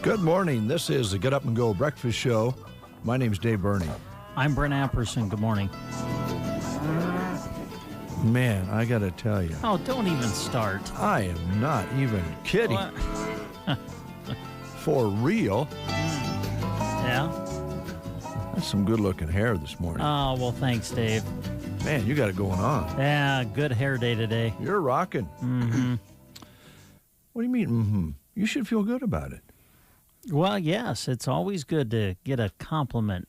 Good morning. This is the Get Up and Go Breakfast Show. My name's Dave Burney. I'm Brent Apperson. Good morning. Man, I got to tell you. Oh, don't even start. I am not even kidding. For real. Yeah? That's some good-looking hair this morning. Oh, well, thanks, Dave. Man, you got it going on. Yeah, good hair day today. You're rocking. Mm-hmm. What do you mean, mm-hmm? You should feel good about it. Well, yes, it's always good to get a compliment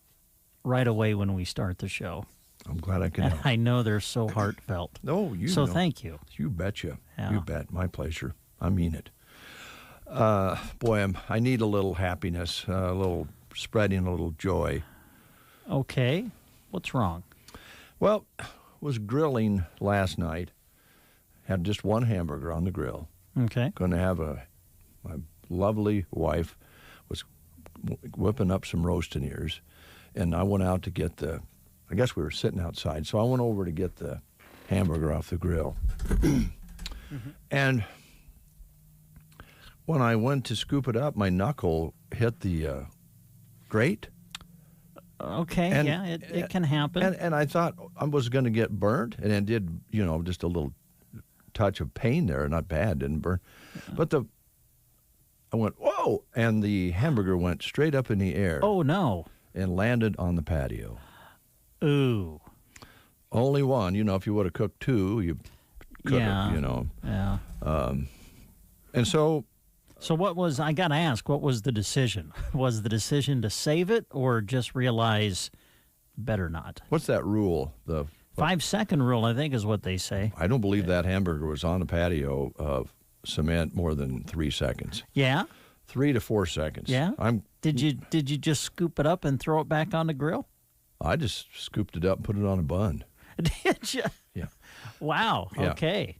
right away when we start the show. I'm glad I can And help. I know they're so heartfelt. Oh, you So know. thank you. You betcha. Yeah. You bet. My pleasure. I mean it. Boy, I need a little happiness, a little spreading a little joy. Okay. What's wrong? Well, was grilling last night. Had just one hamburger on the grill. Okay. Going to have my lovely wife was whipping up some roasting ears, and I went out to get I guess we were sitting outside, so I went over to get the hamburger off the grill. And when I went to scoop it up, my knuckle hit the grate. Okay, And- yeah, it can happen. And I thought I was going to get burnt, and it did, just a little touch of pain there. Not bad, didn't burn. But I went, whoa, and the hamburger went straight up in the air. Oh, no. And landed on the patio. Ooh. Only one. If you would have cooked two, you could have, Yeah. And so... So I got to ask, what was the decision? Was the decision to save it or just realize better not? What's that rule? The 5-second rule, I think, is what they say. I don't believe that hamburger was on the patio of cement more than 3 seconds. Yeah? 3 to 4 seconds. Yeah? Did you just scoop it up and throw it back on the grill? I just scooped it up and put it on a bun. Did you? Yeah. Wow. Yeah. Okay.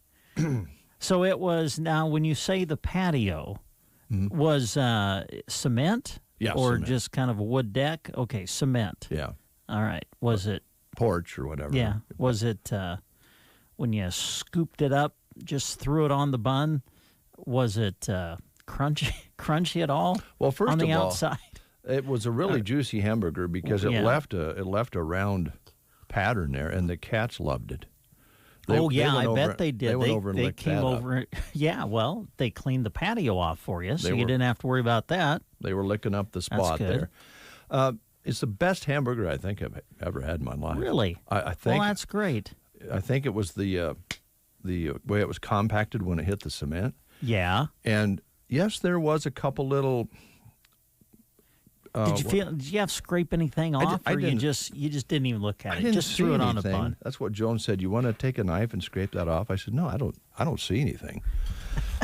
So it was, now when you say the patio, was cement? Yeah, Or cement. just kind of a wood deck? Okay, cement. Yeah. All right. Was it? Porch or whatever. Yeah. Was it when you scooped it up, just threw it on the bun? Was it crunchy at all? Well, first on the of all, outside. it was a really juicy hamburger because it Yeah. left a round pattern there, and the cats loved it. I bet they did. They went over and licked came that up. over. Yeah, well, they cleaned the patio off for you, so They you were- didn't have to worry about that. They were licking up the spot good. there. It's the best hamburger I think I've ever had in my life. Really? I think. Well, that's great. I think it was the way it was compacted when it hit the cement. Yeah. And yes, there was a couple little. Did you have to scrape anything off, I or you didn't- just didn't even look at I it? didn't Just see threw it on a anything. bun. That's what Joan said. You want to take a knife and scrape that off? I said, no, I don't see anything.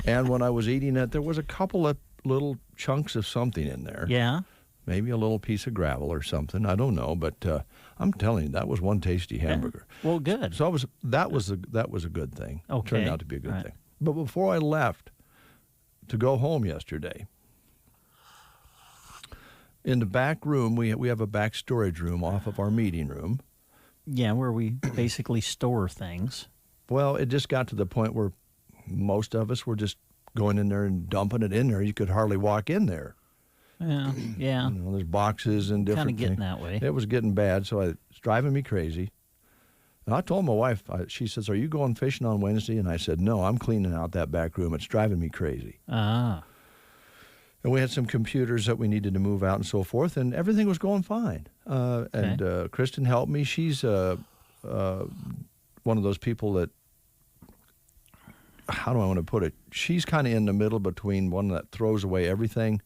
And when I was eating it, there was a couple of little chunks of something in there. Yeah. Maybe a little piece of gravel or something. I don't know, but I'm telling you, that was one tasty hamburger. Well, good. So that was a good thing. Okay. Turned out to be a good Right. thing. But before I left to go home yesterday, in the back room, we have a back storage room off of our meeting room. Yeah, where we basically store things. Well, it just got to the point where most of us were just going in there and dumping it in there. You could hardly walk in there. Yeah. Yeah. There's boxes and different Kind of getting things. that way. It was getting bad, so it's driving me crazy. And I told my wife, she says, are you going fishing on Wednesday? And I said, no, I'm cleaning out that back room. It's driving me crazy. Ah. And we had some computers that we needed to move out and so forth, and everything was going fine. And Kristen helped me. She's one of those people that, how do I want to put it? She's kind of in the middle between one that throws away everything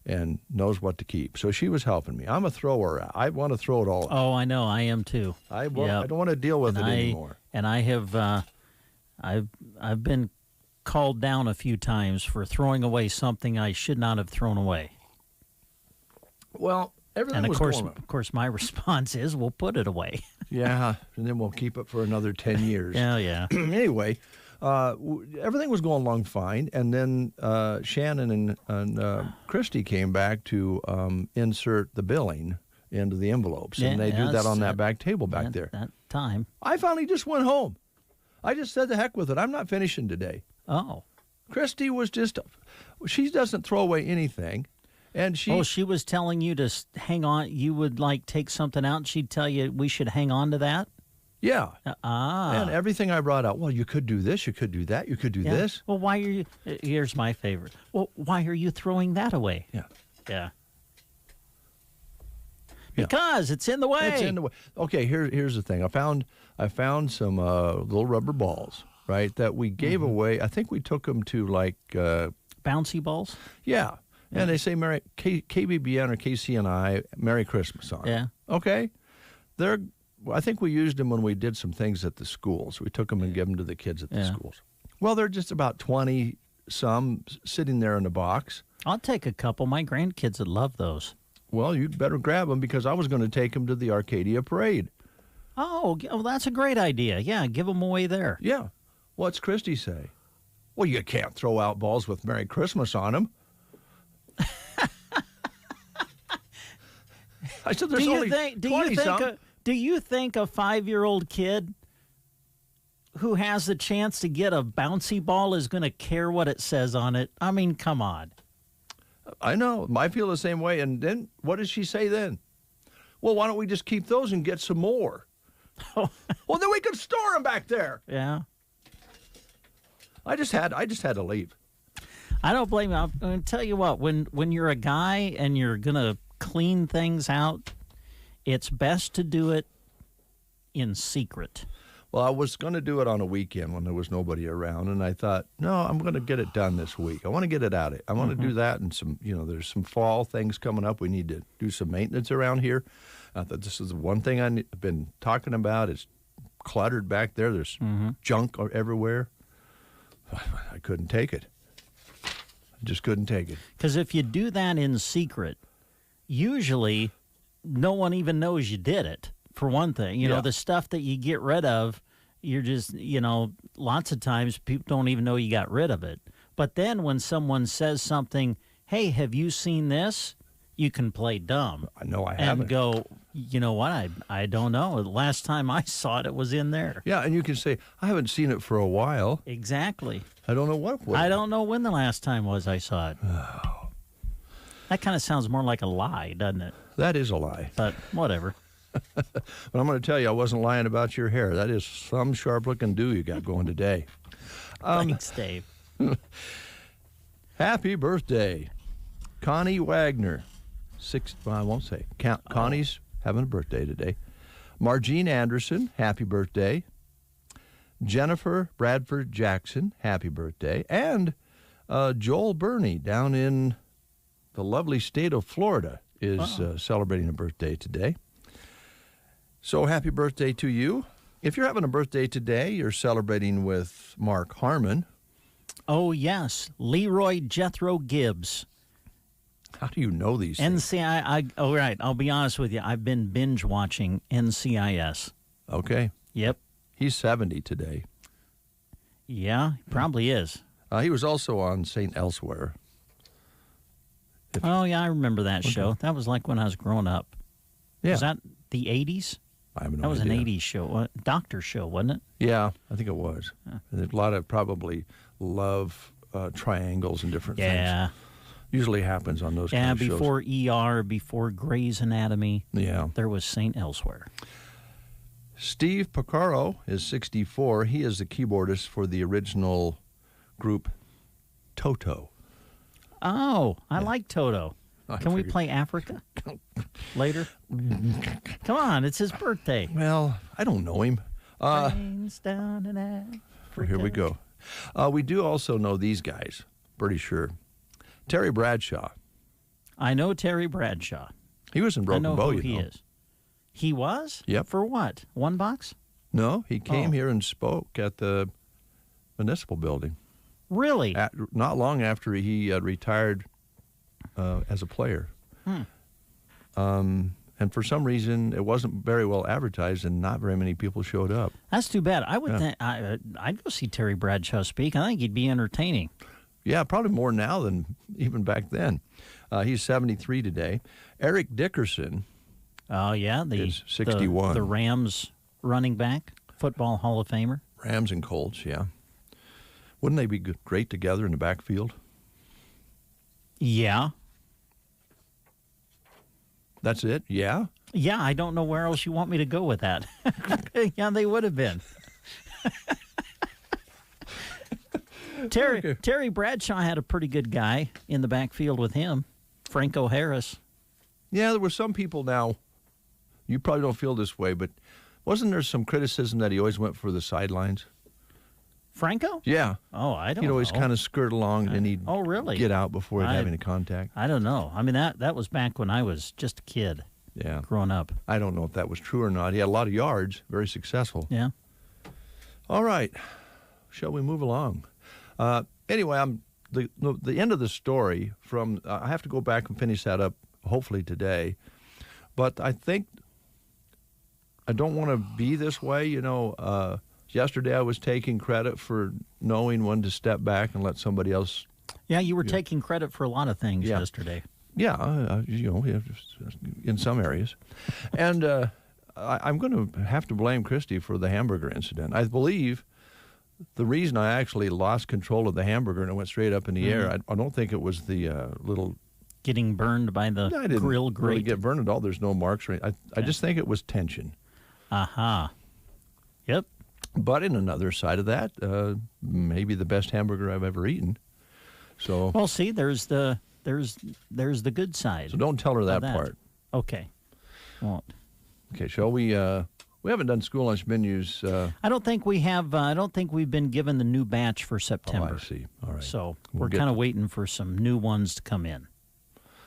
and knows what to keep. So she was helping me. I'm a thrower. I want to throw it all. Oh, I know. I am too. I don't want to deal with it anymore. And I have, I've been called down a few times for throwing away something I should not have thrown away. Well, everything And was going on. of course, my response is, we'll put it away. Yeah, and then we'll keep it for another 10 years. Yeah. Anyway, Everything was going along fine, and then Shannon and Christy came back to insert the billing into the envelopes, and they do that on that back table back there. That time. I finally just went home. I just said the heck with it. I'm not finishing today. Oh. Christy was she doesn't throw away anything. And she was telling you to hang on. You would like take something out, and she'd tell you we should hang on to that? Yeah. And everything I brought out, well, you could do this, you could do that, you could do this. Well, why are you, here's my favorite. Well, why are you throwing that away? Yeah. Yeah. Because it's in the way. It's in the way. Okay, here's the thing. I found some little rubber balls, right, that we gave away. I think we took them to like bouncy balls? Yeah. And they say KBBN or KCNI, Merry Christmas on them. Yeah. Okay? I think we used them when we did some things at the schools. We took them and gave them to the kids at the schools. Well, they're just about 20-some sitting there in a box. I'll take a couple. My grandkids would love those. Well, you'd better grab them because I was going to take them to the Arcadia parade. Oh, well, that's a great idea. Yeah, give them away there. Yeah. What's Christy say? Well, you can't throw out balls with Merry Christmas on them. I said, there's only 20-something. Do you think a 5-year-old kid who has the chance to get a bouncy ball is going to care what it says on it? I mean, come on. I know. I feel the same way. And then what does she say then? Well, why don't we just keep those and get some more? Well, then we could store them back there. Yeah. I just had to leave. I don't blame you. I'm going to tell you what, when you're a guy and you're going to clean things out, it's best to do it in secret. Well, I was going to do it on a weekend when there was nobody around, and I thought, no, I'm going to get it done this week. I want to get it out. I want to do that, and there's some fall things coming up. We need to do some maintenance around here. I thought this is the one thing I've been talking about. It's cluttered back there. There's junk everywhere. I couldn't take it. I just couldn't take it. Because if you do that in secret, usually no one even knows you did it, for one thing. You know, the stuff that you get rid of, you're just, lots of times people don't even know you got rid of it. But then when someone says something, hey, have you seen this? You can play dumb. I know I haven't. And go, you know what, I don't know. The last time I saw it, it was in there. Yeah, and you can say, I haven't seen it for a while. Exactly. I don't know what was. I don't know when the last time was I saw it. Oh. That kind of sounds more like a lie, doesn't it? That is a lie. But whatever. But I'm going to tell you, I wasn't lying about your hair. That is some sharp-looking do you got going today. Thanks, Dave. Happy birthday, Connie Wagner. I won't say. Connie's having a birthday today. Margene Anderson, happy birthday. Jennifer Bradford Jackson, happy birthday. And Joel Burney down in the lovely state of Florida is celebrating a birthday today. So happy birthday to you. If you're having a birthday today, you're celebrating with Mark Harmon. Oh, yes. Leroy Jethro Gibbs. How do you know these things? Oh, right. I'll be honest with you. I've been binge watching NCIS. Okay. Yep. He's 70 today. Yeah, probably is. He was also on St. Elsewhere. Oh, yeah, I remember that show. That was like when I was growing up. Yeah. Was that the 80s? I have no idea. That was an 80s show. Doctor show, wasn't it? Yeah, I think it was. Huh. There's a lot of probably love triangles and different things. Yeah. Usually happens on those kind of shows. Yeah, before ER, before Grey's Anatomy. Yeah. There was St. Elsewhere. Steve Porcaro is 64. He is the keyboardist for the original group Toto. Oh, I like Toto. Can we play Africa later? Come on, it's his birthday. Well, I don't know him. Rains down in Africa. Here we go. We do also know these guys, pretty sure. Terry Bradshaw. I know Terry Bradshaw. He was in Broken I know Bow, who he is. He was? Yep. For what? One box? No, he came here and spoke at the municipal building. Really? Not long after he retired as a player. And for some reason, it wasn't very well advertised, and not very many people showed up. That's too bad. I would think I'd go see Terry Bradshaw speak. I think he'd be entertaining. Yeah, probably more now than even back then. He's 73 today. Eric Dickerson. Oh, yeah. Is 61. The Rams running back, football Hall of Famer. Rams and Colts, yeah. Wouldn't they be great together in the backfield? Yeah. That's it? Yeah? Yeah, I don't know where else you want me to go with that. Yeah, they would have been. Terry Bradshaw had a pretty good guy in the backfield with him, Franco Harris. Yeah, there were some people now, you probably don't feel this way, but wasn't there some criticism that he always went for the sidelines? Franco? Yeah. Oh, I don't know. He'd always kind of skirt along, and he'd get out before he'd have any contact. I don't know. I mean, that was back when I was just a kid. Yeah. Growing up. I don't know if that was true or not. He had a lot of yards, very successful. Yeah. All right. Shall we move along? Anyway, the end of the story from, I have to go back and finish that up hopefully today, but I think I don't want to be this way. Yesterday I was taking credit for knowing when to step back and let somebody else. Yeah, you were taking credit for a lot of things yesterday. Yeah, in some areas. And I'm going to have to blame Christy for the hamburger incident. I believe the reason I actually lost control of the hamburger and it went straight up in the air, I don't think it was the little... Getting burned by the grill grate. Really get burned at all. There's no marks or anything. I just think it was tension. Aha. Yep. But in another side of that, maybe the best hamburger I've ever eaten. So well, see, there's the good side. So don't tell her that part. Okay. Won't. Okay. Shall we? We haven't done school lunch menus. I don't think we have. I don't think we've been given the new batch for September. Oh, I see. All right. So we're kind of waiting for some new ones to come in.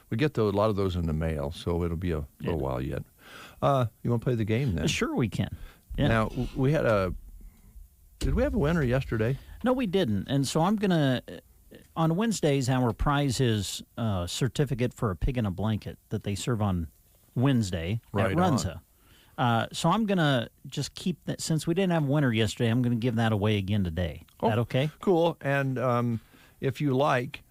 We get a lot of those in the mail, so it'll be a little while yet. You want to play the game then? Sure, we can. Yeah. Now we had Did we have a winner yesterday? No, we didn't. And so I'm going to, on Wednesdays, our prize is a certificate for a pig in a blanket that they serve on Wednesday at Runza. So I'm going to just keep that, since we didn't have a winner yesterday, I'm going to give that away again today. Is that okay? Cool. And if you like,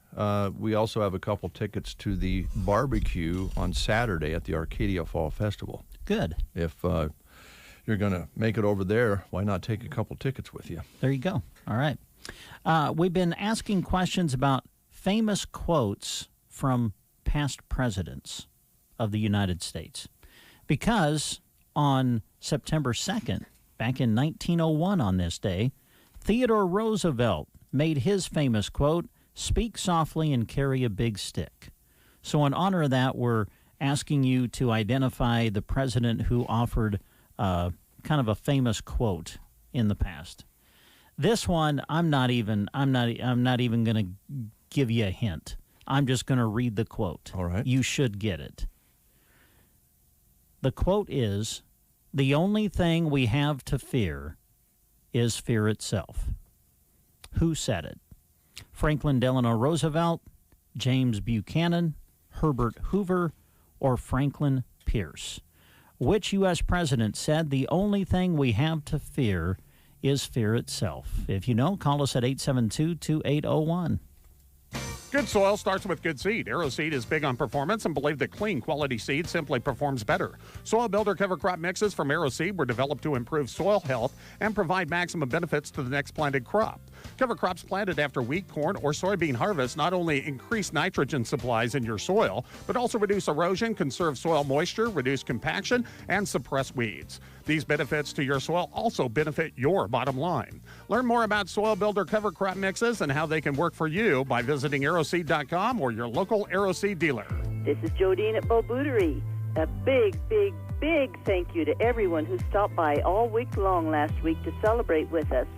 we also have a couple tickets to the barbecue on Saturday at the Arcadia Fall Festival. Good. If you're going to make it over there, why not take a couple tickets with you? There you go. All right. We've been asking questions about famous quotes from past presidents of the United States. Because on September 2nd, back in 1901 on this day, Theodore Roosevelt made his famous quote, "Speak softly and carry a big stick." So in honor of that, we're asking you to identify the president who offered kind of a famous quote in the past. This one, I'm not even going to give you a hint. I'm just going to read the quote. All right. You should get it. The quote is, "The only thing we have to fear is fear itself." Who said it? Franklin Delano Roosevelt, James Buchanan, Herbert Hoover, or Franklin Pierce? Which U.S. president said the only thing we have to fear is fear itself? If you know, call us at 872-2801. Good soil starts with good seed. AeroSeed is big on performance and believe that clean, quality seed simply performs better. Soil Builder cover crop mixes from AeroSeed were developed to improve soil health and provide maximum benefits to the next planted crop. Cover crops planted after wheat, corn, or soybean harvest not only increase nitrogen supplies in your soil, but also reduce erosion, conserve soil moisture, reduce compaction, and suppress weeds. These benefits to your soil also benefit your bottom line. Learn more about Soil Builder cover crop mixes and how they can work for you by visiting aeroseed.com or your local AeroSeed dealer. This is Jodine at Beaubouterie. A big, big, big thank you to everyone who stopped by all week long last week to celebrate with us.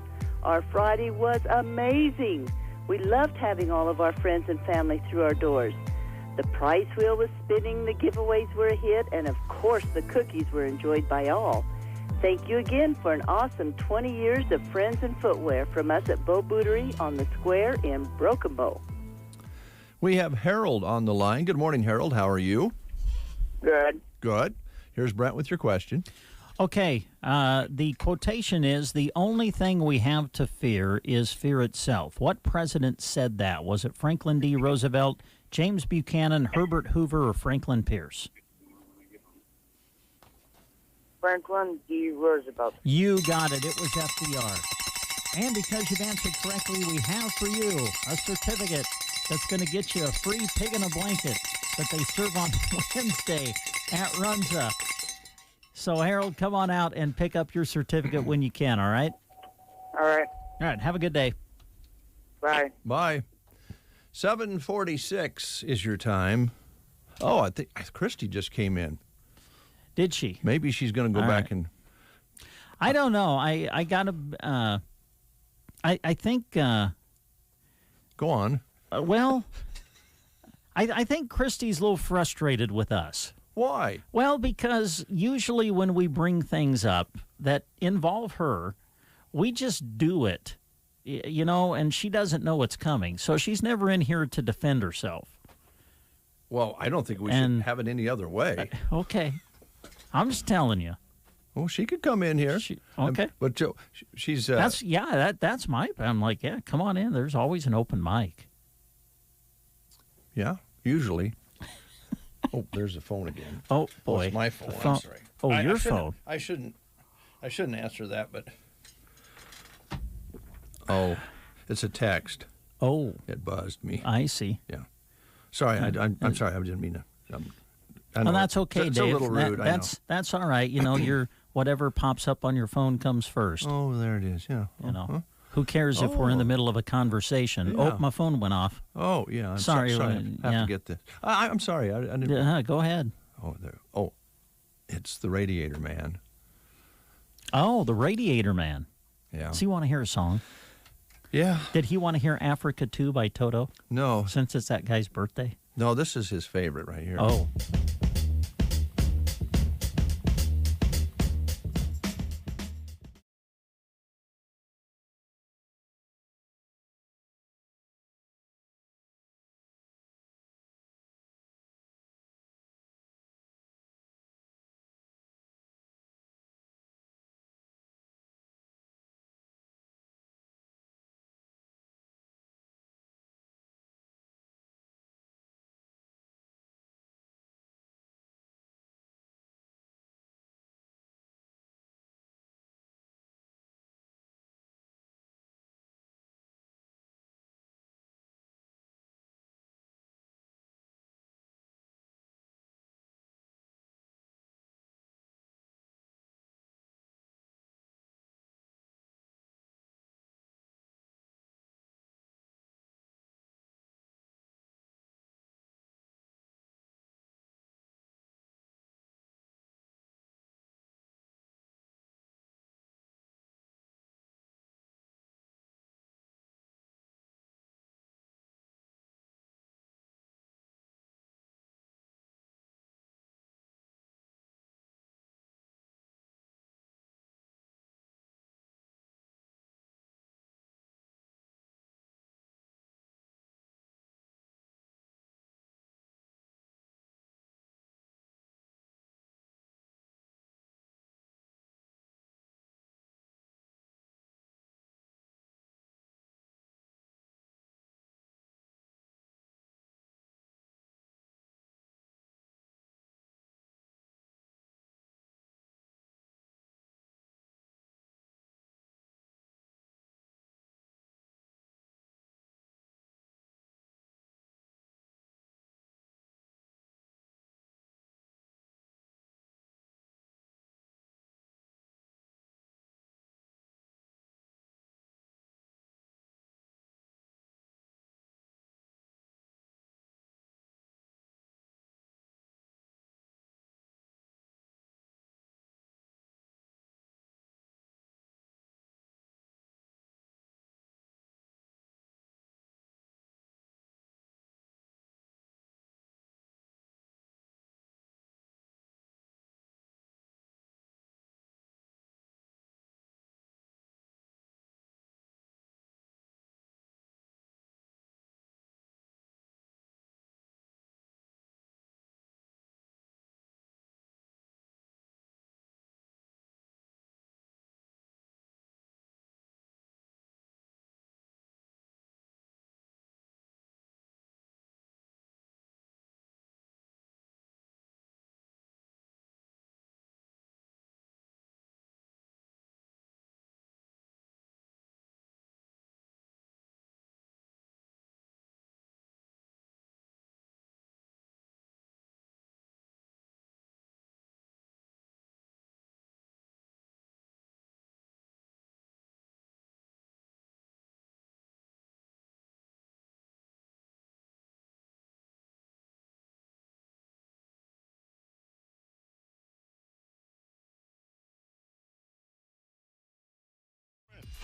Our Friday was amazing. We loved having all of our friends and family through our doors. The prize wheel was spinning, the giveaways were a hit, and of course the cookies were enjoyed by all. Thank you again for an awesome 20 years of friends and footwear from us at Beaubouterie on the Square in Broken Bow. We have Harold on the line. Good morning, Harold. How are you? Good. Good. Here's Brent with your question. Okay, the quotation is, the only thing we have to fear is fear itself. What president said that? Was it Franklin D. Roosevelt, James Buchanan, Herbert Hoover, or Franklin Pierce? Franklin D. Roosevelt. You got it. It was FDR. And because you've answered correctly, we have for you a certificate that's going to get you a free pig in a blanket that they serve on Wednesday at Runza. So, Harold, come on out and pick up your certificate when you can, all right? All right. All right, have a good day. Bye. Bye. 7:46 is your time. Oh, I think Christy just came in. Did she? Maybe she's going to go All back right. and... I don't know. I got to... I think... Go on. Well, I think Christy's a little frustrated with us. Why? Well, because usually when we bring things up that involve her, we just do it, you know, and she doesn't know what's coming. So she's never in here to defend herself. Well, I don't think we should have it any other way. Okay. I'm just telling you. Well, she could come in here. Okay. But she's... That's my... I'm like, yeah, come on in. There's always an open mic. Yeah, usually. Oh, there's the phone again. Oh, boy. It's my phone. The phone. I'm sorry. Oh, your phone. I shouldn't answer that, but... Oh, it's a text. Oh. It buzzed me. I see. Yeah. Sorry, I'm sorry. I didn't mean to... I know Well, that's okay, it's Dave. a little rude, I know. That's all right. You know, your whatever pops up on your phone comes first. Oh, there it is, yeah. You know. Who cares if we're in the middle of a conversation? Yeah. Oh, my phone went off. Oh, yeah. I'm Sorry, sorry. I have yeah. to get this. I'm sorry. I didn't... Go ahead. Oh, there. Oh, it's the Radiator Man. Oh, the Radiator Man. Yeah. Does he want to hear a song? Yeah. Did he want to hear Africa 2 by Toto? No. Since it's that guy's birthday? No, this is his favorite right here. Oh.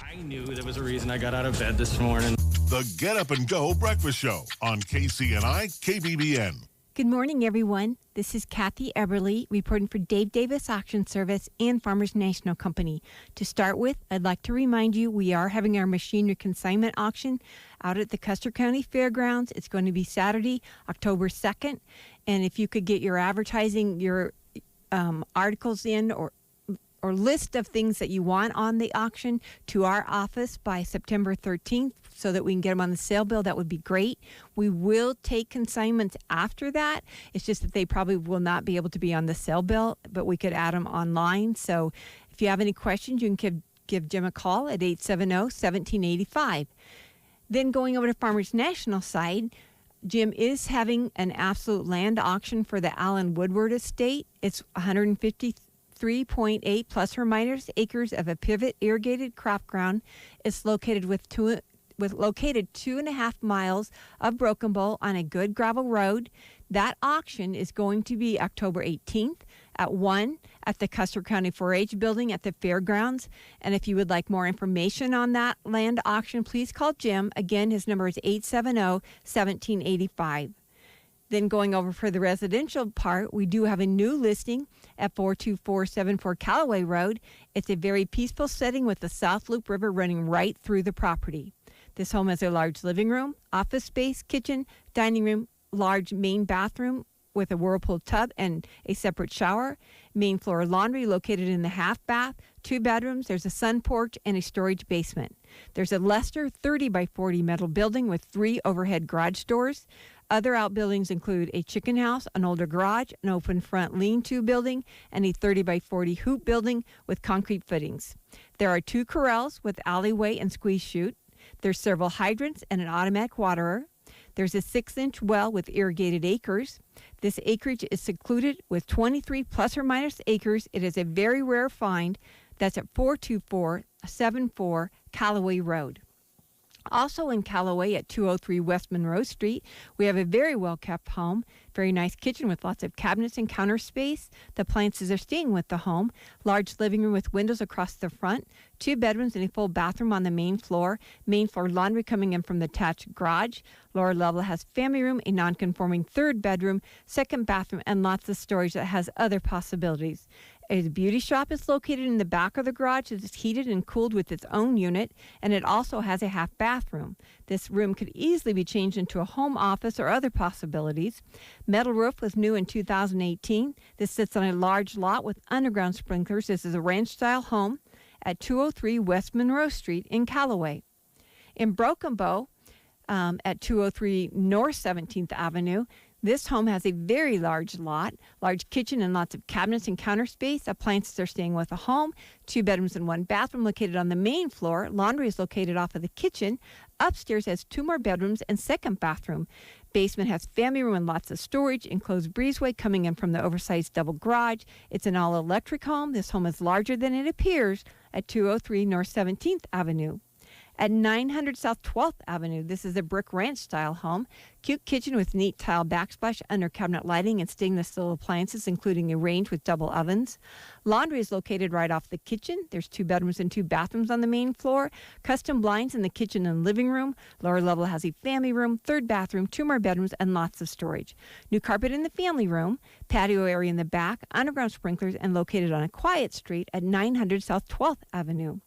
I knew there was a reason I got out of bed this morning. The Get Up and Go Breakfast Show on KCNI KBBN. Good morning, everyone. This is Kathy Eberly reporting for Dave Davis Auction Service and Farmers National Company. To start with, I'd like to remind you we are having our machinery consignment auction out at the Custer County Fairgrounds. It's going to be Saturday, October 2nd. And if you could get your advertising, your articles in or list of things that you want on the auction to our office by September 13th so that we can get them on the sale bill, that would be great. We will take consignments after that. It's just that they probably will not be able to be on the sale bill, but we could add them online. So if you have any questions, you can give Jim a call at 870-1785. Then going over to Farmers National side, Jim is having an absolute land auction for the Allen Woodward estate. It's 153.8 plus or minus acres of a pivot irrigated crop ground. It's located located 2.5 miles of Broken Bow on a good gravel road. That auction is going to be October 18th at 1 at the Custer County 4-H building at the fairgrounds. And if you would like more information on that land auction, please call Jim. Again, his number is 870-1785. Then going over for the residential part, we do have a new listing at 42474 Callaway Road. It's a very peaceful setting with the South Loop River running right through the property. This home has a large living room, office space, kitchen, dining room, large main bathroom with a whirlpool tub and a separate shower, main floor laundry located in the half bath, 2 bedrooms, there's a sun porch and a storage basement. There's a Lester 30 by 40 metal building with 3 overhead garage doors. Other outbuildings include a chicken house, an older garage, an open front lean-to building, and a 30 by 40 hoop building with concrete footings. There are 2 corrals with alleyway and squeeze chute. There's several hydrants and an automatic waterer. There's a 6-inch well with irrigated acres. This acreage is secluded with 23 plus or minus acres. It is a very rare find. That's at 42474 Callaway Road. Also in Callaway at 203 West Monroe Street, we have a very well-kept home. Very nice kitchen with lots of cabinets and counter space. The appliances are staying with the home. Large living room with windows across the front. 2 bedrooms and a full bathroom on the main floor. Main floor laundry coming in from the attached garage. Lower level has family room, a non-conforming 3rd bedroom, 2nd bathroom, and lots of storage that has other possibilities. A beauty shop is located in the back of the garage. It is heated and cooled with its own unit, and it also has a half bathroom. This room could easily be changed into a home office or other possibilities. Metal roof was new in 2018. This sits on a large lot with underground sprinklers. This is a ranch-style home at 203 West Monroe Street in Callaway. In Broken Bow, at 203 North 17th Avenue, this home has a very large lot, large kitchen and lots of cabinets and counter space. Appliances are staying with the home. 2 bedrooms and 1 bathroom located on the main floor. Laundry is located off of the kitchen. Upstairs has 2 more bedrooms and 2nd bathroom. Basement has family room and lots of storage. Enclosed breezeway coming in from the oversized double garage. It's an all-electric home. This home is larger than it appears at 203 North 17th Avenue. At 900 South 12th Avenue, this is a brick ranch-style home. Cute kitchen with neat tile backsplash, under cabinet lighting, and stainless steel appliances, including a range with double ovens. Laundry is located right off the kitchen. There's 2 bedrooms and 2 bathrooms on the main floor. Custom blinds in the kitchen and living room. Lower level has a family room, 3rd bathroom, 2 more bedrooms, and lots of storage. New carpet in the family room. Patio area in the back. Underground sprinklers, and located on a quiet street at 900 South 12th Avenue.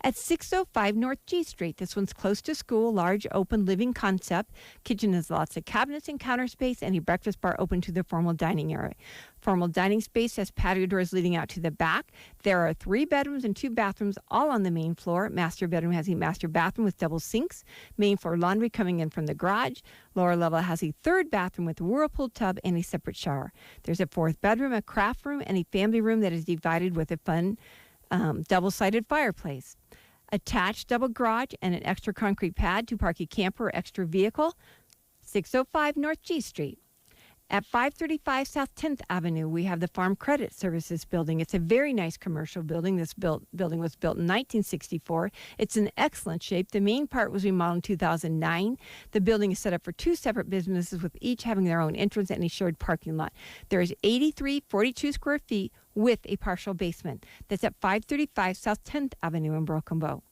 At 605 North G Street, this one's close to school, large open living concept. Kitchen has lots of cabinets and counter space, and a breakfast bar open to the formal dining area. Formal dining space has patio doors leading out to the back. There are 3 bedrooms and 2 bathrooms, all on the main floor. Master bedroom has a master bathroom with double sinks. Main floor laundry coming in from the garage. Lower level has a 3rd bathroom with a whirlpool tub and a separate shower. There's a 4th bedroom, a craft room, and a family room that is divided with a fun double-sided fireplace. Attached double garage and an extra concrete pad to park a camper or extra vehicle. 605 North G Street. At 535 South 10th Avenue, we have the Farm Credit Services building. It's a very nice commercial building. This building was built in 1964. It's in excellent shape. The main part was remodeled in 2009. The building is set up for 2 separate businesses with each having their own entrance and a shared parking lot. There is 8342 square feet with a partial basement. That's at 535 South 10th Avenue in Broken Bow.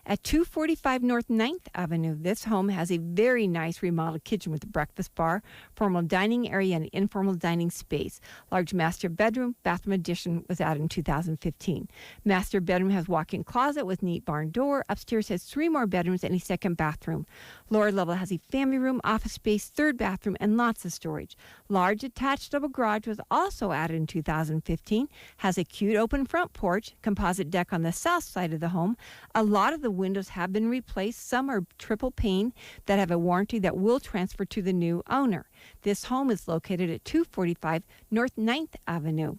At 245 North 9th Avenue, this home has a very nice remodeled kitchen with a breakfast bar, formal dining area, and informal dining space. Large master bedroom, bathroom addition was added in 2015. Master bedroom has walk-in closet with neat barn door. Upstairs has 3 more bedrooms and a second bathroom. Lower level has a family room, office space, third bathroom, and lots of storage. Large attached double garage was also added in 2015. Has a cute open front porch, composite deck on the south side of the home. A lot of the windows have been replaced. Some are triple pane that have a warranty that will transfer to the new owner. This home is located at 245 North 9th Avenue.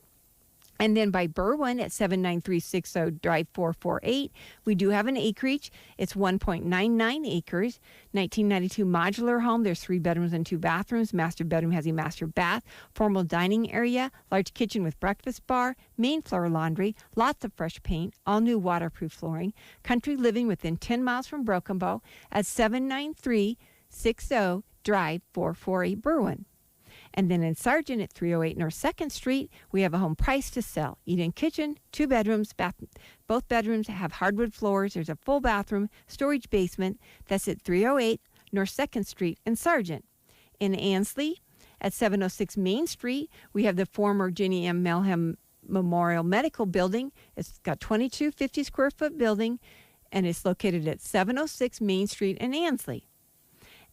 And then by Berwyn at 79360 Drive 448, we do have an acreage. It's 1.99 acres, 1992 modular home. There's 3 bedrooms and 2 bathrooms. Master bedroom has a master bath, formal dining area, large kitchen with breakfast bar, main floor laundry, lots of fresh paint, all new waterproof flooring, country living within 10 miles from Broken Bow at 79360 Drive 448 Berwyn. And then in Sargent at 308 North 2nd Street, we have a home priced to sell. Eat-in kitchen, 2 bedrooms, both bedrooms have hardwood floors. There's a full bathroom, storage basement. That's at 308 North 2nd Street in Sargent. In Ansley at 706 Main Street, we have the former Jenny M. Melham Memorial Medical Building. It's got 2250 square foot building, and it's located at 706 Main Street in Ansley.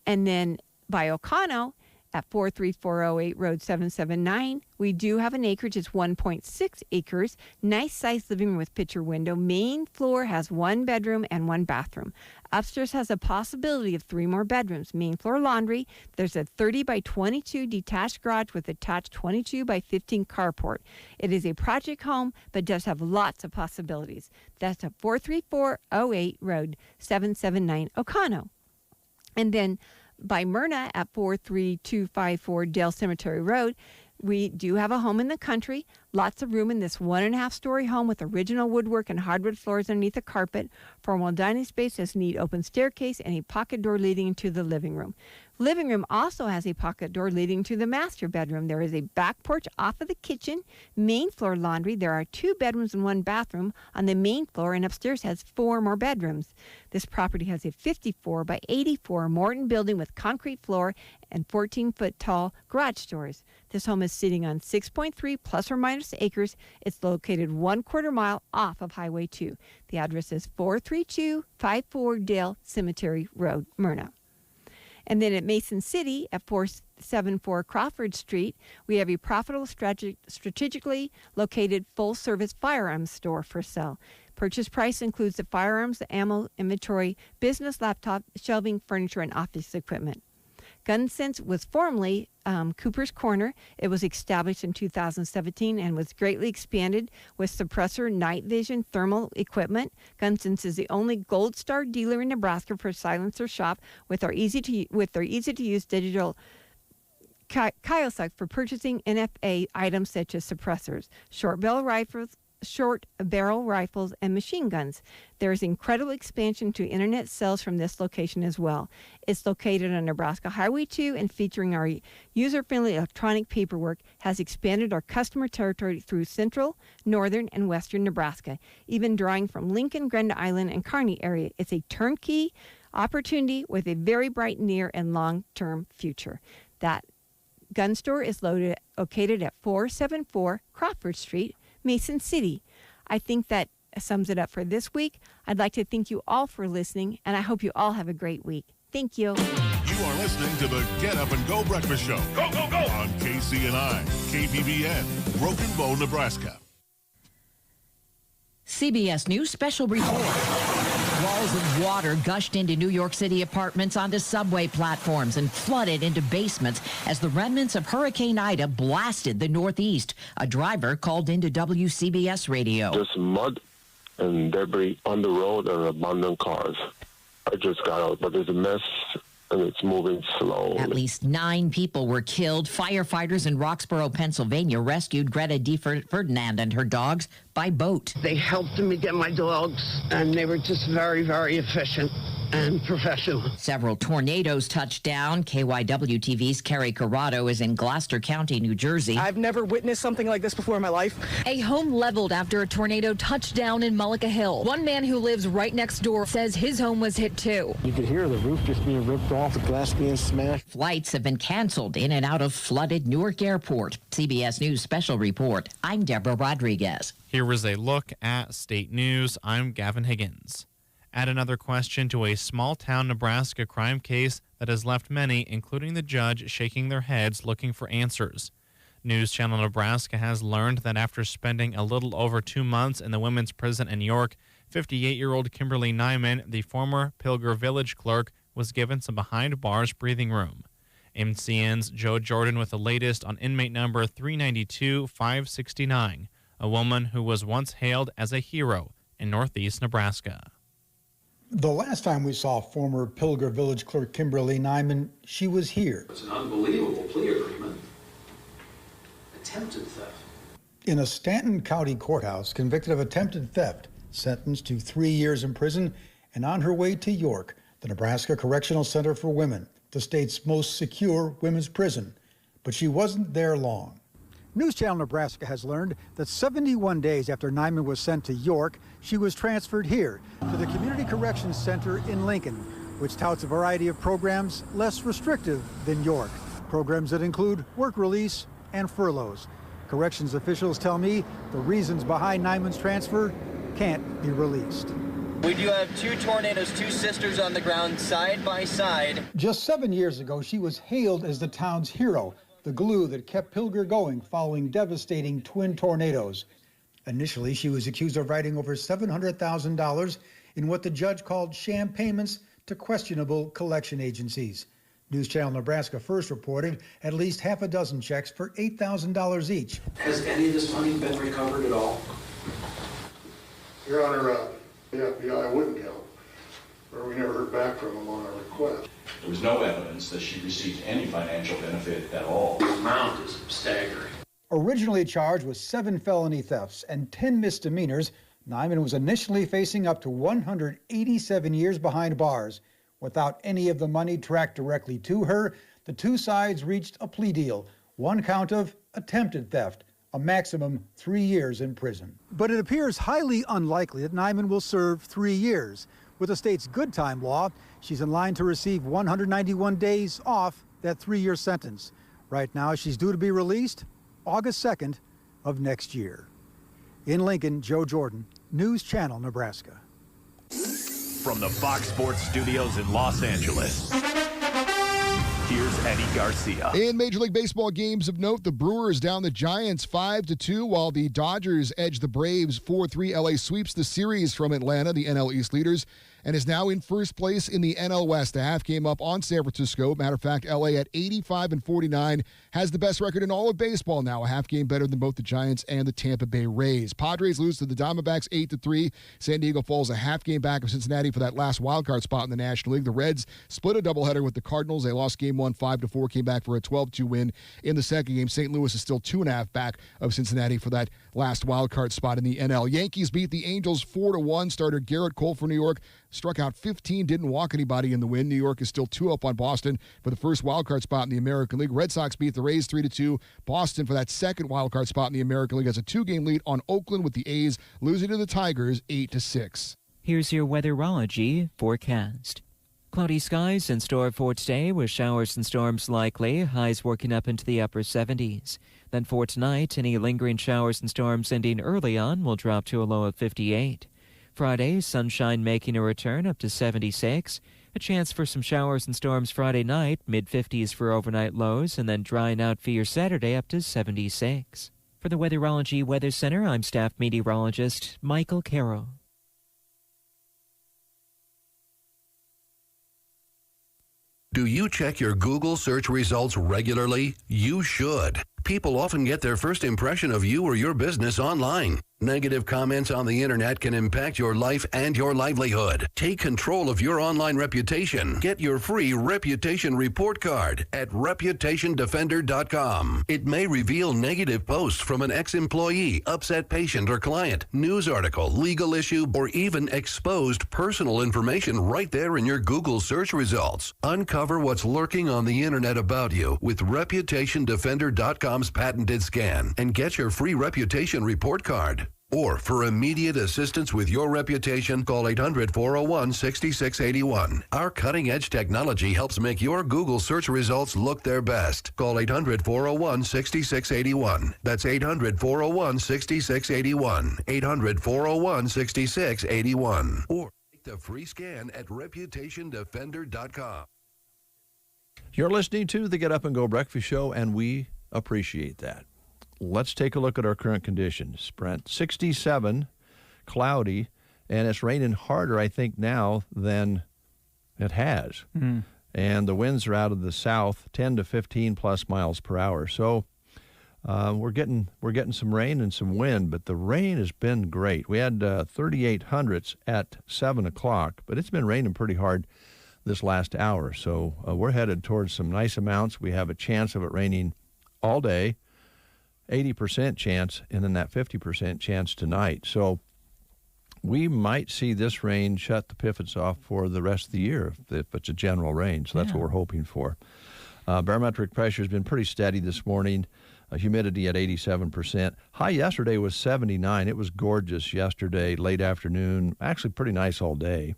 And then by O'Connell, at 43408 Road 779, we do have an acreage. It's 1.6 acres. Nice sized living room with picture window. Main floor has 1 bedroom and 1 bathroom. Upstairs has a possibility of 3 more bedrooms. Main floor laundry. There's a 30 by 22 detached garage with attached 22 by 15 carport. It is a project home, but does have lots of possibilities. That's at 43408 Road 779 O'Connell. And then by Myrna at 43254 Dale Cemetery Road, we do have a home in the country. Lots of room in this 1.5-story home with original woodwork and hardwood floors underneath the carpet. Formal dining space has neat open staircase and a pocket door leading into the living room. Living room also has a pocket door leading to the master bedroom. There is a back porch off of the kitchen. Main floor laundry. There are 2 bedrooms and 1 bathroom on the main floor, and upstairs has 4 more bedrooms. This property has a 54 by 84 Morton building with concrete floor and 14-foot tall garage doors. This home is sitting on 6.3 plus or minus acres. It's located 1/4 mile off of Highway 2. The address is 43254 Dale Cemetery Road, Myrna. And then at Mason City at 474 Crawford Street, we have a profitable, strategically located full-service firearms store for sale. Purchase price includes the firearms, the ammo, inventory, business laptop, shelving, furniture, and office equipment. GunSense was formerly Cooper's Corner. It was established in 2017 and was greatly expanded with suppressor, night vision, thermal equipment. GunSense is the only Gold Star dealer in Nebraska for silencer shop with their easy to use digital kiosk for purchasing NFA items such as suppressors, short barrel rifles, and machine guns. There is incredible expansion to internet sales from this location as well. It's located on Nebraska Highway 2 and featuring our user-friendly electronic paperwork has expanded our customer territory through central, northern, and western Nebraska, even drawing from Lincoln, Grand Island, and Kearney area. It's a turnkey opportunity with a very bright near and long-term future. That gun store is located at 474 Crawford Street, Mason City. I think that sums it up for this week. I'd like to thank you all for listening, and I hope you all have a great week. Thank you. You are listening to the Get Up and Go Breakfast Show. Go, go, go! On KCNI, KBBN, Broken Bow, Nebraska. CBS News Special Report. Walls of water gushed into New York City apartments, onto subway platforms, and flooded into basements as the remnants of Hurricane Ida blasted the Northeast. A driver called into WCBS Radio. Just mud and debris on the road and abandoned cars. I just got out, but there's a mess, and it's moving slowly. At least 9 people were killed. Firefighters in Roxborough, Pennsylvania rescued Greta D. Ferdinand and her dogs by boat. They helped me get my dogs, and they were just very, very efficient. and professional. Several tornadoes touched down. KYW TV's Carrie Corrado is in Gloucester County, New Jersey. I've never witnessed something like this before in my life. A home leveled after a tornado touched down in Mullica Hill. One man who lives right next door says his home was hit too. You could hear the roof just being ripped off, the glass being smashed. Flights have been canceled in and out of flooded Newark Airport. CBS News Special Report. I'm Deborah Rodriguez. Here was a look at state news. I'm Gavin Higgins. Add another question to a small-town Nebraska crime case that has left many, including the judge, shaking their heads looking for answers. News Channel Nebraska has learned that after spending a little over 2 months in the women's prison in York, 58-year-old Kimberly Nyman, the former Pilger Village clerk, was given some behind-bars breathing room. MCN's Joe Jordan with the latest on inmate number 392-569, a woman who was once hailed as a hero in northeast Nebraska. The last time we saw former Pilger Village clerk Kimberly Nyman, she was here. It's an unbelievable plea agreement. Attempted theft. In a Stanton County courthouse, convicted of attempted theft, sentenced to 3 years in prison, and on her way to York, the Nebraska Correctional Center for Women, the state's most secure women's prison. But she wasn't there long. News Channel Nebraska has learned that 71 days after Nyman was sent to York, she was transferred here to the Community Corrections Center in Lincoln, which touts a variety of programs less restrictive than York. Programs that include work release and furloughs. Corrections officials tell me the reasons behind Nyman's transfer can't be released. We do have 2 tornadoes, 2 sisters on the ground side by side. Just 7 years ago, she was hailed as the town's hero, the glue that kept Pilger going following devastating twin tornadoes. Initially, she was accused of writing over $700,000 in what the judge called sham payments to questionable collection agencies. News Channel Nebraska first reported at least half a dozen checks for $8,000 each. Has any of this money been recovered at all? Your Honor, the FBI wouldn't help, or we never heard back from them on our request. There was no evidence that she received any financial benefit at all. The amount is staggering. Originally charged with 7 felony thefts and 10 misdemeanors, Nyman was initially facing up to 187 years behind bars. Without any of the money tracked directly to her, the two sides reached a plea deal, 1 count of attempted theft, a maximum 3 years in prison. But it appears highly unlikely that Nyman will serve 3 years. With the state's good time law, she's in line to receive 191 days off that 3-year sentence. Right now, she's due to be released August 2nd of next year. In Lincoln, Joe Jordan, News Channel, Nebraska. From the Fox Sports Studios in Los Angeles, here's Eddie Garcia. In Major League Baseball games of note, the Brewers down the Giants 5-2, while the Dodgers edge the Braves 4-3. LA sweeps the series from Atlanta, the NL East leaders, and is now in first place in the NL West. A half game up on San Francisco. Matter of fact, LA at 85-49 has the best record in all of baseball now, a half game better than both the Giants and the Tampa Bay Rays. Padres lose to the Diamondbacks 8-3. San Diego falls a half game back of Cincinnati for that last wildcard spot in the National League. The Reds split a doubleheader with the Cardinals. They lost game 1 5-4, came back for a 12-2 win in the second game. St. Louis is still 2.5 back of Cincinnati for that last wildcard spot in the NL. Yankees beat the Angels 4-1. Starter Garrett Cole for New York struck out 15, didn't walk anybody in the win. New York is still 2 up on Boston for the first wildcard spot in the American League. Red Sox beat the Rays 3-2. Boston for that second wildcard spot in the American League has a 2-game lead on Oakland, with the A's losing to the Tigers 8-6. Here's your weatherology forecast. Cloudy skies in store for today with showers and storms likely, highs working up into the upper 70s. Then for tonight, any lingering showers and storms ending early on will drop to a low of 58. Friday, sunshine making a return up to 76. A chance for some showers and storms Friday night, mid-50s for overnight lows, and then drying out for your Saturday up to 76. For the Weatherology Weather Center, I'm staff meteorologist Michael Carroll. Do you check your Google search results regularly? You should. People often get their first impression of you or your business online. Negative comments on the internet can impact your life and your livelihood. Take control of your online reputation. Get your free reputation report card at reputationdefender.com. It may reveal negative posts from an ex-employee, upset patient or client, news article, legal issue, or even exposed personal information right there in your Google search results. Uncover what's lurking on the internet about you with reputationdefender.com's patented scan and get your free reputation report card. Or for immediate assistance with your reputation, call 800-401-6681. Our cutting-edge technology helps make your Google search results look their best. Call 800-401-6681. That's 800-401-6681. 800-401-6681. Or take the free scan at reputationdefender.com. You're listening to the Get Up and Go Breakfast Show, and we appreciate that. Let's take a look at our current conditions. Brent, 67, cloudy, and it's raining harder, I think, now than it has. Mm. And the winds are out of the south, 10 to 15 plus miles per hour. So we're getting some rain and some wind, but the rain has been great. We had 38 hundredths at 7 o'clock, but it's been raining pretty hard this last hour. So we're headed towards some nice amounts. We have a chance of it raining all day. 80% chance, and then that 50% chance tonight. So we might see this rain shut the pivots off for the rest of the year if it's a general rain. So that's what we're hoping for. Barometric pressure has been pretty steady this morning. Humidity at 87%. High yesterday was 79. It was gorgeous yesterday, late afternoon. Actually pretty nice all day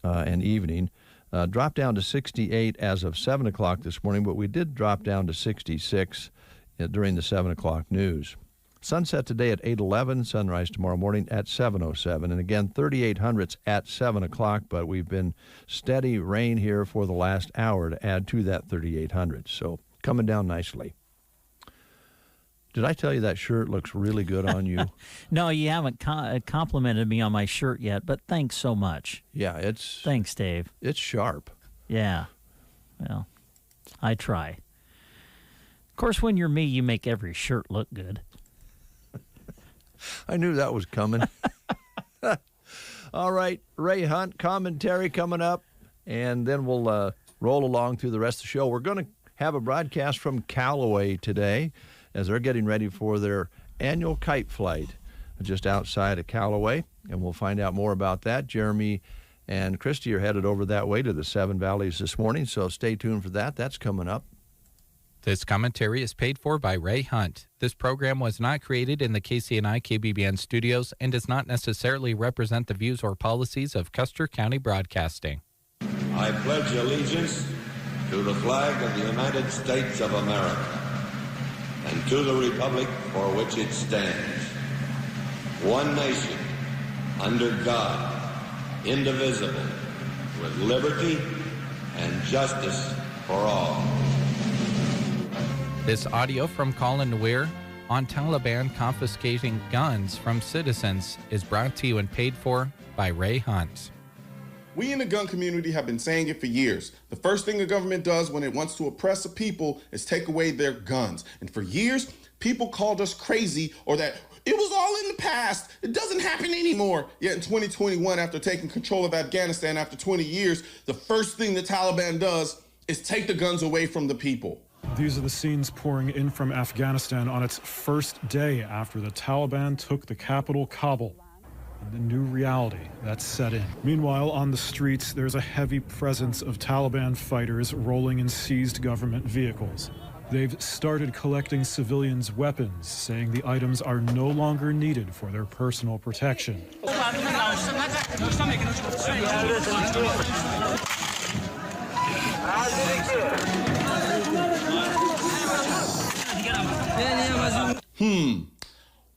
and evening. Dropped down to 68 as of 7 o'clock this morning, but we did drop down to 66 during the 7 o'clock news. Sunset today at 8:11, sunrise tomorrow morning at 7:07. And again, 38 hundredths at 7 o'clock, but we've been steady rain here for the last hour to add to that 38 hundredths. So coming down nicely. Did I tell you that shirt looks really good on you? No, you haven't complimented me on my shirt yet, but thanks so much. Yeah, Thanks, Dave. It's sharp. Yeah. Well, I try. Of course, when you're me, you make every shirt look good. I knew that was coming. All right, Ray Hunt commentary coming up, and then we'll roll along through the rest of the show. We're going to have a broadcast from Callaway today as they're getting ready for their annual kite flight just outside of Callaway, and we'll find out more about that. Jeremy and Christy are headed over that way to the Seven Valleys this morning, so stay tuned for that. That's coming up. This commentary is paid for by Ray Hunt. This program was not created in the KCNI KBBN studios and does not necessarily represent the views or policies of Custer County Broadcasting. I pledge allegiance to the flag of the United States of America and to the republic for which it stands, one nation, under God, indivisible, with liberty and justice for all. This audio from Colin Weir on Taliban confiscating guns from citizens is brought to you and paid for by Ray Hunt. We in the gun community have been saying it for years. The first thing the government does when it wants to oppress a people is take away their guns. And for years, people called us crazy or that it was all in the past. It doesn't happen anymore. Yet in 2021, after taking control of Afghanistan after 20 years, the first thing the Taliban does is take the guns away from the people. These are the scenes pouring in from Afghanistan on its first day after the Taliban took the capital, Kabul, and the new reality that's set in. Meanwhile, on the streets, there's a heavy presence of Taliban fighters rolling in seized government vehicles. They've started collecting civilians' weapons, saying the items are no longer needed for their personal protection.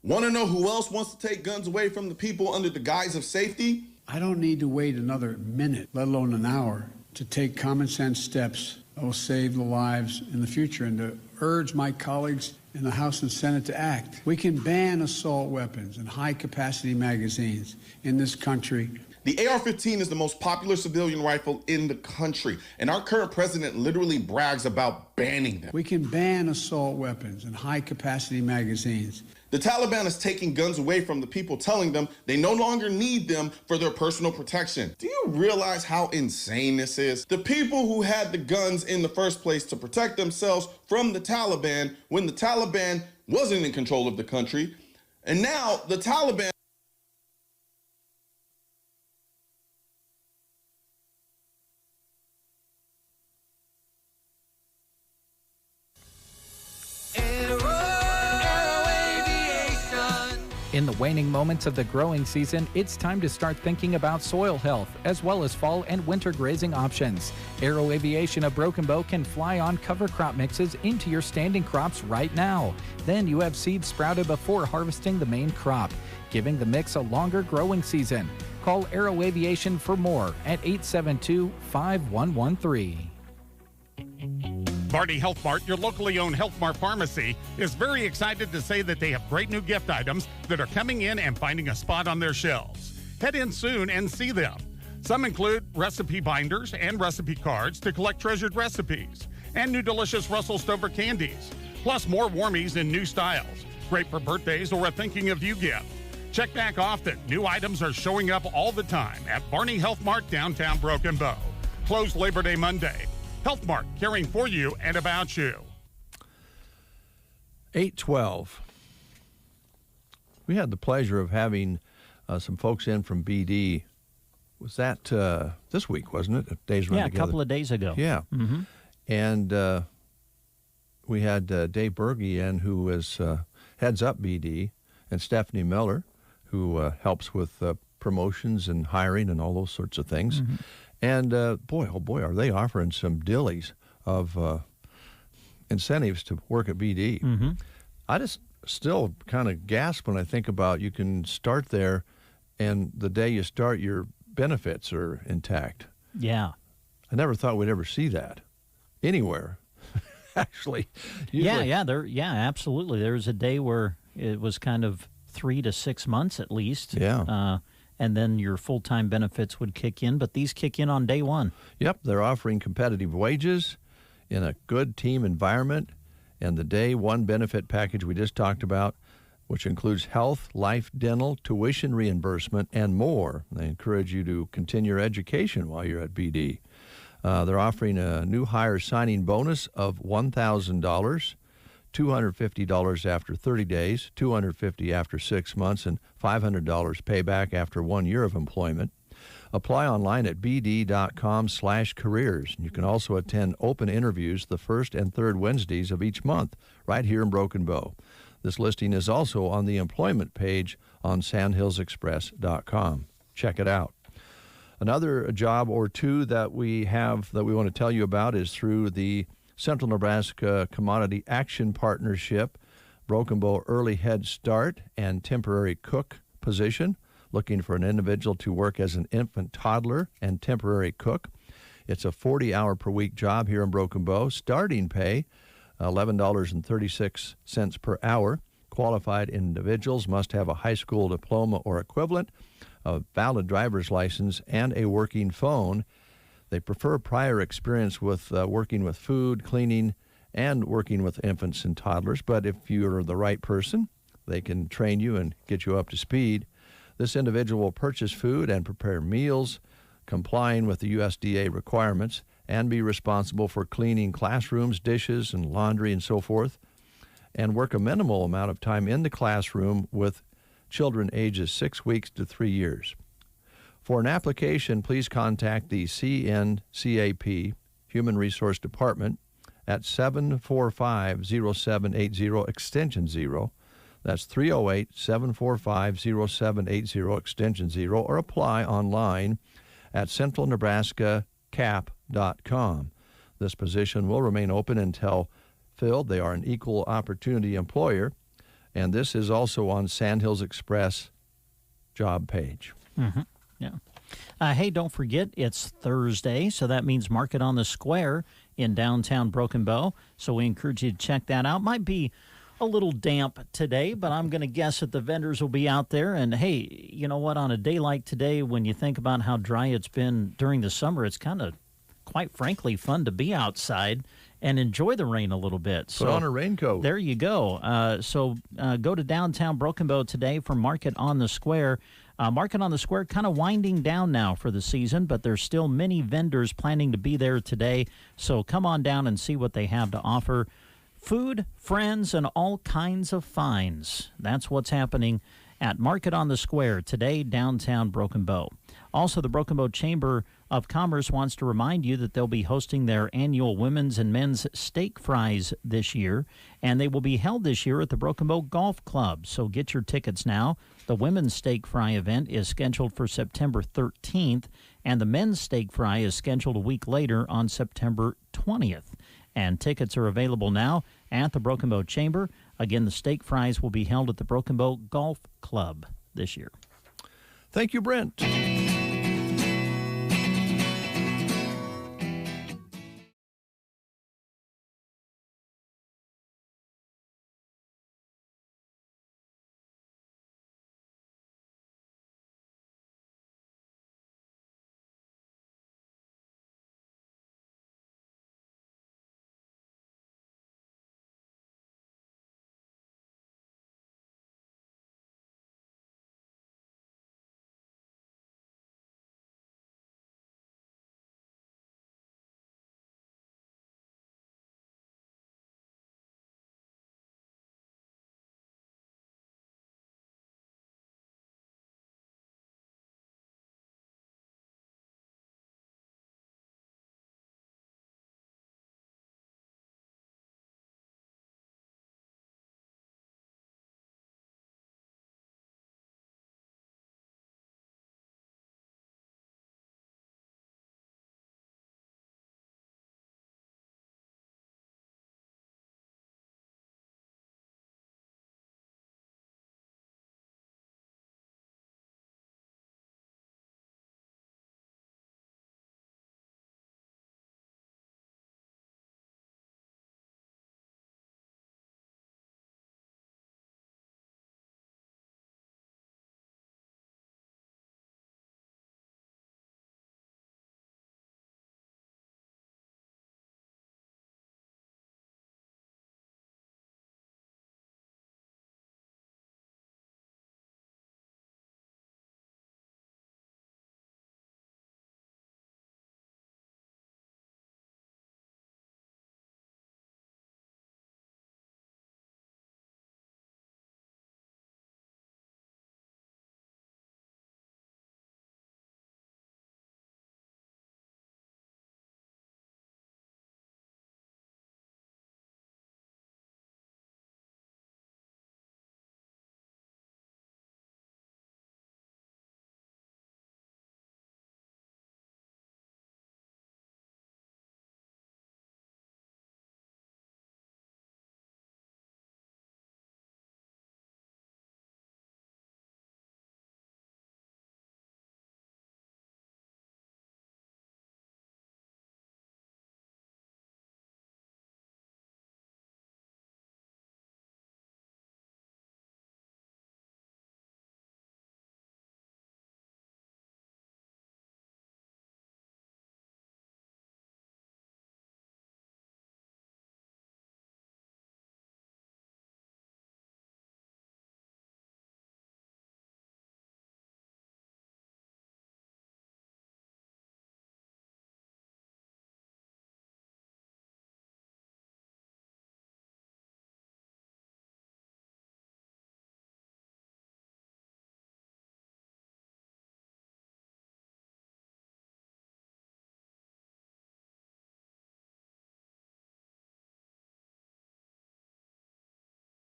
Want to know who else wants to take guns away from the people under the guise of safety? I don't need to wait another minute, let alone an hour, to take common sense steps that will save the lives in the future and to urge my colleagues in the House and Senate to act. We can ban assault weapons and high-capacity magazines in this country. The AR-15 is the most popular civilian rifle in the country, and our current president literally brags about banning them. We can ban assault weapons and high-capacity magazines. The Taliban is taking guns away from the people, telling them they no longer need them for their personal protection. Do you realize how insane this is? The people who had the guns in the first place to protect themselves from the Taliban when the Taliban wasn't in control of the country, and now the Taliban In the waning moments of the growing season, it's time to start thinking about soil health, as well as fall and winter grazing options. Aero Aviation of Broken Bow can fly on cover crop mixes into your standing crops right now. Then you have seeds sprouted before harvesting the main crop, giving the mix a longer growing season. Call Aero Aviation for more at 872-5113. Barney Health Mart, your locally owned Health Mart pharmacy, is very excited to say that they have great new gift items that are coming in and finding a spot on their shelves. Head in soon and see them. Some include recipe binders and recipe cards to collect treasured recipes, and new delicious Russell Stover candies, plus more warmies in new styles, great for birthdays or a thinking of you gift. Check back often. New items are showing up all the time at Barney Health Mart, downtown Broken Bow. Closed Labor Day Monday. Health Mart, caring for you and about you. 8:12. We had the pleasure of having some folks in from BD. Was that this week, wasn't it? Days Run Together. A couple of days ago. Yeah. Mm-hmm. And we had Dave Berge in, who is heads up BD, and Stephanie Miller, who helps with promotions and hiring and all those sorts of things. Mm-hmm. And boy, oh boy, are they offering some dillies of incentives to work at BD. Mm-hmm. I just still kind of gasp when I think about you can start there, and the day you start, your benefits are intact. Yeah. I never thought we'd ever see that anywhere, actually. Usually, Yeah, absolutely. There was a day where it was kind of 3 to 6 months at least. Yeah. And then your full-time benefits would kick in, but these kick in on day one. Yep, they're offering competitive wages in a good team environment, and the day one benefit package we just talked about, which includes health, life, dental, tuition reimbursement, and more. They encourage you to continue your education while you're at BD. They're offering a new hire signing bonus of $1,000, $250 after 30 days, $250 after 6 months, and $500 payback after 1 year of employment. Apply online at bd.com/careers. You can also attend open interviews the first and third Wednesdays of each month right here in Broken Bow. This listing is also on the employment page on sandhillsexpress.com. Check it out. Another job or two that we have that we want to tell you about is through the Central Nebraska Commodity Action Partnership, Broken Bow Early Head Start and Temporary Cook position, looking for an individual to work as an infant toddler and temporary cook. It's a 40-hour-per-week job here in Broken Bow. Starting pay, $11.36 per hour. Qualified individuals must have a high school diploma or equivalent, a valid driver's license, and a working phone. They prefer prior experience with working with food, cleaning, and working with infants and toddlers. But if you're the right person, they can train you and get you up to speed. This individual will purchase food and prepare meals, complying with the USDA requirements, and be responsible for cleaning classrooms, dishes, and laundry, and so forth, and work a minimal amount of time in the classroom with children ages 6 weeks to 3 years. For an application, please contact the CNCAP Human Resource Department at 745-0780 extension 0. That's 308-745-0780 extension 0, or apply online at centralnebraskacap.com. This position will remain open until filled. They are an equal opportunity employer, and this is also on Sandhills Express job page. Mm-hmm. Yeah. Hey, don't forget, it's Thursday, so that means Market on the Square in downtown Broken Bow. So we encourage you to check that out. Might be a little damp today, but I'm going to guess that the vendors will be out there. And, hey, you know what? On a day like today, when you think about how dry it's been during the summer, it's kind of, quite frankly, fun to be outside and enjoy the rain a little bit. Put on a raincoat. There you go. So go to downtown Broken Bow today for Market on the Square. Market on the Square kind of winding down now for the season, but there's still many vendors planning to be there today. So come on down and see what they have to offer. Food, friends, and all kinds of finds. That's what's happening at Market on the Square today, downtown Broken Bow. Also, the Broken Bow Chamber of Commerce wants to remind you that they'll be hosting their annual women's and men's steak fries this year, and they will be held this year at the Broken Bow Golf Club. So get your tickets now. The women's steak fry event is scheduled for September 13th, and the men's steak fry is scheduled a week later on September 20th. And tickets are available now at the Broken Bow Chamber. Again, the steak fries will be held at the Broken Bow Golf Club this year. Thank you, Brent.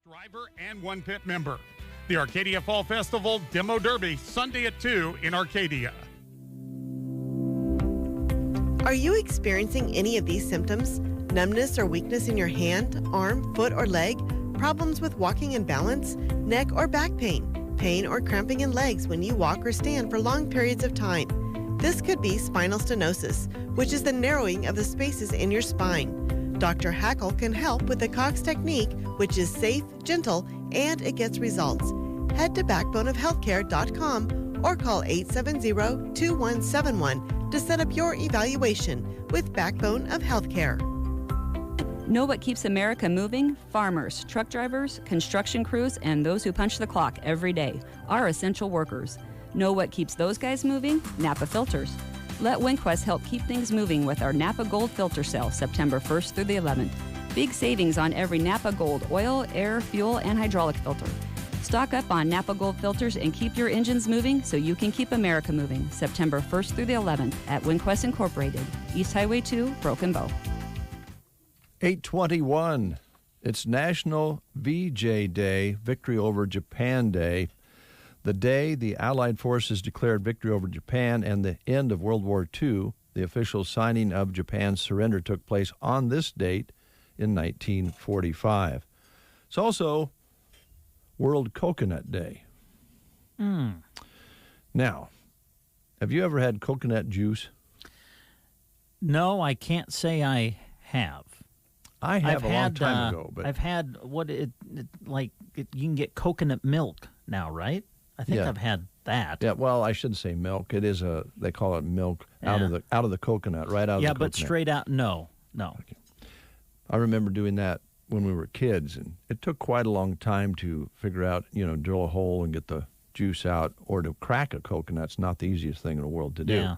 Driver and one pit member. The Arcadia Fall Festival Demo Derby, Sunday at 2 in Arcadia. Are you experiencing any of these symptoms? Numbness or weakness in your hand, arm, foot, or leg? Problems with walking and balance? Neck or back pain? Pain or cramping in legs when you walk or stand for long periods of time? This could be spinal stenosis, which is the narrowing of the spaces in your spine. Dr. Hackle can help with the Cox technique, which is safe, gentle, and it gets results. Head to backboneofhealthcare.com or call 870-2171 to set up your evaluation with Backbone of Healthcare. Know what keeps America moving? Farmers, truck drivers, construction crews, and those who punch the clock every day are essential workers. Know what keeps those guys moving? Napa filters. Let WinQuest help keep things moving with our Napa Gold filter sale September 1st through the 11th. Big savings on every Napa Gold oil, air, fuel, and hydraulic filter. Stock up on Napa Gold filters and keep your engines moving so you can keep America moving September 1st through the 11th at WinQuest Incorporated, East Highway 2, Broken Bow. 821. It's National VJ Day, Victory Over Japan Day. The day the Allied forces declared victory over Japan and the end of World War II, the official signing of Japan's surrender took place on this date in 1945. It's also World Coconut Day. Now, have you ever had coconut juice? No, I can't say I have. I have a long time ago, but I've had you can get coconut milk now, right? I think I've had that. Yeah, well, I shouldn't say milk. It is they call it milk out of the coconut, right out of the coconut. Yeah, but straight out, no. Okay. I remember doing that when we were kids, and it took quite a long time to figure out, drill a hole and get the juice out, or to crack a coconut's not the easiest thing in the world to do. Yeah.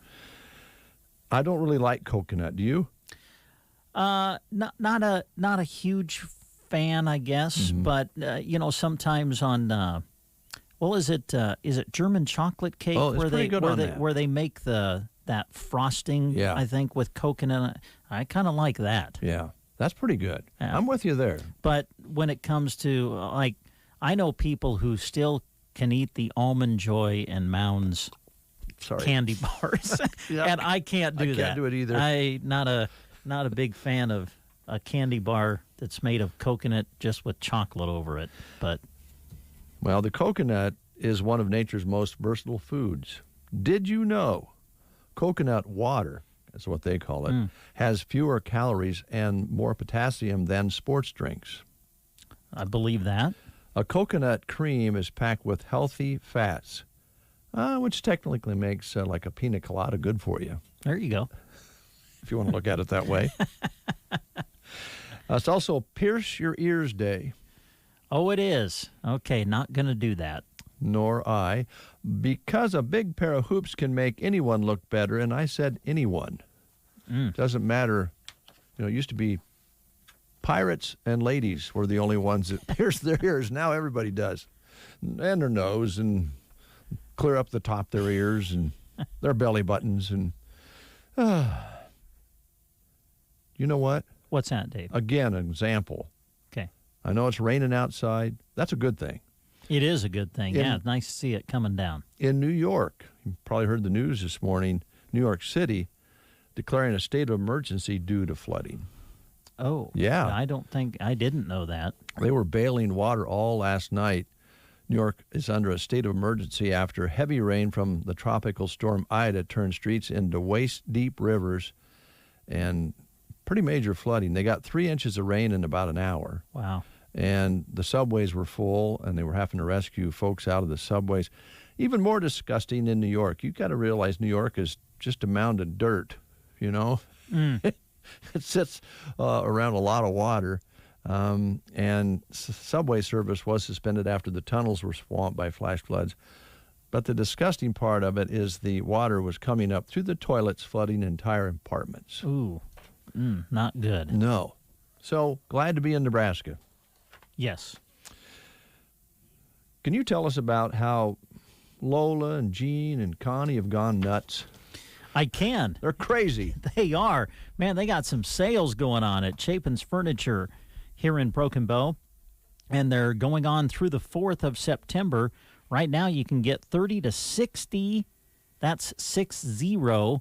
I don't really like coconut. Do you? Not a huge fan, I guess, but sometimes on is it German chocolate cake where they make that frosting, I think, with coconut. I kind of like that. Yeah. That's pretty good. Yeah. I'm with you there. But when it comes to, I know people who still can eat the Almond Joy and Mounds candy bars, and I can't do that. I can't do it either. I'm not a big fan of a candy bar that's made of coconut just with chocolate over it. But well, the coconut is one of nature's most versatile foods. Did you know coconut water, is what they call it, has fewer calories and more potassium than sports drinks? I believe that. A coconut cream is packed with healthy fats, which technically makes like a pina colada good for you. There you go. If you want to look at it that way. It's also Pierce Your Ears Day. Oh, it is. Okay, not going to do that. Nor I. Because a big pair of hoops can make anyone look better, and I said anyone. Doesn't matter. It used to be pirates and ladies were the only ones that pierced their ears. Now everybody does. And their nose, and clear up the top of their ears, and their belly buttons. And you know what? What's that, Dave? Again, an example. Okay. I know it's raining outside. That's a good thing. It is a good thing. It's nice to see it coming down. In New York, you probably heard the news this morning, New York City declaring a state of emergency due to flooding. Oh. Yeah. I didn't know that. They were bailing water all last night. New York is under a state of emergency after heavy rain from the tropical storm Ida turned streets into waist-deep rivers and pretty major flooding. They got 3 inches of rain in about an hour. Wow. And the subways were full, and they were having to rescue folks out of the subways. Even more disgusting in New York. You've got to realize New York is just a mound of dirt, It sits around a lot of water, and subway service was suspended after the tunnels were swamped by flash floods. But the disgusting part of it is the water was coming up through the toilets, flooding entire apartments. Ooh, not good. No. So, glad to be in Nebraska. Yes. Can you tell us about how Lola and Jean and Connie have gone nuts? I can. They're crazy. They are. Man, they got some sales going on at Chapin's Furniture here in Broken Bow, and they're going on through the 4th of September. Right now you can get 30 to 60, that's 60%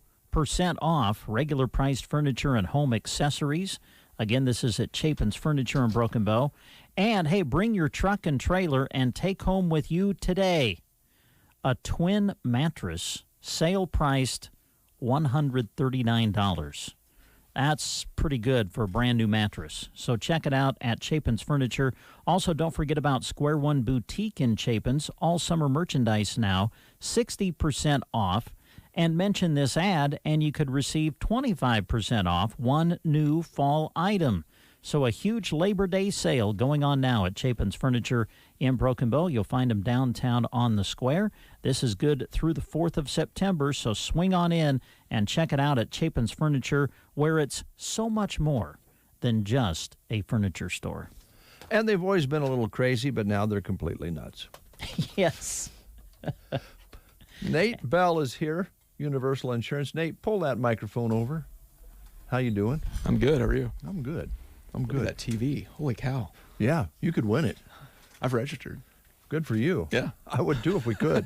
off regular priced furniture and home accessories. Again, this is at Chapin's Furniture in Broken Bow. And, hey, bring your truck and trailer and take home with you today a twin mattress, sale-priced $139. That's pretty good for a brand new mattress. So check it out at Chapin's Furniture. Also, don't forget about Square One Boutique in Chapin's. All summer merchandise now, 60% off. And mention this ad, and you could receive 25% off one new fall item. So a huge Labor Day sale going on now at Chapin's Furniture in Broken Bow. You'll find them downtown on the square. This is good through the 4th of September, so swing on in and check it out at Chapin's Furniture, where it's so much more than just a furniture store. And they've always been a little crazy, but now they're completely nuts. Yes. Nate Bell is here, Universal Insurance. Nate, pull that microphone over. How you doing? I'm good. How are you? I'm good. Look at that TV. Holy cow. Yeah, you could win it. I've registered. Good for you. Yeah. I would too if we could.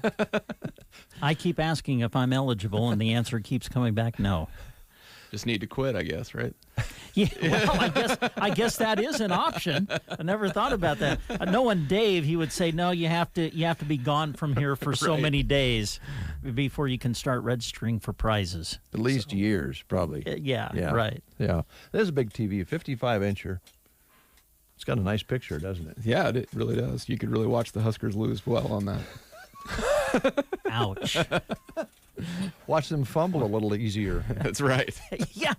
I keep asking if I'm eligible, and the answer keeps coming back no. Just need to quit, I guess, right? Yeah, well, I guess that is an option. I never thought about that. Knowing Dave, he would say, no, you have to be gone from here for so many days before you can start registering for prizes. At least years, probably. Yeah, right. Yeah. This is a big TV, 55-incher. It's got a nice picture, doesn't it? Yeah, it really does. You could really watch the Huskers lose well on that. Ouch. Watch them fumble a little easier. That's right. Yeah.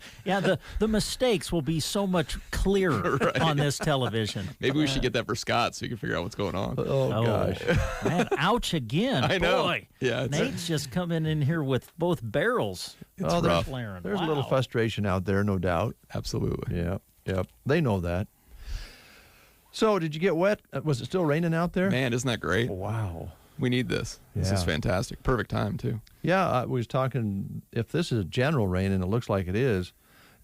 The mistakes will be so much clearer on this television. Maybe we should get that for Scott so you can figure out what's going on. Oh gosh. Man, ouch again. I know. Boy, yeah, Nate's just coming in here with both barrels. It's rough. There's a little frustration out there, no doubt. Absolutely. Yep. They know that. So, did you get wet? Was it still raining out there? Man, isn't that great? Oh, wow. We need this. This is fantastic. Perfect time, too. Yeah, I was talking, if this is general rain, and it looks like it is,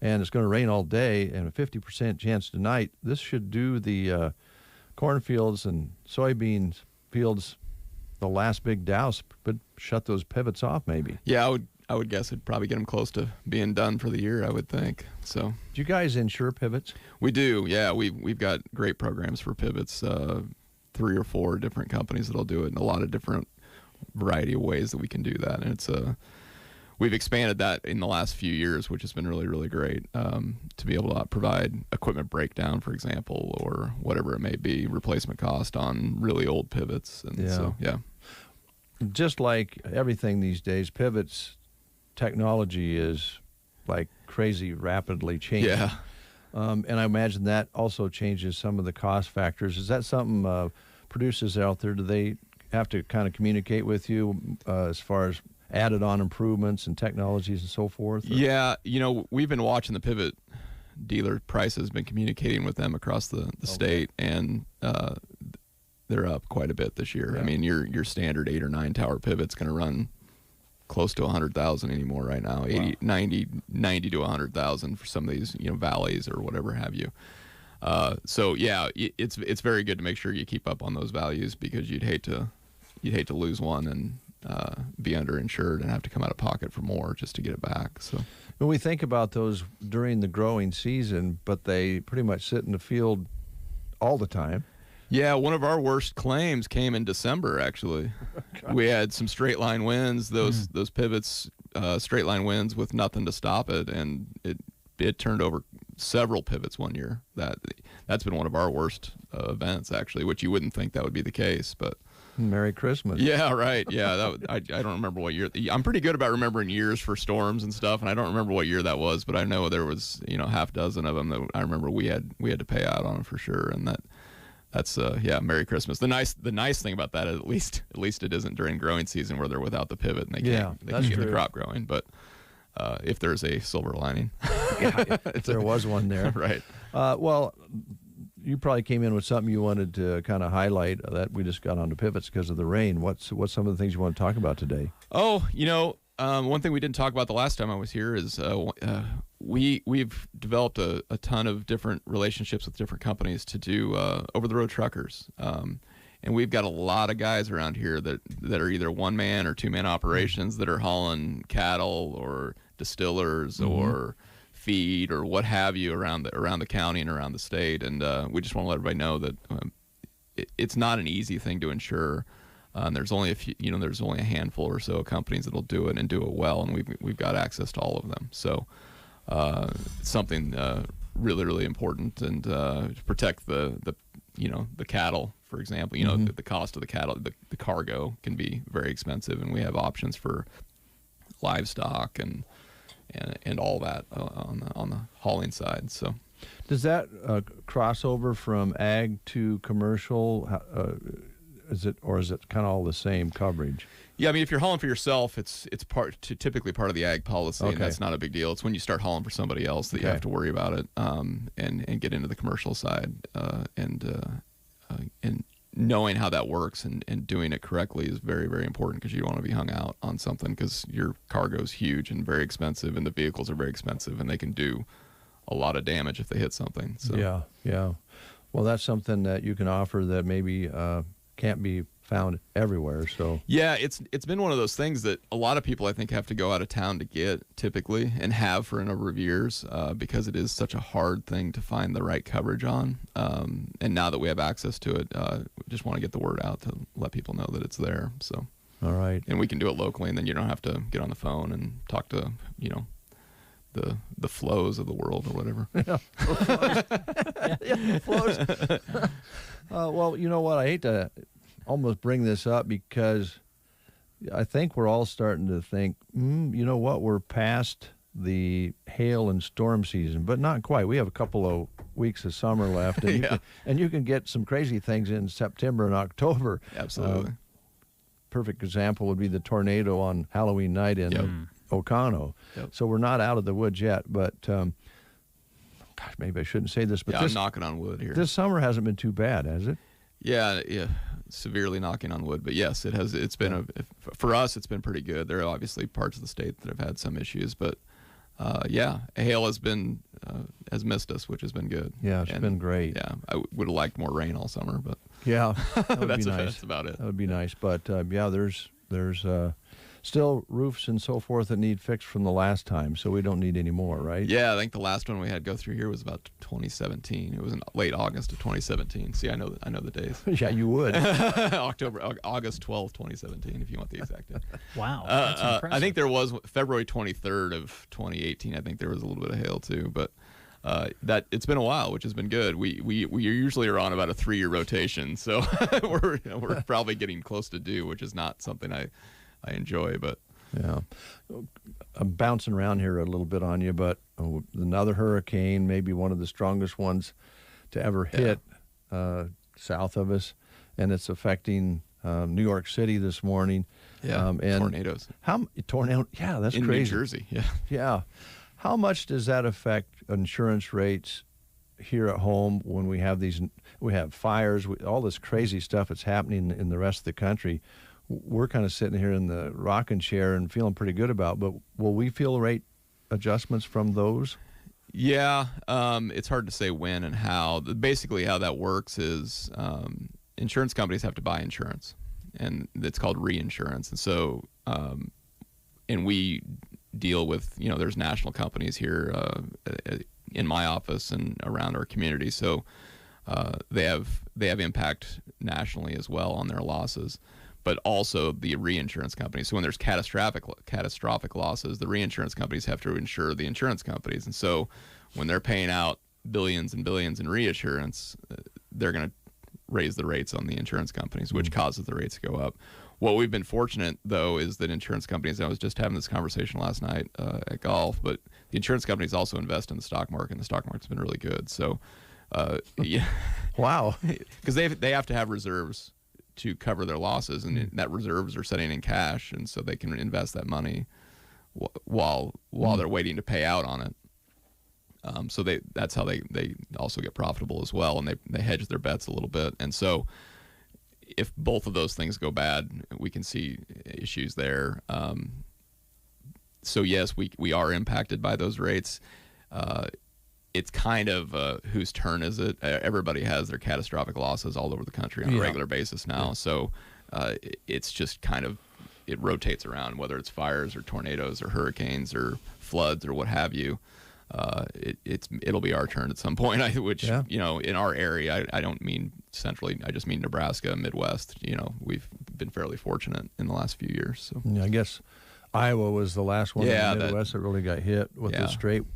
and it's going to rain all day, and a 50% chance tonight, this should do the cornfields and soybean fields the last big douse, but shut those pivots off maybe. Yeah, I would guess it'd probably get them close to being done for the year, I would think. So, do you guys insure pivots? We do, yeah. We've got great programs for pivots, 3 or 4 different companies that'll do it in a lot of different variety of ways that we can do that. And it's we've expanded that in the last few years, which has been really, really great, to be able to provide equipment breakdown, for example, or whatever it may be, replacement cost on really old pivots. And so, yeah. Just like everything these days, pivots technology is like crazy rapidly changing. Yeah. And I imagine that also changes some of the cost factors. Is that something producers out there, do they have to kind of communicate with you as far as added on improvements and technologies and so forth? Or? Yeah, we've been watching the pivot dealer prices, been communicating with them across the state, and they're up quite a bit this year. Yeah. I mean, your standard 8 or 9 tower pivot's going to run close to 100,000 anymore right now. 80, 90 to 100,000 for some of these, valleys or whatever have you. So yeah, it's very good to make sure you keep up on those values, because you'd hate to lose one and be underinsured and have to come out of pocket for more just to get it back. So when we think about those during the growing season, but they pretty much sit in the field all the time. Yeah, one of our worst claims came in December, actually. We had some straight line winds, those pivots, straight line winds with nothing to stop it, and it turned over several pivots one year. That's been one of our worst events, actually, which you wouldn't think that would be the case, but... Merry Christmas. Yeah, right. Yeah, I don't remember what year. I'm pretty good about remembering years for storms and stuff, and I don't remember what year that was, but I know there was, half dozen of them that I remember we had to pay out on for sure, and that's Merry Christmas. The nice thing about that is at least it isn't during growing season where they're without the pivot and they can't get the crop growing. But if there's a silver lining, if there was one there, right? Well, you probably came in with something you wanted to kind of highlight that we just got onto pivots because of the rain. What's some of the things you want to talk about today? Oh, one thing we didn't talk about the last time I was here is we've developed a ton of different relationships with different companies to do over-the-road truckers. And we've got a lot of guys around here that are either one-man or two-man operations that are hauling cattle or distillers or feed or what have you around the county and around the state. And we just want to let everybody know that it's not an easy thing to insure. There's only there's only a handful or so of companies that'll do it and do it well, and we've got access to all of them. So something really, really important, and to protect the cattle, for example. The cost of the cattle, the cargo can be very expensive, and we have options for livestock and all that on the hauling side. So, does that cross over from ag to commercial? Is it kind of all the same coverage? Yeah, I mean, if you're hauling for yourself, it's typically part of the ag policy, and that's not a big deal. It's when you start hauling for somebody else that you have to worry about it, and get into the commercial side, and knowing how that works and doing it correctly is very, very important, because you don't want to be hung out on something, because your cargo is huge and very expensive, and the vehicles are very expensive, and they can do a lot of damage if they hit something. So. Yeah. Well, that's something that you can offer that maybe can't be found everywhere. So yeah, it's been one of those things that a lot of people, I think, have to go out of town to get, typically, and have for a number of years, because it is such a hard thing to find the right coverage on. And now that we have access to it, we just want to get the word out to let people know that it's there. So all right, and we can do it locally, and then you don't have to get on the phone and talk to the flows of the world or whatever. The flows. Well, you know what? I hate to almost bring this up, because I think we're all starting to think, you know what? We're past the hail and storm season, but not quite. We have a couple of weeks of summer left, and you can get some crazy things in September and October. Absolutely. Perfect example would be the tornado on Halloween night in Oconto. Yep. So we're not out of the woods yet, but gosh, maybe I shouldn't say this, but I'm knocking on wood here. This summer hasn't been too bad, has it? Yeah, severely knocking on wood, but yes, it has. It's been for us, it's been pretty good. There are obviously parts of the state that have had some issues, but hail has missed us, which has been good. Yeah, it's been great. Yeah, I would have liked more rain all summer, but yeah, that would that's be nice. That's about it. That would be nice, but there's still roofs and so forth that need fixed from the last time, so we don't need any more, right? Yeah, I think the last one we had go through here was about 2017. It was in late August of 2017. See, I know the days. Yeah, you would. August 12th, 2017, if you want the exact date. Wow, that's impressive. I think there was February 23rd of 2018. I think there was a little bit of hail too, but that it's been a while, which has been good. We usually are on about a 3-year rotation, so we're probably getting close to due, which is not something I enjoy, but yeah, I'm bouncing around here a little bit on you, but another hurricane, maybe one of the strongest ones to ever hit south of us, and it's affecting New York City this morning. Yeah, and tornadoes. Yeah, that's in crazy. New Jersey. Yeah. How much does that affect insurance rates here at home when we have fires, all this crazy stuff that's happening in the rest of the country? We're kind of sitting here in the rocking chair and feeling pretty good about, but will we feel rate adjustments from those? Yeah, it's hard to say when and how. Basically, how that works is insurance companies have to buy insurance, and it's called reinsurance. And so, and we deal with, there's national companies here in my office and around our community. So they have impact nationally as well on their losses, but also the reinsurance companies. So when there's catastrophic losses, the reinsurance companies have to insure the insurance companies. And so when they're paying out billions and billions in reinsurance, they're going to raise the rates on the insurance companies, which causes the rates to go up. What we've been fortunate, though, is that insurance companies, I was just having this conversation last night at golf, but the insurance companies also invest in the stock market, and the stock market's been really good. So, yeah. Wow. Because they have to have reserves to cover their losses, and that reserves are sitting in cash, and so they can invest that money while they're waiting to pay out on it. So that's how they also get profitable as well, and they hedge their bets a little bit. And so if both of those things go bad, we can see issues there. So yes, we are impacted by those rates. It's kind of whose turn is it? Everybody has their catastrophic losses all over the country on a regular basis now. Yeah. So it's just kind of, it rotates around, whether it's fires or tornadoes or hurricanes or floods or what have you. It'll be our turn at some point. In our area, I don't mean centrally. I just mean Nebraska, Midwest. We've been fairly fortunate in the last few years. So yeah, I guess Iowa was the last one in Yeah, the Midwest that really got hit with Yeah.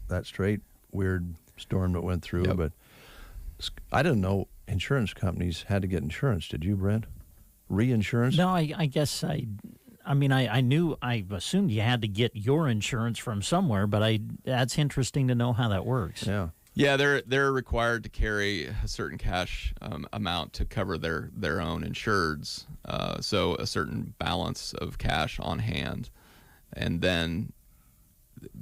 that straight weird storm that went through. Yep. But I didn't know insurance companies had to get insurance. Did you, Brent? Reinsurance? No, I guess I assumed you had to get your insurance from somewhere, but that's interesting to know how that works. Yeah. Yeah, they're required to carry a certain cash amount to cover their own insureds, so a certain balance of cash on hand, and then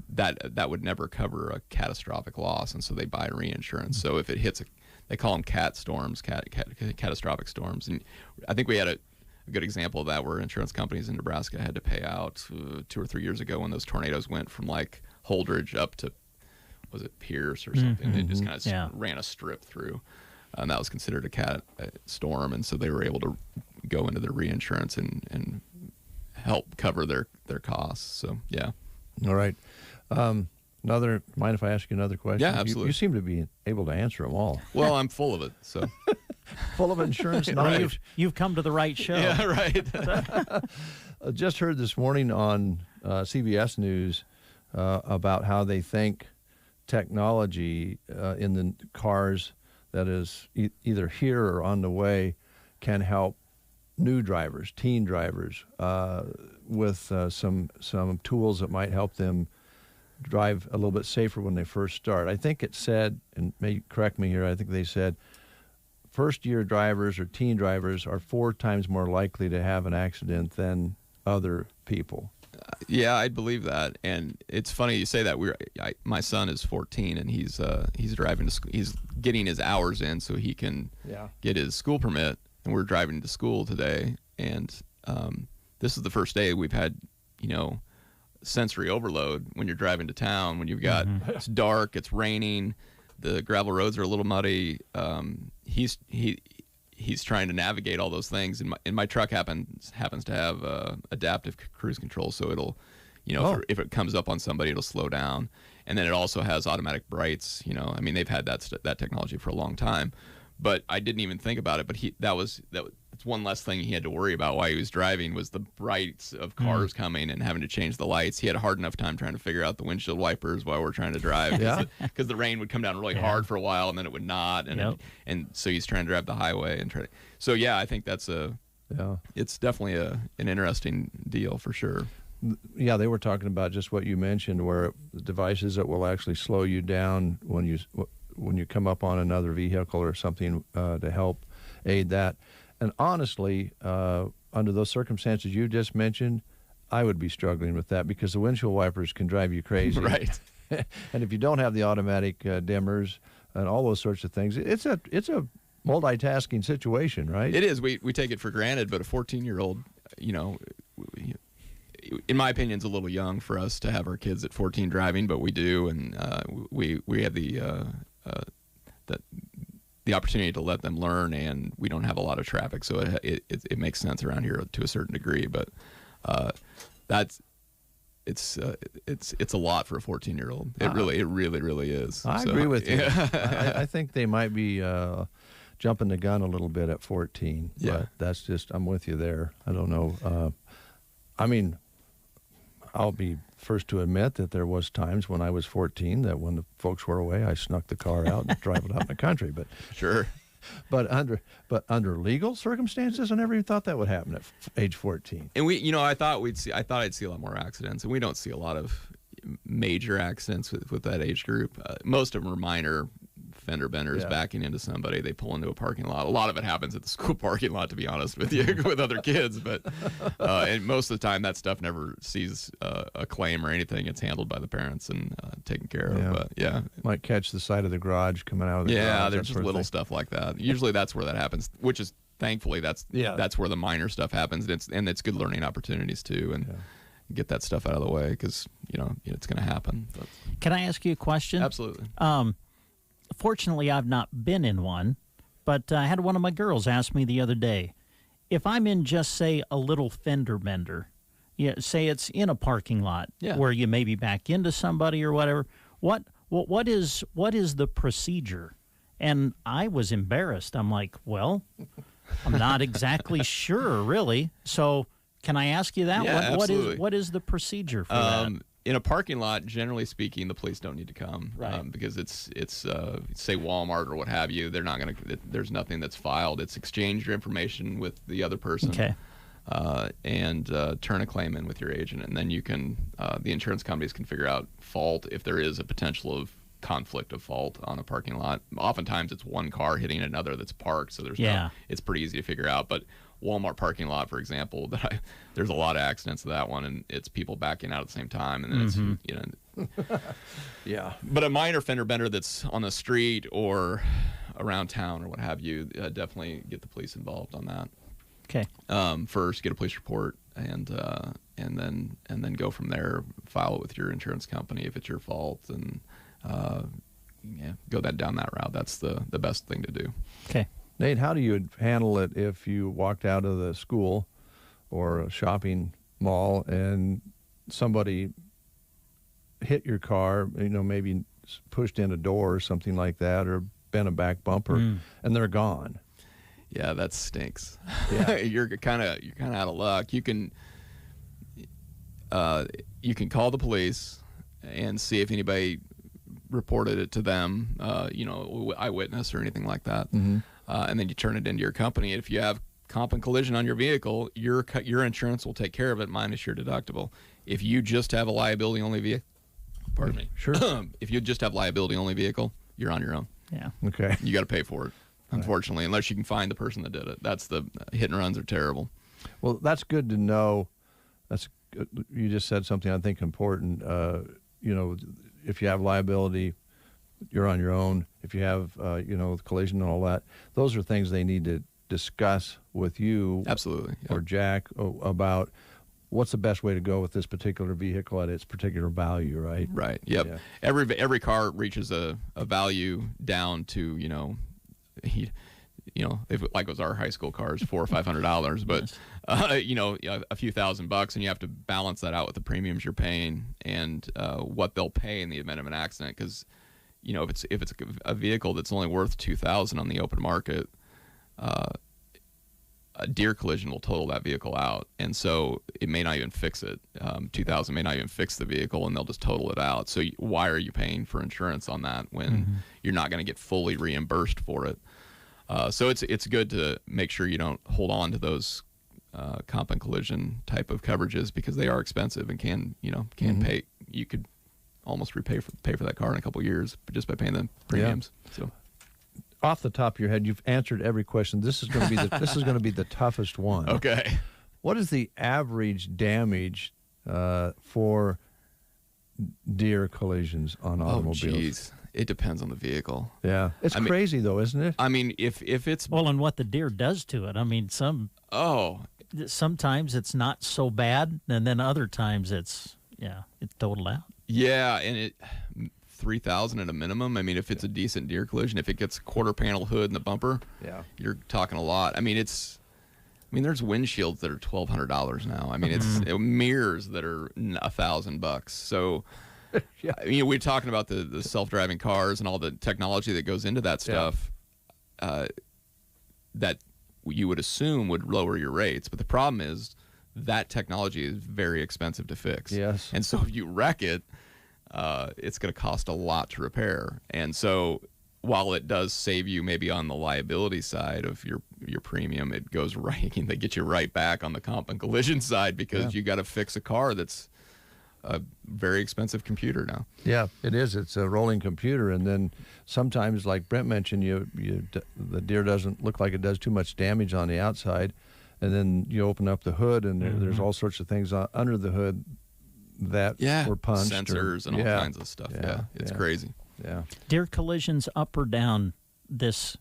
that would never cover a catastrophic loss, and so they buy reinsurance. So if it hits they call them CAT storms, catastrophic storms, and I think we had a good example of that where insurance companies in Nebraska had to pay out 2 or 3 years ago when those tornadoes went from like Holdridge up to, was it Pierce or something? Mm-hmm. They just kind of ran a strip through, and that was considered a cat storm, and so they were able to go into their reinsurance and help cover their costs. So yeah. All right. Mind if I ask you another question? Yeah, absolutely. You seem to be able to answer them all. Well, I'm full of it, so. Full of insurance No, knowledge. you've come to the right show. Yeah, right. Just heard this morning on CBS News about how they think technology in the cars that is either here or on the way can help new drivers, teen drivers, with some tools that might help them drive a little bit safer when they first start. I think it said, and may correct me here, I think they said first-year drivers or teen drivers are 4 times more likely to have an accident than other people. Yeah, I believe that, and it's funny you say that. My son is 14, and he's driving to school. He's getting his hours in so he can get his school permit, and we're driving to school today. And this is the first day we've had, sensory overload when you're driving to town. When you've got it's dark, it's raining, the gravel roads are a little muddy. He's trying to navigate all those things, and my truck happens to have adaptive cruise control, so it'll, if it comes up on somebody, it'll slow down, and then it also has automatic brights. They've had that technology for a long time, but I didn't even think about it. But it's one less thing he had to worry about while he was driving was the brights of cars coming and having to change the lights. He had a hard enough time trying to figure out the windshield wipers while we're trying to drive, because the rain would come down really hard for a while and then it would not, and so he's trying to drive the highway and try. So yeah, I think that's it's definitely an interesting deal for sure. Yeah, they were talking about just what you mentioned, where devices that will actually slow you down when you come up on another vehicle or something to help aid that. And honestly, under those circumstances you just mentioned, I would be struggling with that because the windshield wipers can drive you crazy. Right. And if you don't have the automatic dimmers and all those sorts of things, it's a multitasking situation, right? It is. We take it for granted, but a 14-year-old, in my opinion, is a little young for us to have our kids at 14 driving, but we do, and we have the opportunity to let them learn, and we don't have a lot of traffic, so it makes sense around here to a certain degree. But it's a lot for a 14-year-old. It really is. I agree with you. I think they might be jumping the gun a little bit at 14. Yeah, but that's just, I'm with you there. I don't know. I'll be first to admit that there was times when I was 14 that when the folks were away, I snuck the car out and drove it out in the country. But sure. But under legal circumstances, I never even thought that would happen at age 14. And I thought I'd see a lot more accidents, and we don't see a lot of major accidents with that age group. Most of them are minor fender benders backing into somebody. They pull into a parking lot. A lot of it happens at the school parking lot, to be honest with you, with other kids. But and most of the time, that stuff never sees a claim or anything. It's handled by the parents and taken care of. But might catch the side of the garage coming out of the garage. Yeah, there's just little stuff like that. Usually, that's where that happens. Which is thankfully that's where the minor stuff happens. And it's good learning opportunities too. And get that stuff out of the way because it's going to happen. But. Can I ask you a question? Absolutely. Fortunately, I've not been in one, but I had one of my girls ask me the other day, if I'm in just, say, a little fender bender, say it's in a parking lot where you maybe back into somebody or whatever, what is the procedure? And I was embarrassed. I'm like, well, I'm not exactly sure, really. So Can I ask you that? Yeah, absolutely. What is the procedure for that? In a parking lot, generally speaking, the police don't need to come, Right. Because it's say Walmart or what have you. They're not going to. There's nothing that's filed. It's exchange your information with the other person, Okay. And turn a claim in with your agent, and then you can. The insurance companies can figure out fault if there is a potential of conflict of fault on a parking lot. Oftentimes, it's one car hitting another that's parked, so it's pretty easy to figure out. But Walmart parking lot, for example, there's a lot of accidents to that one, and it's people backing out at the same time, and then it's Yeah. But a minor fender bender that's on the street or around town or what have you, definitely get the police involved on that. Okay. First, get a police report, and then go from there. File it with your insurance company if it's your fault, and go down that route. That's the best thing to do. Okay. Nate, how do you handle it if you walked out of the school or a shopping mall and somebody hit your car, maybe pushed in a door or something like that, or bent a back bumper, and they're gone? Yeah, that stinks. Yeah. you're kind of out of luck. You can call the police and see if anybody reported it to them, eyewitness or anything like that. Mm-hmm. And then you turn it into your company. If you have comp and collision on your vehicle, your insurance will take care of it minus your deductible. If you just have a liability only vehicle, pardon me. Sure. If you just have liability only vehicle, you're on your own. Yeah. Okay. You got to pay for it, unfortunately, unless you can find the person that did it. That's the hit and runs are terrible. Well, that's good to know. You just said something I think important. If you have liability, you're on your own. If you have, collision and all that, those are things they need to discuss with you. Absolutely. Yeah. Or Jack about what's the best way to go with this particular vehicle at its particular value, right? Right. Yep. Yeah. Every car reaches a value down to, if like it was our high school cars, $400 or $500, but a few $1,000, and you have to balance that out with the premiums you're paying and what they'll pay in the event of an accident. Because if it's a vehicle that's only worth $2,000 on the open market, a deer collision will total that vehicle out, and so it may not even fix it. $2,000 may not even fix the vehicle, and they'll just total it out. So why are you paying for insurance on that when you're not going to get fully reimbursed for it? So it's good to make sure you don't hold on to those comp and collision type of coverages, because they are expensive and can pay. You could almost pay for that car in a couple of years just by paying the premiums. Yeah. So, off the top of your head, you've answered every question. This is going to be the toughest one. Okay. What is the average damage for deer collisions on automobiles? Oh, geez. It depends on the vehicle. Yeah. It's crazy, though, isn't it? I mean, if it's... Well, and what the deer does to it. I mean, sometimes it's not so bad, and then other times it's totaled out. Yeah, and it... 3,000 at a minimum. I mean, if it's a decent deer collision, if it gets quarter panel hood and the bumper, you're talking a lot. I mean, there's windshields that are $1,200 now. I mean, it's mirrors that are $1,000. So, we're talking about the self-driving cars and all the technology that goes into that stuff. That you would assume would lower your rates, but the problem is that technology is very expensive to fix. Yes, and so if you wreck it, it's going to cost a lot to repair. And so while it does save you maybe on the liability side of your premium, it goes right, they get you right back on the comp and collision side, because you got to fix a car that's a very expensive computer now. Yeah, it is. It's a rolling computer. And then sometimes, like Brent mentioned, the deer doesn't look like it does too much damage on the outside. And then you open up the hood, and there's all sorts of things under the hood that were punched. Sensors and all kinds of stuff. Yeah, it's crazy. Yeah. Deer collisions up or down this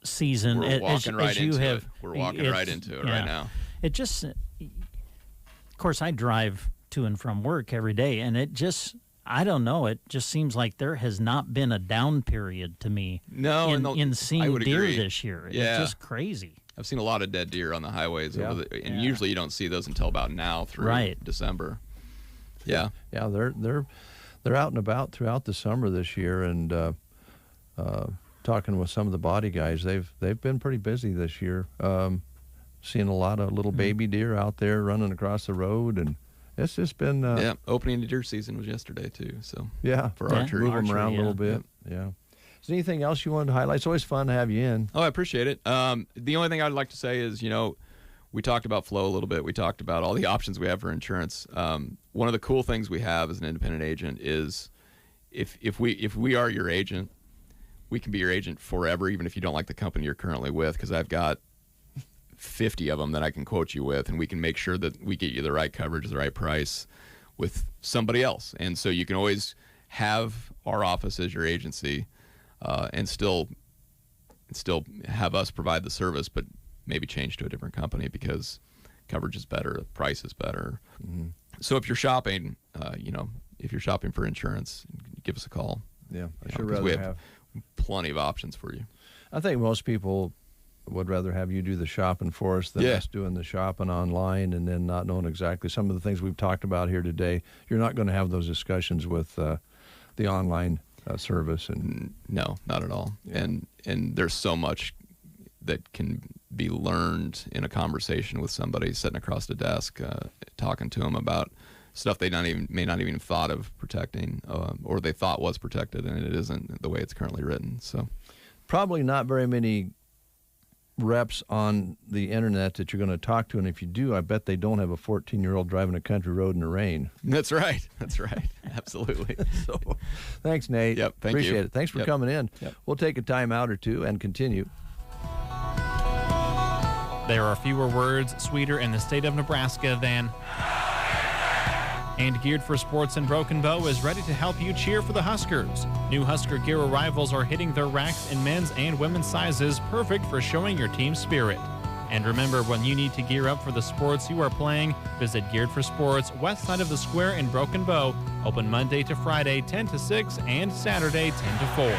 season? We're walking right into it. We're walking right into it right now. It just, of course, I drive to and from work every day, and it just, I don't know, it just seems like there has not been a down period to me in seeing deer this year. Yeah. It's just crazy. I've seen a lot of dead deer on the highways, and usually you don't see those until about now through December. Yeah, they're out and about throughout the summer this year, and talking with some of the body guys, they've been pretty busy this year. Seeing a lot of little baby deer out there running across the road, and it's just been opening the deer season was yesterday too. So for archery, move them around a little bit. Yeah. Is there anything else you wanted to highlight? It's always fun to have you in. Oh, I appreciate it. The only thing I'd like to say is, we talked about flow a little bit. We talked about all the options we have for insurance. One of the cool things we have as an independent agent is if we are your agent, we can be your agent forever, even if you don't like the company you're currently with, because I've got 50 of them that I can quote you with, and we can make sure that we get you the right coverage, the right price with somebody else. And so you can always have our office as your agency and still have us provide the service, but maybe change to a different company because coverage is better, price is better. Mm-hmm. So if you're shopping, if you're shopping for insurance, give us a call. Yeah, I sure rather we have plenty of options for you. I think most people would rather have you do the shopping for us than us doing the shopping online and then not knowing exactly some of the things we've talked about here today. You're not going to have those discussions with the online service. And no, not at all. Yeah. And there's so much that can be learned in a conversation with somebody sitting across the desk, talking to them about stuff they may not even thought of protecting, or they thought was protected, and it isn't the way it's currently written. So, probably not very many reps on the internet that you're going to talk to, and if you do, I bet they don't have a 14-year-old driving a country road in the rain. That's right. Absolutely. So, thanks, Nate. Yep. Appreciate it. Thanks for coming in. Yep. We'll take a time out or two and continue. There are fewer words sweeter in the state of Nebraska than... And Geared for Sports in Broken Bow is ready to help you cheer for the Huskers. New Husker gear arrivals are hitting their racks in men's and women's sizes, perfect for showing your team spirit. And remember, when you need to gear up for the sports you are playing, visit Geared for Sports, west side of the square in Broken Bow, open Monday to Friday 10 to 6 and Saturday 10 to 4.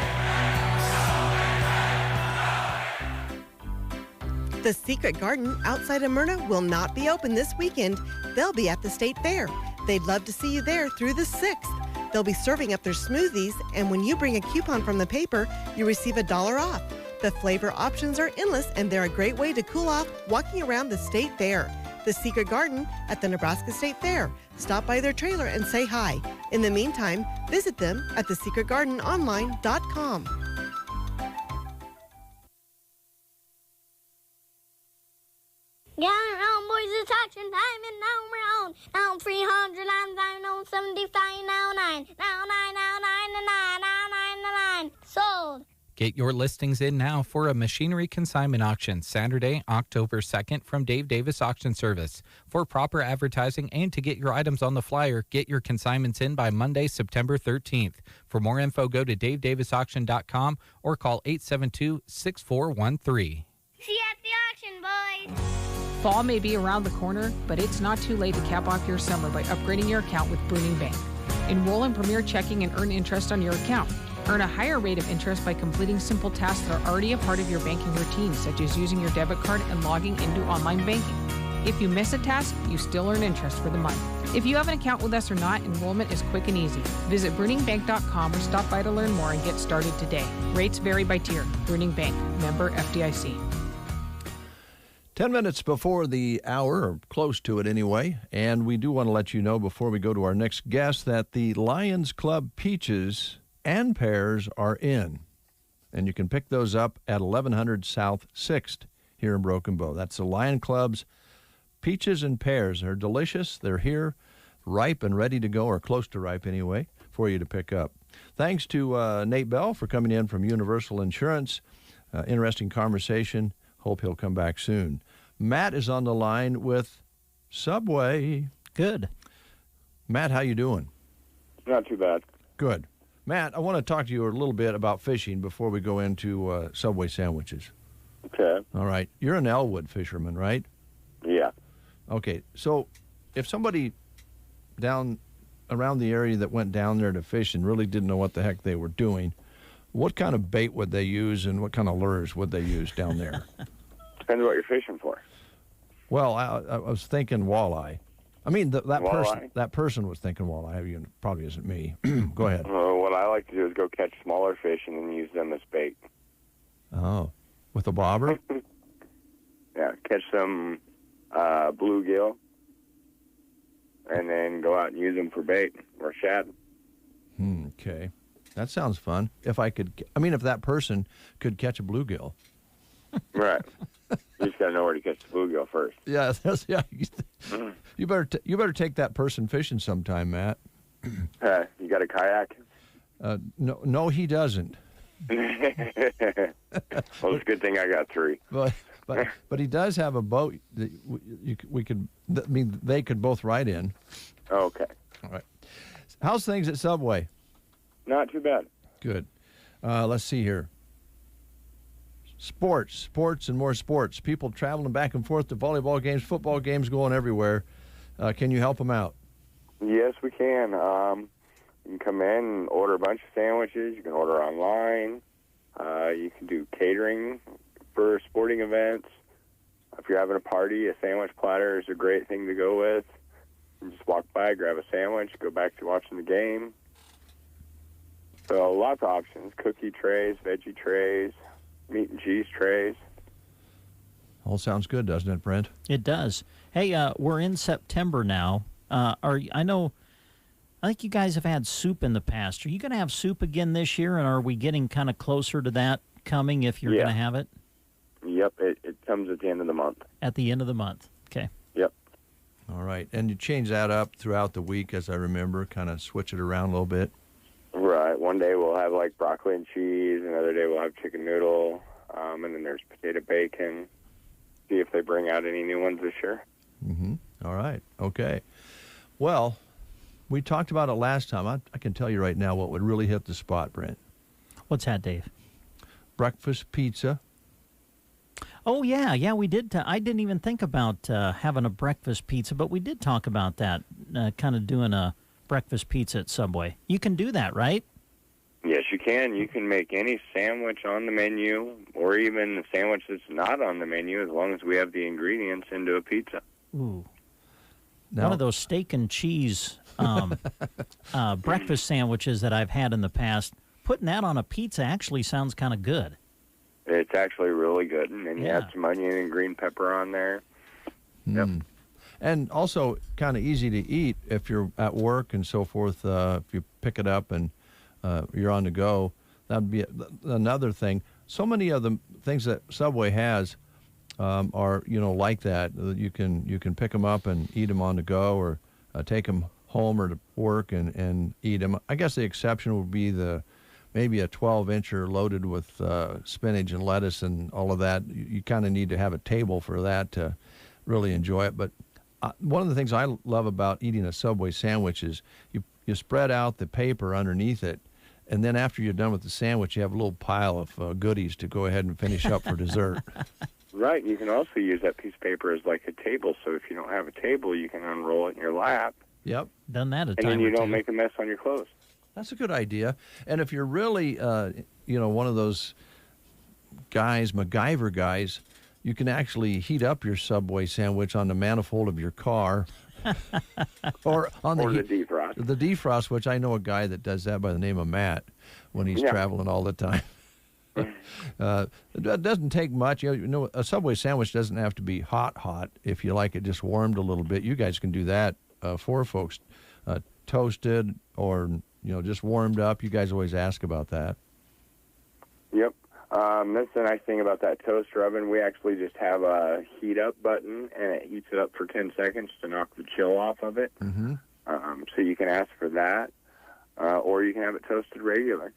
The Secret Garden outside of Myrna will not be open this weekend. They'll be at the State Fair. They'd love to see you there through the 6th. They'll be serving up their smoothies, and when you bring a coupon from the paper, you receive $1 off. The flavor options are endless, and they're a great way to cool off walking around the State Fair. The Secret Garden at the Nebraska State Fair. Stop by their trailer and say hi. In the meantime, visit them at thesecretgardenonline.com. Yeah, round boys, it's action time and now we're on. Now 300 lines, now 75, now 9. Now 9, now 9, now 9, now 9, now 9. Sold. Get your listings in now for a machinery consignment auction Saturday, October 2nd from Dave Davis Auction Service. For proper advertising and to get your items on the flyer, get your consignments in by Monday, September 13th. For more info, go to davedavisauction.com or call 872-6413. See you at the auction, boys. Fall may be around the corner, but it's not too late to cap off your summer by upgrading your account with Bruning Bank. Enroll in Premier Checking and earn interest on your account. Earn a higher rate of interest by completing simple tasks that are already a part of your banking routine, such as using your debit card and logging into online banking. If you miss a task, you still earn interest for the month. If you have an account with us or not, enrollment is quick and easy. Visit bruningbank.com or stop by to learn more and get started today. Rates vary by tier. Bruning Bank, member FDIC. 10 minutes before the hour, or close to it anyway, and we do want to let you know before we go to our next guest that the Lions Club peaches and pears are in, and you can pick those up at 1100 South 6th here in Broken Bow. That's the Lion Club's peaches and pears. They're delicious. They're here, ripe and ready to go, or close to ripe anyway, for you to pick up. Thanks to Nate Bell for coming in from Universal Insurance. Interesting conversation. Hope he'll come back soon. Matt is on the line with Subway. Good. Matt, how you doing? Not too bad. Good. Matt, I want to talk to you a little bit about fishing before we go into Subway sandwiches. Okay. All right. You're an Elwood fisherman, right? Yeah. Okay. So if somebody down around the area that went down there to fish and really didn't know what the heck they were doing, what kind of bait would they use and what kind of lures would they use down there? Depends what you're fishing for. Well, I was thinking walleye. I mean, that person was thinking walleye. Probably isn't me. Go ahead. What I like to do is go catch smaller fish and then use them as bait. Oh, with a bobber? Yeah. catch some bluegill, and then go out and use them for bait or shad. Okay. That sounds fun. If that person could catch a bluegill. Right. You just got to know where to catch the bluegill first. Yeah, You better take that person fishing sometime, Matt. You got a kayak? No, he doesn't. Well, it's a good thing I got 3. But he does have a boat that they could both ride in. Okay. All right. How's things at Subway? Not too bad. Good. Let's see here. Sports, and more sports. People traveling back and forth to volleyball games, football games, going everywhere. Can you help them out? Yes, we can. You can come in and order a bunch of sandwiches. You can order online. You can do catering for sporting events. If you're having a party, a sandwich platter is a great thing to go with. You just walk by, grab a sandwich, go back to watching the game. So lots of options. Cookie trays, veggie trays, meat and cheese trays. All sounds good, doesn't it, Brent? It does. Hey, we're in September now. I think you guys have had soup in the past. Are you going to have soup again this year, and are we getting kind of closer to that coming if you're going to have it? Yep, it comes at the end of the month. At the end of the month. Okay. Yep. All right. And you change that up throughout the week, as I remember, kind of switch it around a little bit. Right. One day we'll have like broccoli and cheese. Another day we'll have chicken noodle. And then there's potato bacon. See if they bring out any new ones this year. Mm-hmm. All right. Okay. Well, we talked about it last time. I can tell you right now what would really hit the spot, Brent. What's that, Dave? Breakfast pizza. Oh, yeah, we did. I didn't even think about having a breakfast pizza, but we did talk about that, kind of doing a breakfast pizza at Subway. You can do that, right? Yes, you can. You can make any sandwich on the menu, or even a sandwich that's not on the menu, as long as we have the ingredients into a pizza. Ooh. One of those steak and cheese breakfast sandwiches that I've had in the past, putting that on a pizza actually sounds kind of good. It's actually really good. And then you add some onion and green pepper on there. Yep. And also kind of easy to eat if you're at work and so forth. If you pick it up and you're on the go, that'd be another thing. So many of the things that Subway has are like that. You can pick them up and eat them on the go, or take them home or to work and eat them. I guess the exception would be maybe a 12-incher loaded with spinach and lettuce and all of that. You kind of need to have a table for that to really enjoy it. But one of the things I love about eating a Subway sandwich is you spread out the paper underneath it, and then after you're done with the sandwich, you have a little pile of goodies to go ahead and finish up for dessert. Right. You can also use that piece of paper as like a table. So if you don't have a table, you can unroll it in your lap. Yep. Done that a time or two. And then you don't make a mess on your clothes. That's a good idea. And if you're really, one of those guys, MacGyver guys, you can actually heat up your Subway sandwich on the manifold of your car. or the defrost. The defrost, which I know a guy that does that by the name of Matt when he's traveling all the time. It doesn't take much. A Subway sandwich doesn't have to be hot. If you like it just warmed a little bit, you guys can do that for folks. Toasted or just warmed up. You guys always ask about that. Yep. That's the nice thing about that toaster oven. We actually just have a heat up button, and it heats it up for 10 seconds to knock the chill off of it. Mm-hmm. So you can ask for that, or you can have it toasted regular.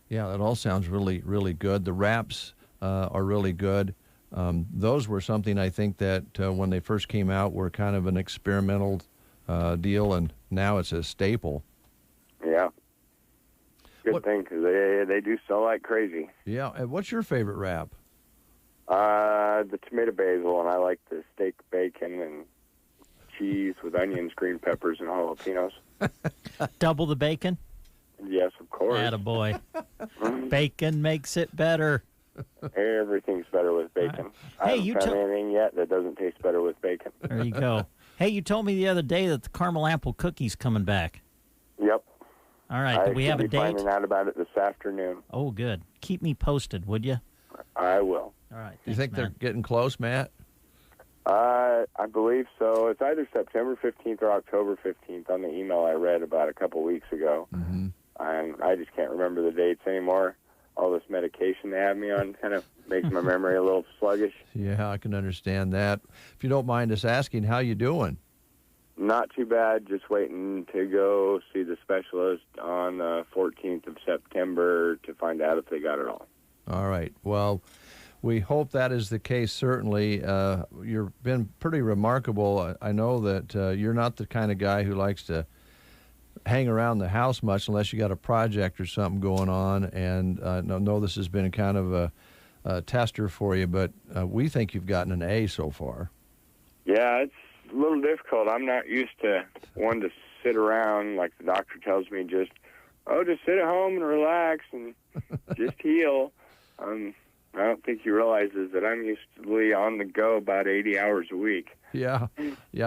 Yeah, that all sounds really, really good. The wraps are really good. Those were something I think that when they first came out were kind of an experimental deal, and now it's a staple. Yeah. Good thing, because they do sell like crazy. Yeah. And what's your favorite wrap? The tomato basil, and I like the steak bacon and cheese with onions, green peppers, and jalapenos. Double the bacon? Yes, of course. Attaboy. Bacon makes it better. Everything's better with bacon. I haven't found anything yet that doesn't taste better with bacon. There you go. Hey, you told me the other day that the caramel apple cookie's coming back. Yep. All right. Do we have a date? Finding out about it this afternoon. Oh, good. Keep me posted, would you? I will. All right. You think they're getting close, Matt? I believe so. It's either September 15th or October 15th on the email I read about a couple weeks ago. Mm-hmm. And I just can't remember the dates anymore. All this medication they have me on kind of makes my memory a little sluggish. Yeah, I can understand that. If you don't mind us asking, how you doing? Not too bad. Just waiting to go see the specialist on the 14th of September to find out if they got it all. All right. Well, we hope that is the case, certainly. You've been pretty remarkable. I know that you're not the kind of guy who likes to hang around the house much unless you got a project or something going on. And I know this has been kind of a tester for you, but we think you've gotten an A so far. Yeah, it's a little difficult. I'm not used to one to sit around like the doctor tells me, just sit at home and relax and just heal. I don't think he realizes that I'm usually on the go about 80 hours a week. Yeah,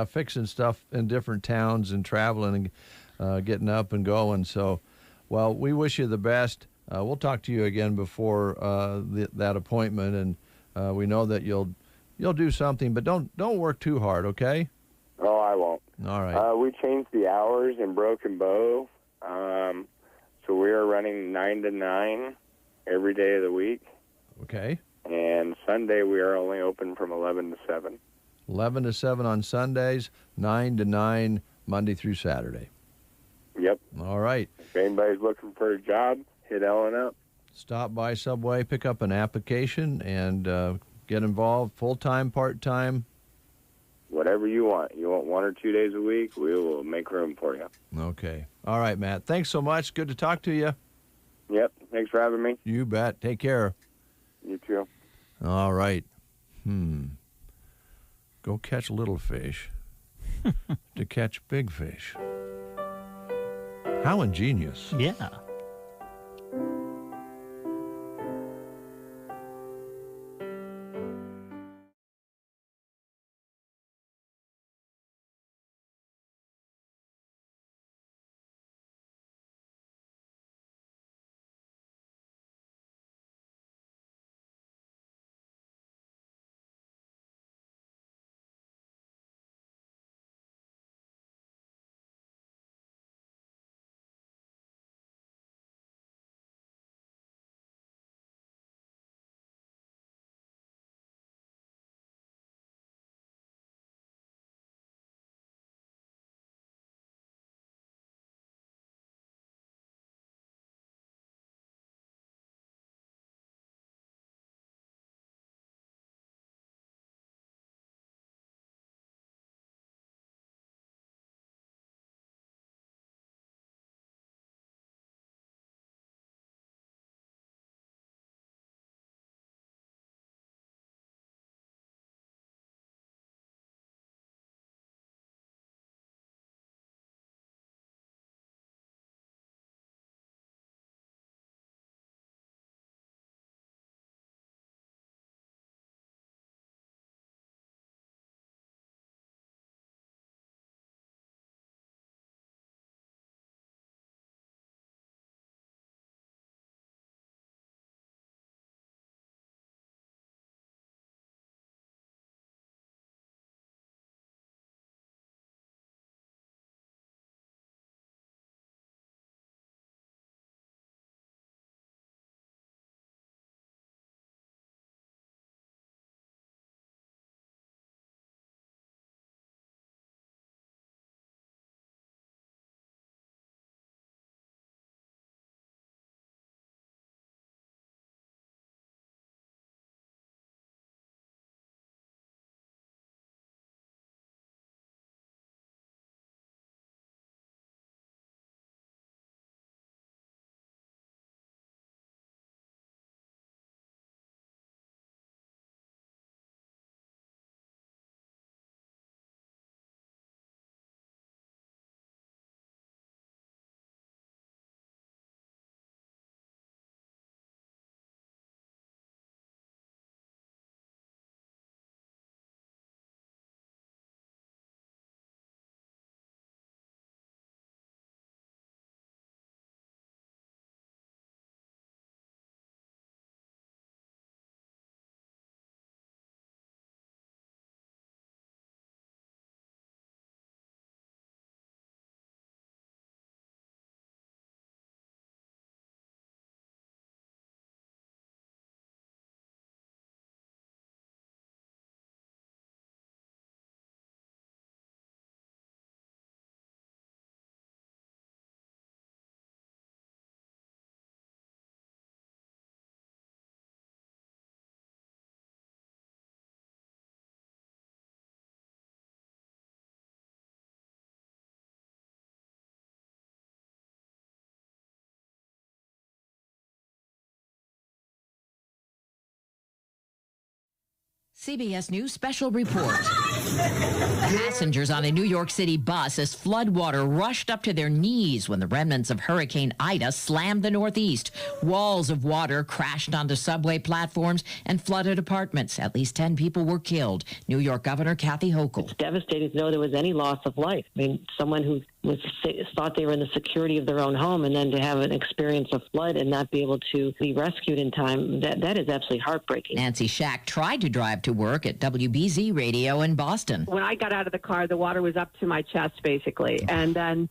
fixing stuff in different towns and traveling and getting up and going. So, well, we wish you the best. We'll talk to you again before that appointment, and we know that you'll do something, but don't work too hard, okay? Oh, I won't. All right. We changed the hours in Broken Bow, so we are running 9 to 9 every day of the week. Okay. And Sunday we are only open from 11 to 7. 11 to 7 on Sundays, 9 to 9 Monday through Saturday. Yep. All right. If anybody's looking for a job, hit Ellen up. Stop by Subway, pick up an application, and get involved, full-time, part-time. Whatever you want. You want 1 or 2 days a week, we will make room for you. Okay. All right, Matt. Thanks so much. Good to talk to you. Yep. Thanks for having me. You bet. Take care. You too. All right. Go catch little fish to catch big fish. How ingenious. Yeah. CBS News special report. Passengers on a New York City bus as floodwater rushed up to their knees when the remnants of Hurricane Ida slammed the Northeast. Walls of water crashed onto subway platforms and flooded apartments. At least 10 people were killed. New York Governor Kathy Hochul. It's devastating to know there was any loss of life. I mean, someone who thought they were in the security of their own home, and then to have an experience of flood and not be able to be rescued in time, that is absolutely heartbreaking. Nancy Schack tried to drive to work at WBZ Radio in Boston. When I got out of the car, the water was up to my chest, basically. And then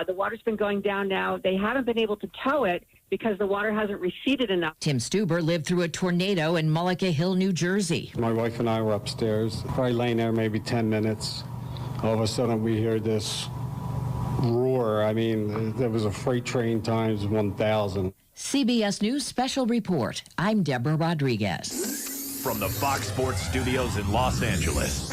the water's been going down now. They haven't been able to tow it because the water hasn't receded enough. Tim Stuber lived through a tornado in Mullica Hill, New Jersey. My wife and I were upstairs, probably laying there maybe 10 minutes. All of a sudden we hear this roar. I mean, there was a freight train times 1,000. CBS News special report. I'm Deborah Rodriguez. From the Fox Sports Studios in Los Angeles,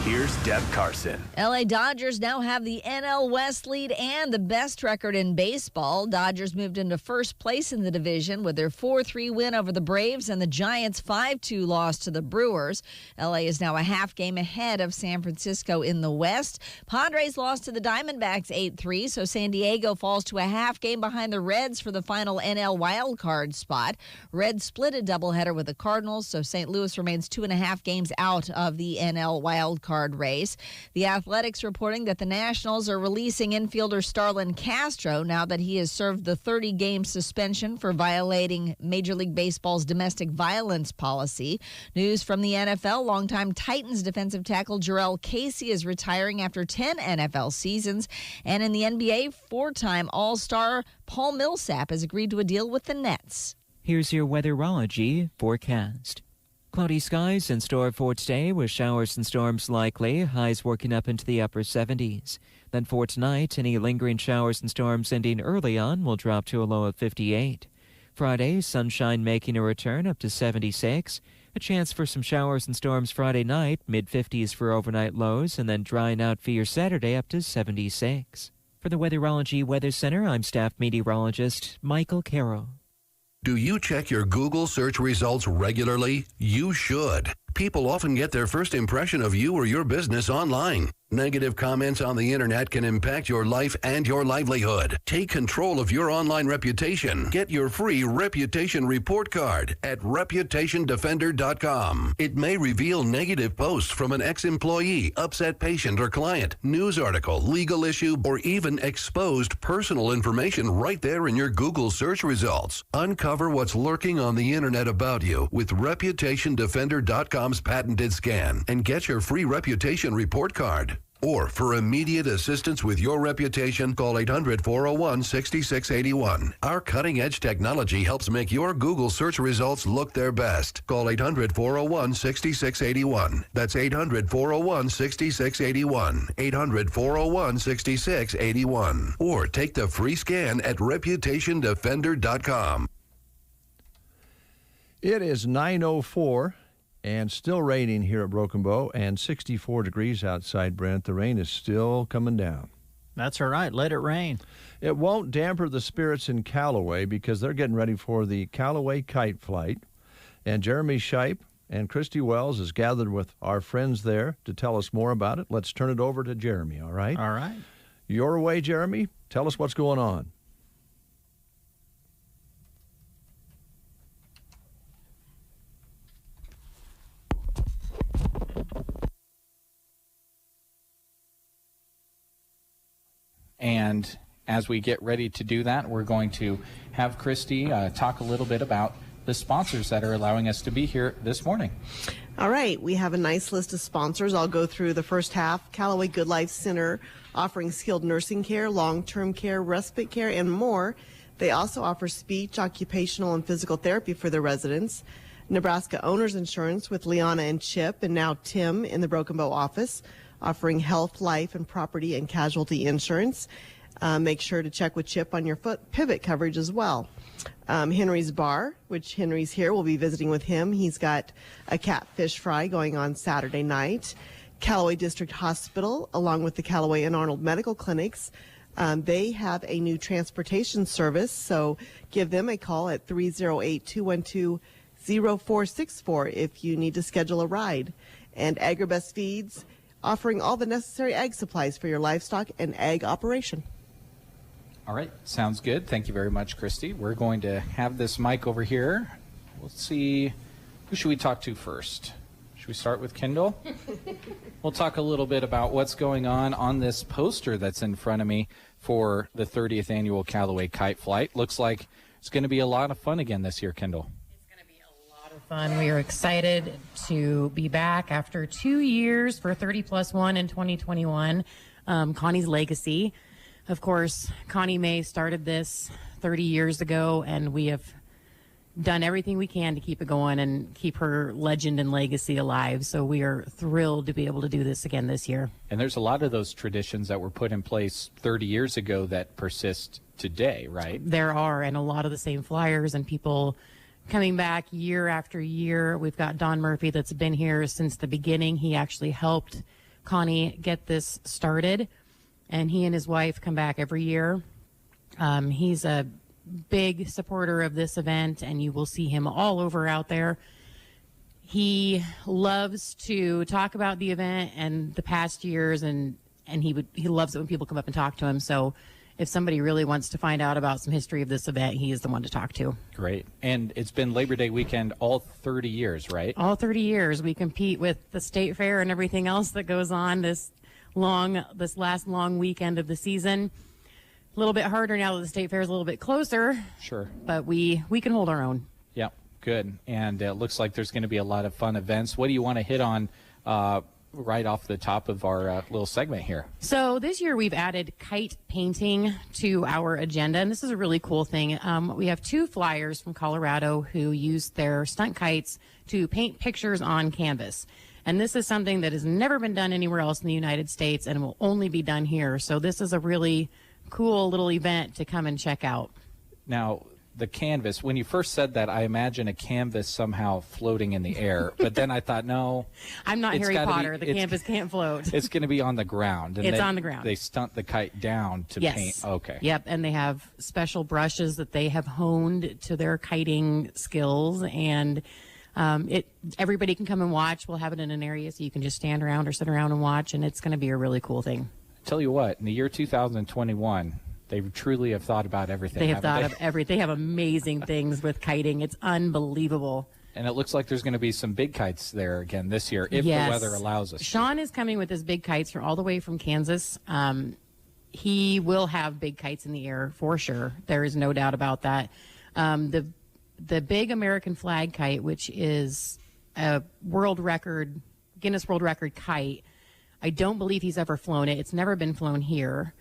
here's Deb Carson. LA Dodgers now have the NL West lead and the best record in baseball. Dodgers moved into first place in the division with their 4-3 win over the Braves and the Giants' 5-2 loss to the Brewers. LA is now a half game ahead of San Francisco in the West. Padres lost to the Diamondbacks 8-3, so San Diego falls to a half game behind the Reds for the final NL wildcard spot. Reds split a doubleheader with the Cardinals, so St. Louis remains 2.5 games out of the NL wildcard race. The Athletics reporting that the Nationals are releasing infielder Starlin Castro now that he has served the 30-game suspension for violating Major League Baseball's domestic violence policy. News from the NFL, longtime Titans defensive tackle Jarrell Casey is retiring after 10 NFL seasons. And in the NBA, four-time All-Star Paul Millsap has agreed to a deal with the Nets. Here's your weatherology forecast. Cloudy skies in store for today with showers and storms likely, highs working up into the upper 70s. Then for tonight, any lingering showers and storms ending early on will drop to a low of 58. Friday, sunshine making a return up to 76. A chance for some showers and storms Friday night, mid-50s for overnight lows, and then drying out for your Saturday up to 76. For the Weatherology Weather Center, I'm staff meteorologist Michael Carroll. Do you check your Google search results regularly? You should. People often get their first impression of you or your business online. Negative comments on the internet can impact your life and your livelihood. Take control of your online reputation. Get your free reputation report card at reputationdefender.com. It may reveal negative posts from an ex-employee, upset patient or client, news article, legal issue, or even exposed personal information right there in your Google search results. Uncover what's lurking on the internet about you with reputationdefender.com's patented scan and get your free reputation report card. Or for immediate assistance with your reputation, call 800-401-6681. Our cutting-edge technology helps make your Google search results look their best. Call 800-401-6681. That's 800-401-6681. 800-401-6681. Or take the free scan at reputationdefender.com. It is 9:04. And still raining here at Broken Bow, and 64 degrees outside, Brent. The rain is still coming down. That's all right. Let it rain. It won't damper the spirits in Callaway because they're getting ready for the Callaway Kite Flight. And Jeremy Shipe and Christy Wells is gathered with our friends there to tell us more about it. Let's turn it over to Jeremy, all right? All right. Your way, Jeremy. Tell us what's going on. And as we get ready to do that, we're going to have Christy talk a little bit about the sponsors that are allowing us to be here this morning. All right, we have a nice list of sponsors. I'll go through the first half. Callaway Good Life Center, offering skilled nursing care, long-term care, respite care, and more. They also offer speech, occupational, and physical therapy for their residents. Nebraska Owners Insurance with Liana and Chip, and now Tim in the Broken Bow office, offering health, life, and property and casualty insurance. Make sure to check with Chip on your foot pivot coverage as well. Henry's Bar, which Henry's here, we'll be visiting with him. He's got a catfish fry going on Saturday night. Callaway District Hospital, along with the Callaway and Arnold Medical Clinics, they have a new transportation service, so give them a call at 308-212 0464 if you need to schedule a ride. And Agribest Feeds, offering all the necessary ag supplies for your livestock and ag operation. All right, sounds good. Thank you very much, Christy. We're going to have this mic over here. We'll see, who should we talk to first? Should we start with Kendall? We'll talk a little bit about what's going on this poster that's in front of me for the 30th annual Callaway Kite Flight. Looks like it's going to be a lot of fun again this year, Kendall. Fun. We are excited to be back after 2 years for 30+1 in 2021. Connie's legacy. Of course, Connie May started this 30 years ago, and we have done everything we can to keep it going and keep her legend and legacy alive. So we are thrilled to be able to do this again this year. And there's a lot of those traditions that were put in place 30 years ago that persist today, right? There are, and a lot of the same flyers and people coming back year after year. We've got Don Murphy that's been here since the beginning. He actually helped Connie get this started, and he and his wife come back every year. He's a big supporter of this event, and you will see him all over out there. He loves to talk about the event and the past years, and he loves it when people come up and talk to him. So if somebody really wants to find out about some history of this event, he is the one to talk to. Great. And it's been Labor Day weekend all 30 years, right? All 30 years. We compete with the state fair and everything else that goes on this last long weekend of the season. A little bit harder now that the state fair is a little bit closer. Sure. But we can hold our own. Yeah, good. And it looks like there's going to be a lot of fun events. What do you want to hit on right off the top of our little segment here? So this year we've added kite painting to our agenda, and this is a really cool thing. We have 2 flyers from Colorado who use their stunt kites to paint pictures on canvas. And this is something that has never been done anywhere else in the United States and will only be done here. So this is a really cool little event to come and check out. Now, the canvas, when you first said that, I imagine a canvas somehow floating in the air. But then I thought, no. I'm not Harry Potter. The canvas can't float. It's going to be on the ground. And it's on the ground. They stunt the kite down to paint. Okay. Yep. And they have special brushes that they have honed to their kiting skills. And everybody can come and watch. We'll have it in an area so you can just stand around or sit around and watch. And it's going to be a really cool thing. Tell you what, in the year 2021, they truly have thought about everything. They have thought of everything. They have amazing things with kiting. It's unbelievable. And it looks like there's going to be some big kites there again this year, if the weather allows us. Sean is coming with his big kites all the way from Kansas. He will have big kites in the air for sure. There is no doubt about that. The big American flag kite, which is a Guinness World Record kite, I don't believe he's ever flown it. It's never been flown here.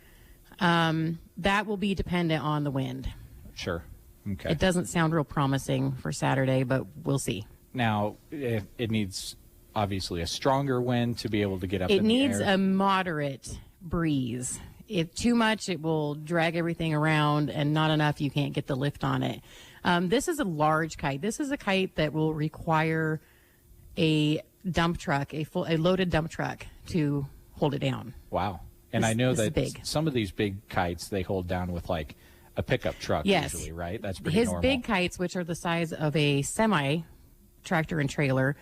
That will be dependent on the wind. Sure. Okay. It doesn't sound real promising for Saturday, but we'll see. Now, it needs obviously a stronger wind to be able to get up in the air. It needs a moderate breeze. If too much, it will drag everything around, and not enough, you can't get the lift on it. This is a large kite. This is a kite that will require a dump truck, a loaded dump truck to hold it down. Wow. And I know that some of these big kites, they hold down with like a pickup truck usually, right? That's pretty normal. His big kites, which are the size of a semi tractor and trailer,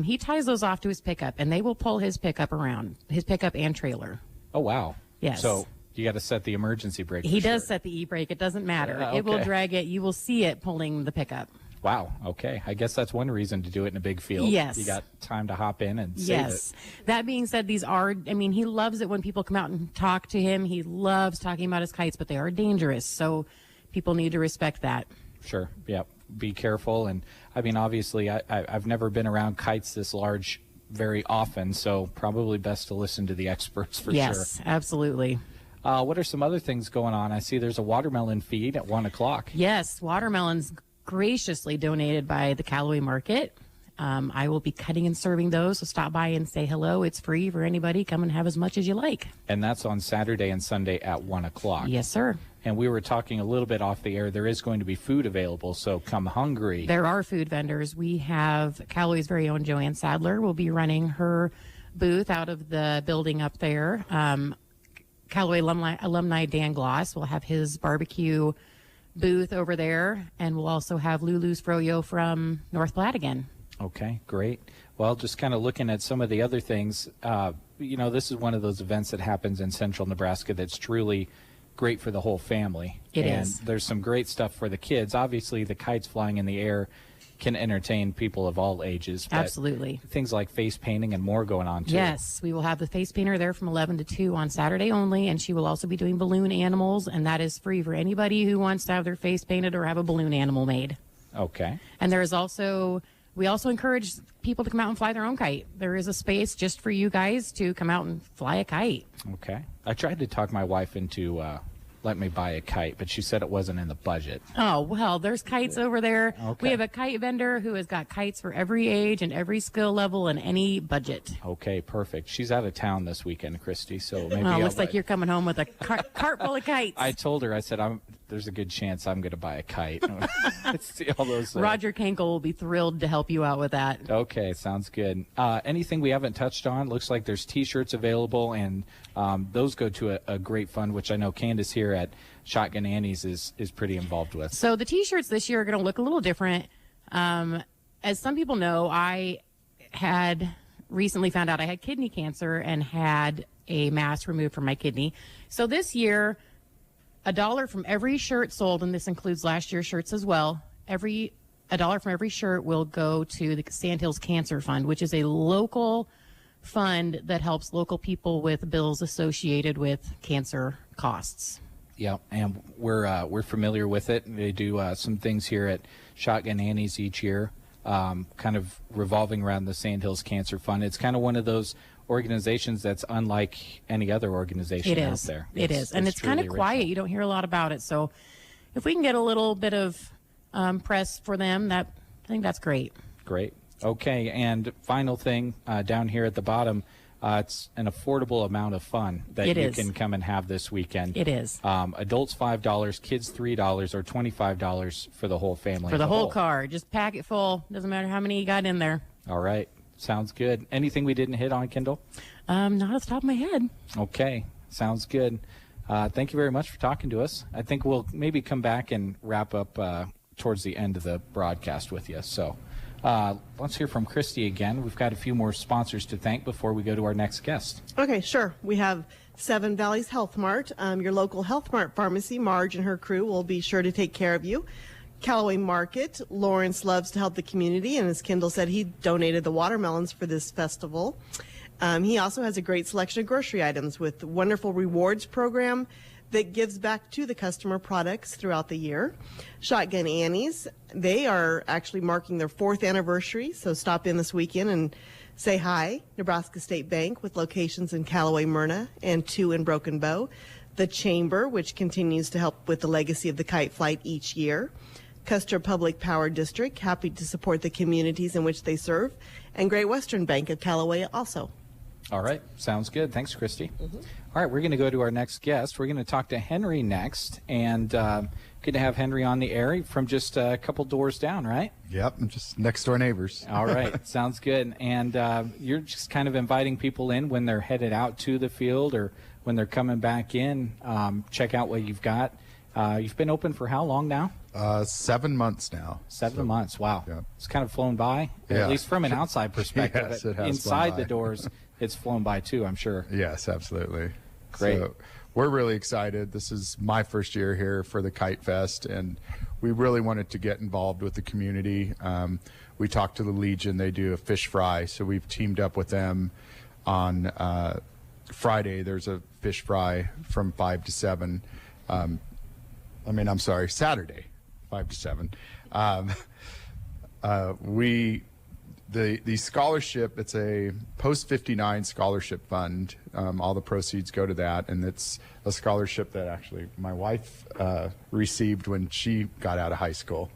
he ties those off to his pickup, and they will pull his pickup around, his pickup and trailer. Oh, wow. Yes. So you got to set the emergency brake. He does set the e-brake. It doesn't matter. Okay. It will drag it. You will see it pulling the pickup. Wow. Okay. I guess that's one reason to do it in a big field. Yes. You got time to hop in and save it. That being said, he loves it when people come out and talk to him. He loves talking about his kites, but they are dangerous. So people need to respect that. Sure. Yep. Be careful. And I mean, obviously, I've never been around kites this large very often, so probably best to listen to the experts for sure. Yes, absolutely. What are some other things going on? I see there's a watermelon feed at 1 o'clock. Yes, watermelons graciously donated by the Callaway Market. I will be cutting and serving those, so stop by and say hello. It's free for anybody. Come and have as much as you like. And that's on Saturday and Sunday at 1 o'clock. Yes, sir. And we were talking a little bit off the air. There is going to be food available, so come hungry. There are food vendors. We have Callaway's very own Joanne Sadler will be running her booth out of the building up there. Callaway alumni Dan Gloss will have his barbecue booth over there, and we'll also have Lulu's Froyo from North Platte again. Okay, great. Well, just kind of looking at some of the other things, this is one of those events that happens in central Nebraska that's truly great for the whole family. It and is. There's some great stuff for the kids. Obviously, the kites flying in the air can entertain people of all ages. But Absolutely. Things like face painting and more going on, too. Yes, we will have the face painter there from 11 to 2 on Saturday only, and she will also be doing balloon animals, and that is free for anybody who wants to have their face painted or have a balloon animal made. Okay. And there is also, we also encourage people to come out and fly their own kite. There is a space just for you guys to come out and fly a kite. Okay. I tried to talk my wife into let me buy a kite, but she said it wasn't in the budget. Oh, well, there's kites over there. Okay. We have a kite vendor who has got kites for every age and every skill level and any budget. Okay, perfect. She's out of town this weekend, Christy, so maybe Looks like you're coming home with a cart full of kites. I told her, I said, there's a good chance I'm going to buy a kite. See all those, Roger Kenkel will be thrilled to help you out with that. Okay, sounds good. Anything we haven't touched on? Looks like there's T-shirts available, and those go to a great fund, which I know Candace here at Shotgun Annie's is pretty involved with. So the T-shirts this year are going to look a little different. As some people know, I had recently found out I had kidney cancer and had a mass removed from my kidney. So this year, $1 from every shirt sold, and this includes last year's shirts as well, $1 from every shirt will go to the Sandhills Cancer Fund, which is a local fund that helps local people with bills associated with cancer costs. Yeah, and we're familiar with it. They do some things here at Shotgun Annie's each year, kind of revolving around the Sandhills Cancer Fund. It's kind of one of those organizations that's unlike any other organization out there. It is, and it's kind of quiet. You don't hear a lot about it. So if we can get a little bit of press for them, I think that's great. Great. Okay, and final thing down here at the bottom, it's an affordable amount of fun that you can come and have this weekend. It is. Adults $5, kids $3, or $25 for the whole family. For the whole car. Just pack it full. Doesn't matter how many you got in there. All right. Sounds good. Anything we didn't hit on, Kendall? Not off the top of my head. Okay. Sounds good. Thank you very much for talking to us. I think we'll maybe come back and wrap up towards the end of the broadcast with you. So let's hear from Christy again. We've got a few more sponsors to thank before we go to our next guest. Okay, sure. We have Seven Valleys Health Mart. Your local Health Mart pharmacy, Marge and her crew will be sure to take care of you. Callaway Market, Lawrence loves to help the community, and as Kendall said, he donated the watermelons for this festival. He also has a great selection of grocery items with the wonderful rewards program that gives back to the customer products throughout the year. Shotgun Annie's, they are actually marking their 4th anniversary, so stop in this weekend and say hi. Nebraska State Bank with locations in Callaway, Myrna, and 2 in Broken Bow. The Chamber, which continues to help with the legacy of the kite flight each year. Custer Public Power District, happy to support the communities in which they serve. And Great Western Bank of Callaway also. All right. Sounds good. Thanks, Christy. Mm-hmm. All right. We're going to go to our next guest. We're going to talk to Henry next. And good to have Henry on the air from just a couple doors down, right? Yep. Just next door neighbors. All right. Sounds good. And you're just kind of inviting people in when they're headed out to the field or when they're coming back in. Check out what you've got. You've been open for how long now? 7 months now. 7 months. Wow. Yeah. It's kind of flown by, Yeah. at least from an outside perspective. Yes, it has Inside flown the by. doors, it's flown by too, I'm sure. Yes, absolutely. Great. So we're really excited. This is my first year here for the Kite Fest, and we really wanted to get involved with the community. We talked to the Legion. They do a fish fry, so we've teamed up with them on Friday. There's a fish fry from 5 to 7. Saturday, 5 to 7. The scholarship, it's a post-59 scholarship fund. All the proceeds go to that, and it's a scholarship that actually my wife received when she got out of high school.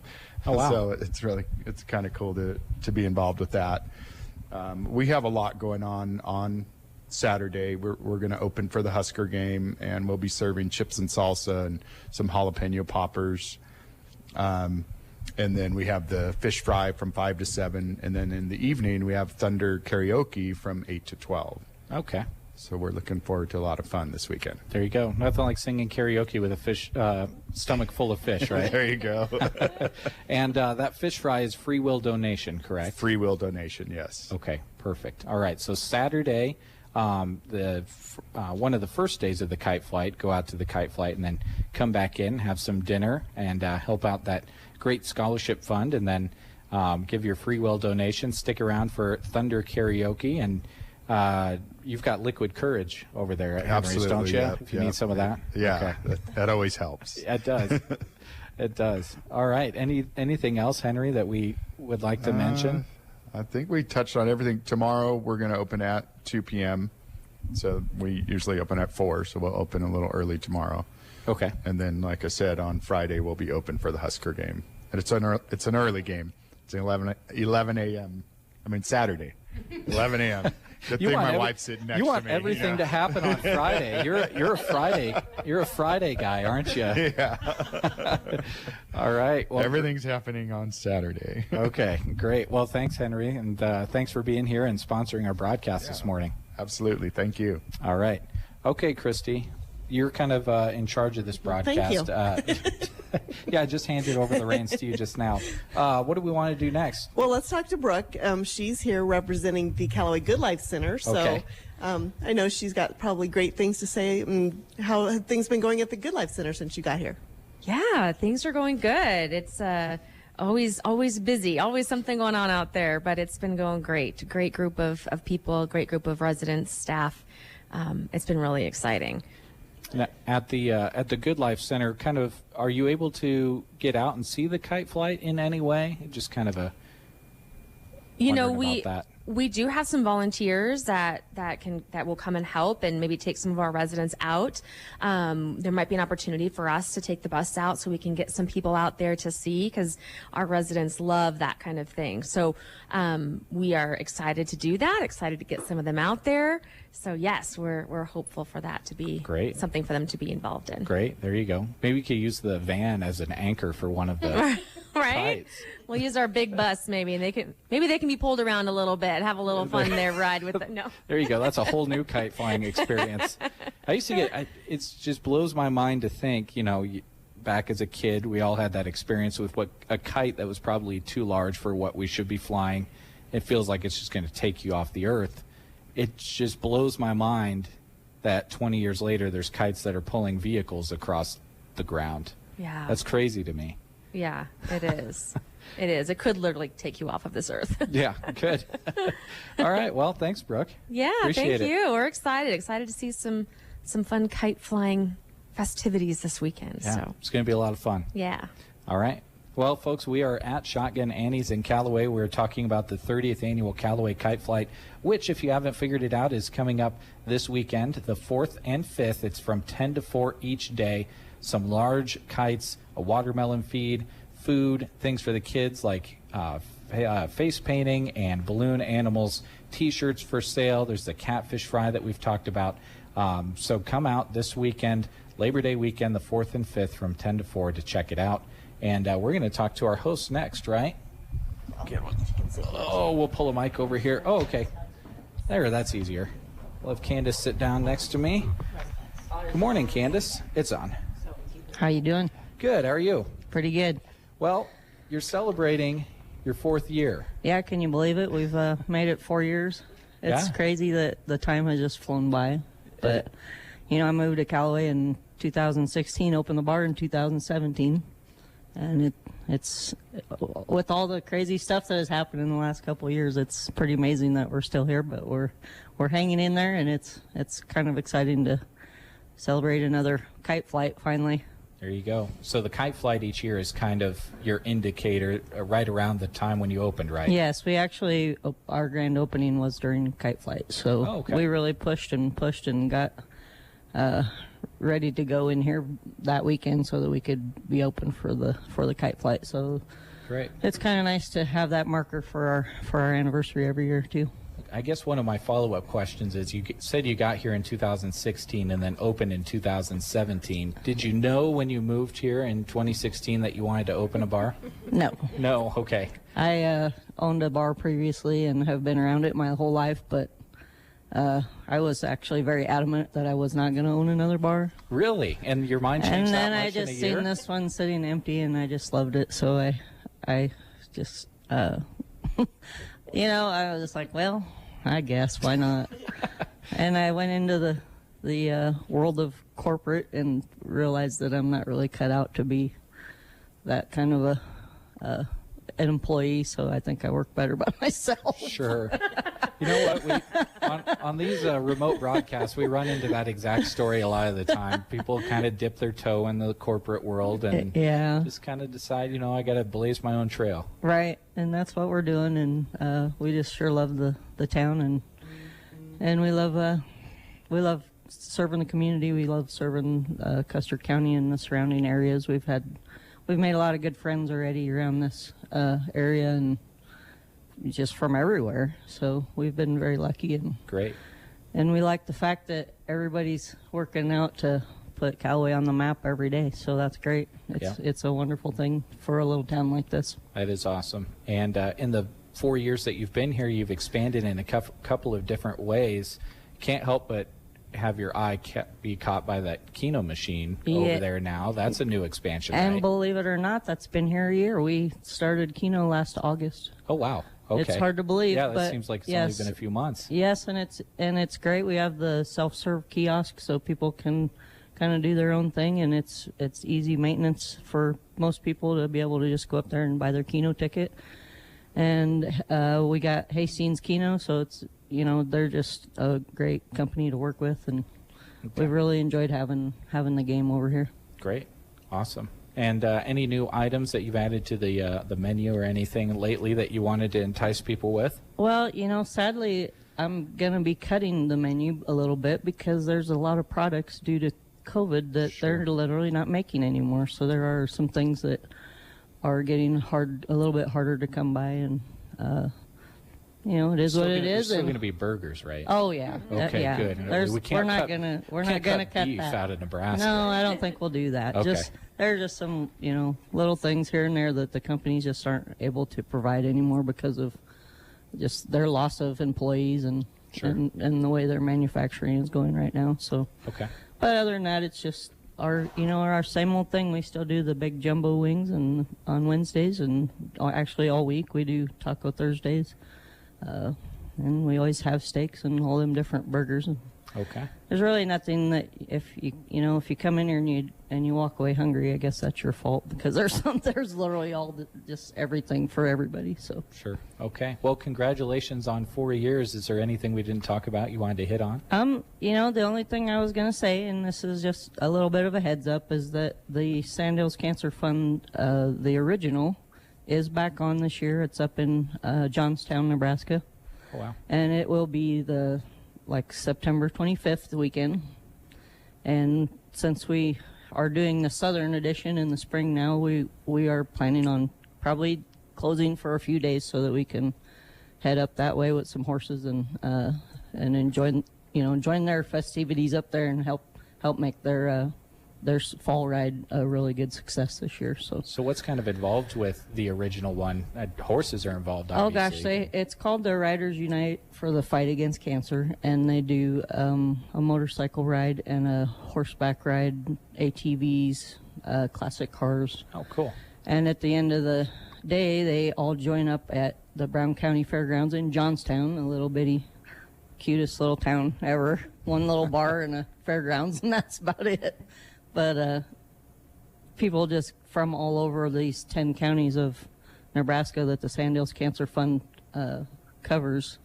Oh, wow. So it's kind of cool to be involved with that. We have a lot going on Saturday. We're going to open for the Husker game, and we'll be serving chips and salsa and some jalapeno poppers. And then we have the fish fry from 5 to 7. And then in the evening, we have Thunder Karaoke from 8 to 12. Okay. So we're looking forward to a lot of fun this weekend. There you go. Nothing like singing karaoke with a fish stomach full of fish, right? There you go. And that fish fry is free will donation, correct? Free will donation, yes. Okay, perfect. All right, so Saturday, one of the first days of the kite flight, go out to the kite flight and then come back in, have some dinner, and help out that great scholarship fund, and then give your free will donation. Stick around for Thunder Karaoke, and you've got Liquid Courage over there at Henry's, don't you? Yeah, if you need some of that. Yeah, okay. that always helps. It does. It does. All right. Anything else, Henry, that we would like to mention? I think we touched on everything. Tomorrow we're going to open at 2 p.m. So we usually open at 4, so we'll open a little early tomorrow. Okay. And then, like I said, on Friday we'll be open for the Husker game. And it's an early game. It's 11 a.m. I mean, Saturday, 11 a.m. Good thing my wife's sitting next to me. You want everything to happen on Friday. You're a Friday guy, aren't you? Yeah. All right. Well, everything's happening on Saturday. Okay, great. Well, thanks, Henry, and thanks for being here and sponsoring our broadcast this morning. Absolutely. Thank you. All right. Okay, Christy, you're kind of in charge of this broadcast. Thank you. Yeah, I just handed over the reins to you just now. What do we want to do next? Well, let's talk to Brooke. She's here representing the Callaway Good Life Center. So Okay. I know she's got probably great things to say. How have things been going at the Good Life Center since you got here? Yeah, things are going good. It's always busy, always something going on out there, but it's been going great. Great group of people, great group of residents, staff. It's been really exciting. Now, at the Good Life Center, kind of, are you able to get out and see the kite flight in any way? Just kind of we do have some volunteers that will come and help and maybe take some of our residents out. There might be an opportunity for us to take the bus out so we can get some people out there to see, because our residents love that kind of thing. So we are excited to do that, excited to get some of them out there. So yes, we're hopeful for that to be great, something for them to be involved in. Great, there you go. Maybe we could use the van as an anchor for one of the right. kites. We'll use our big bus maybe, and they can be pulled around a little bit, have a little fun there, ride with them. No. There you go. That's a whole new kite flying experience. I used to it just blows my mind to think, back as a kid, we all had that experience with a kite that was probably too large for what we should be flying. It feels like it's just going to take you off the earth. It just blows my mind that 20 years later, there's kites that are pulling vehicles across the ground. Yeah. That's crazy to me. Yeah, it is. It is. It could literally take you off of this earth. Yeah, good. All right. Well, thanks, Brooke. Yeah, Appreciate thank it. you. We're excited to see some fun kite flying festivities this weekend. Yeah, So it's going to be a lot of fun. yeah. All right. Well, folks, we are at Shotgun Annie's in Callaway. We're talking about the 30th annual Callaway Kite Flight, which, if you haven't figured it out, is coming up this weekend, the 4th and 5th. It's from 10 to 4 each day. Some large kites, a watermelon feed, food, things for the kids like face painting and balloon animals, T-shirts for sale. There's the catfish fry that we've talked about. So come out this weekend, Labor Day weekend, the 4th and 5th, from 10 to 4 to check it out. And we're going to talk to our host next, right? Oh, we'll pull a mic over here. Oh, okay. There, that's easier. We'll have Candace sit down next to me. Good morning, Candace. It's on. How you doing? Good. How are you? Pretty good. Well, you're celebrating your 4th year. Yeah, can you believe it? We've made it 4 years. It's Yeah. crazy that the time has just flown by. But, I moved to Callaway in 2016, opened the bar in 2017. And it's with all the crazy stuff that has happened in the last couple of years, it's pretty amazing that we're still here, but we're hanging in there, and it's kind of exciting to celebrate another kite flight finally. There you go. So the kite flight each year is kind of your indicator right around the time when you opened, right? Yes, we actually, our grand opening was during kite flight, so we really pushed and got ready to go in here that weekend so that we could be open for the kite flight. So great. It's kind of nice to have that marker for our anniversary every year too. I guess one of my follow-up questions is, you said you got here in 2016 and then opened in 2017. Did you know when you moved here in 2016 that you wanted to open a bar? No. No, okay. I owned a bar previously and have been around it my whole life, but I was actually very adamant that I was not going to own another bar. Really? And your mind changed And that then much I in a just year? seen this one sitting empty, and I just loved it. So I just, you know, I was just like, well, I guess, why not? And I went into the world of corporate and realized that I'm not really cut out to be that kind of an employee, so I think I work better by myself. Sure. You know what? On these remote broadcasts, we run into that exact story a lot of the time. People kind of dip their toe in the corporate world and just kind of decide, you know, I got to blaze my own trail. Right, and that's what we're doing, and we just sure love the town, and we love serving the community. We love serving Custer County and the surrounding areas. We've made a lot of good friends already around this area, and just from everywhere. So we've been very lucky, and great. And we like the fact that everybody's working out to put Callaway on the map every day. So that's great. It's a wonderful thing for a little town like this. That is awesome. And in the 4 years that you've been here, you've expanded in a couple of different ways. Can't help but have your eye be caught by that Keno machine over there now. That's a new expansion, And right? believe it or not, that's been here a year. We started Keno last August. Oh, wow. Okay. It's hard to believe. Yeah, that but seems like it's yes, only been a few months. Yes, and it's great. We have the self-serve kiosk, so people can kind of do their own thing, and it's easy maintenance for most people to be able to just go up there and buy their Keno ticket. And we got Hastings Keno, so it's, you know, they're just a great company to work with, and we've really enjoyed having the game over here. Great. Awesome. And any new items that you've added to the menu or anything lately that you wanted to entice people with? Well, you know, sadly, I'm going to be cutting the menu a little bit because there's a lot of products due to COVID that they're literally not making anymore. So there are some things that are getting a little bit harder to come by, and you know, it is what it is. It's still going to be burgers, right? Oh yeah. Okay, yeah. good. We're not gonna cut beef that out of Nebraska. No, I don't think we'll do that. Okay. There are just some, you know, little things here and there that the companies just aren't able to provide anymore because of just their loss of employees and the way their manufacturing is going right now. So. Okay. But other than that, it's just our same old thing. We still do the big jumbo wings and on Wednesdays, and actually all week we do Taco Thursdays. And we always have steaks and all them different burgers. Okay. There's really nothing that if you come in here and you walk away hungry, I guess that's your fault, because there's literally just everything for everybody. So Sure. Okay. Well, congratulations on 4 years. Is there anything we didn't talk about you wanted to hit on? You know, the only thing I was going to say, and this is just a little bit of a heads up, is that the Sandals Cancer Fund, the original, is back on this year. It's up in Johnstown, Nebraska. Oh, wow. And it will be September 25th weekend. And since we are doing the southern edition in the spring now, we are planning on probably closing for a few days so that we can head up that way with some horses and enjoy their festivities up there and help make their fall ride a really good success this year. So what's kind of involved with the original one? Horses are involved, obviously. Oh gosh, it's called the Riders Unite for the Fight Against Cancer, and they do a motorcycle ride and a horseback ride, ATVs, classic cars. Oh, cool. And at the end of the day, they all join up at the Brown County Fairgrounds in Johnstown, a little bitty, cutest little town ever. One little bar and a fairgrounds, and that's about it. But people just from all over these 10 counties of Nebraska that the Sandals Cancer Fund covers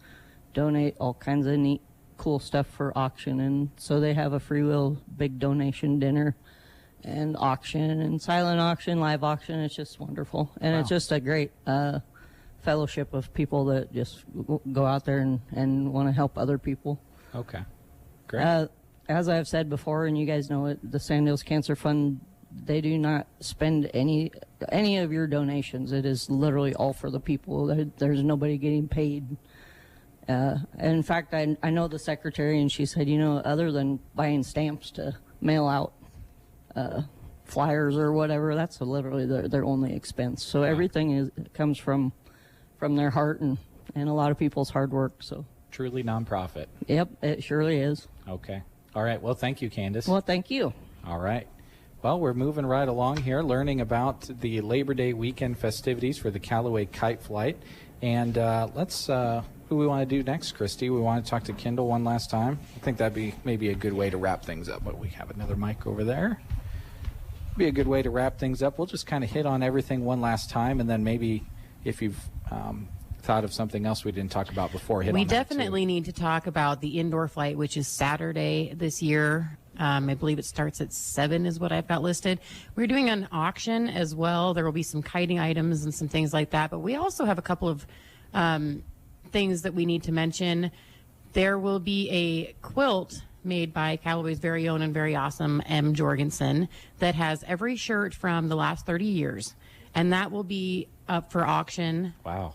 donate all kinds of neat, cool stuff for auction. And so they have a free will big donation dinner and auction and silent auction, live auction. It's just wonderful. And It's just a great fellowship of people that just go out there and want to help other people. Okay, great. As I've said before, and you guys know it, the Sandals Cancer Fund, they do not spend any of your donations. It is literally all for the people. There's nobody getting paid. And in fact, I know the secretary, and she said, other than buying stamps to mail out flyers or whatever, that's literally their only expense. So everything comes from their heart and a lot of people's hard work. So. truly nonprofit. Yep, it surely is. Okay. All right. Well, thank you, Candace. Well, thank you. All right. Well, we're moving right along here, learning about the Labor Day weekend festivities for the Callaway Kite Flight. And let's, who we want to do next, Christy? We want to talk to Kendall one last time. I think that'd be maybe a good way to wrap things up. But we have another mic over there. Be a good way to wrap things up. We'll just kind of hit on everything one last time, and then maybe if you've thought of something else we didn't talk about before, hit on that We definitely need to talk about the indoor flight, which is Saturday this year. I believe it starts at 7 is what I've got listed. We're doing an auction as well. There will be some kiting items and some things like that. But we also have a couple of things that we need to mention. There will be a quilt made by Callaway's very own and very awesome M. Jorgensen that has every shirt from the last 30 years. And that will be up for auction. Wow.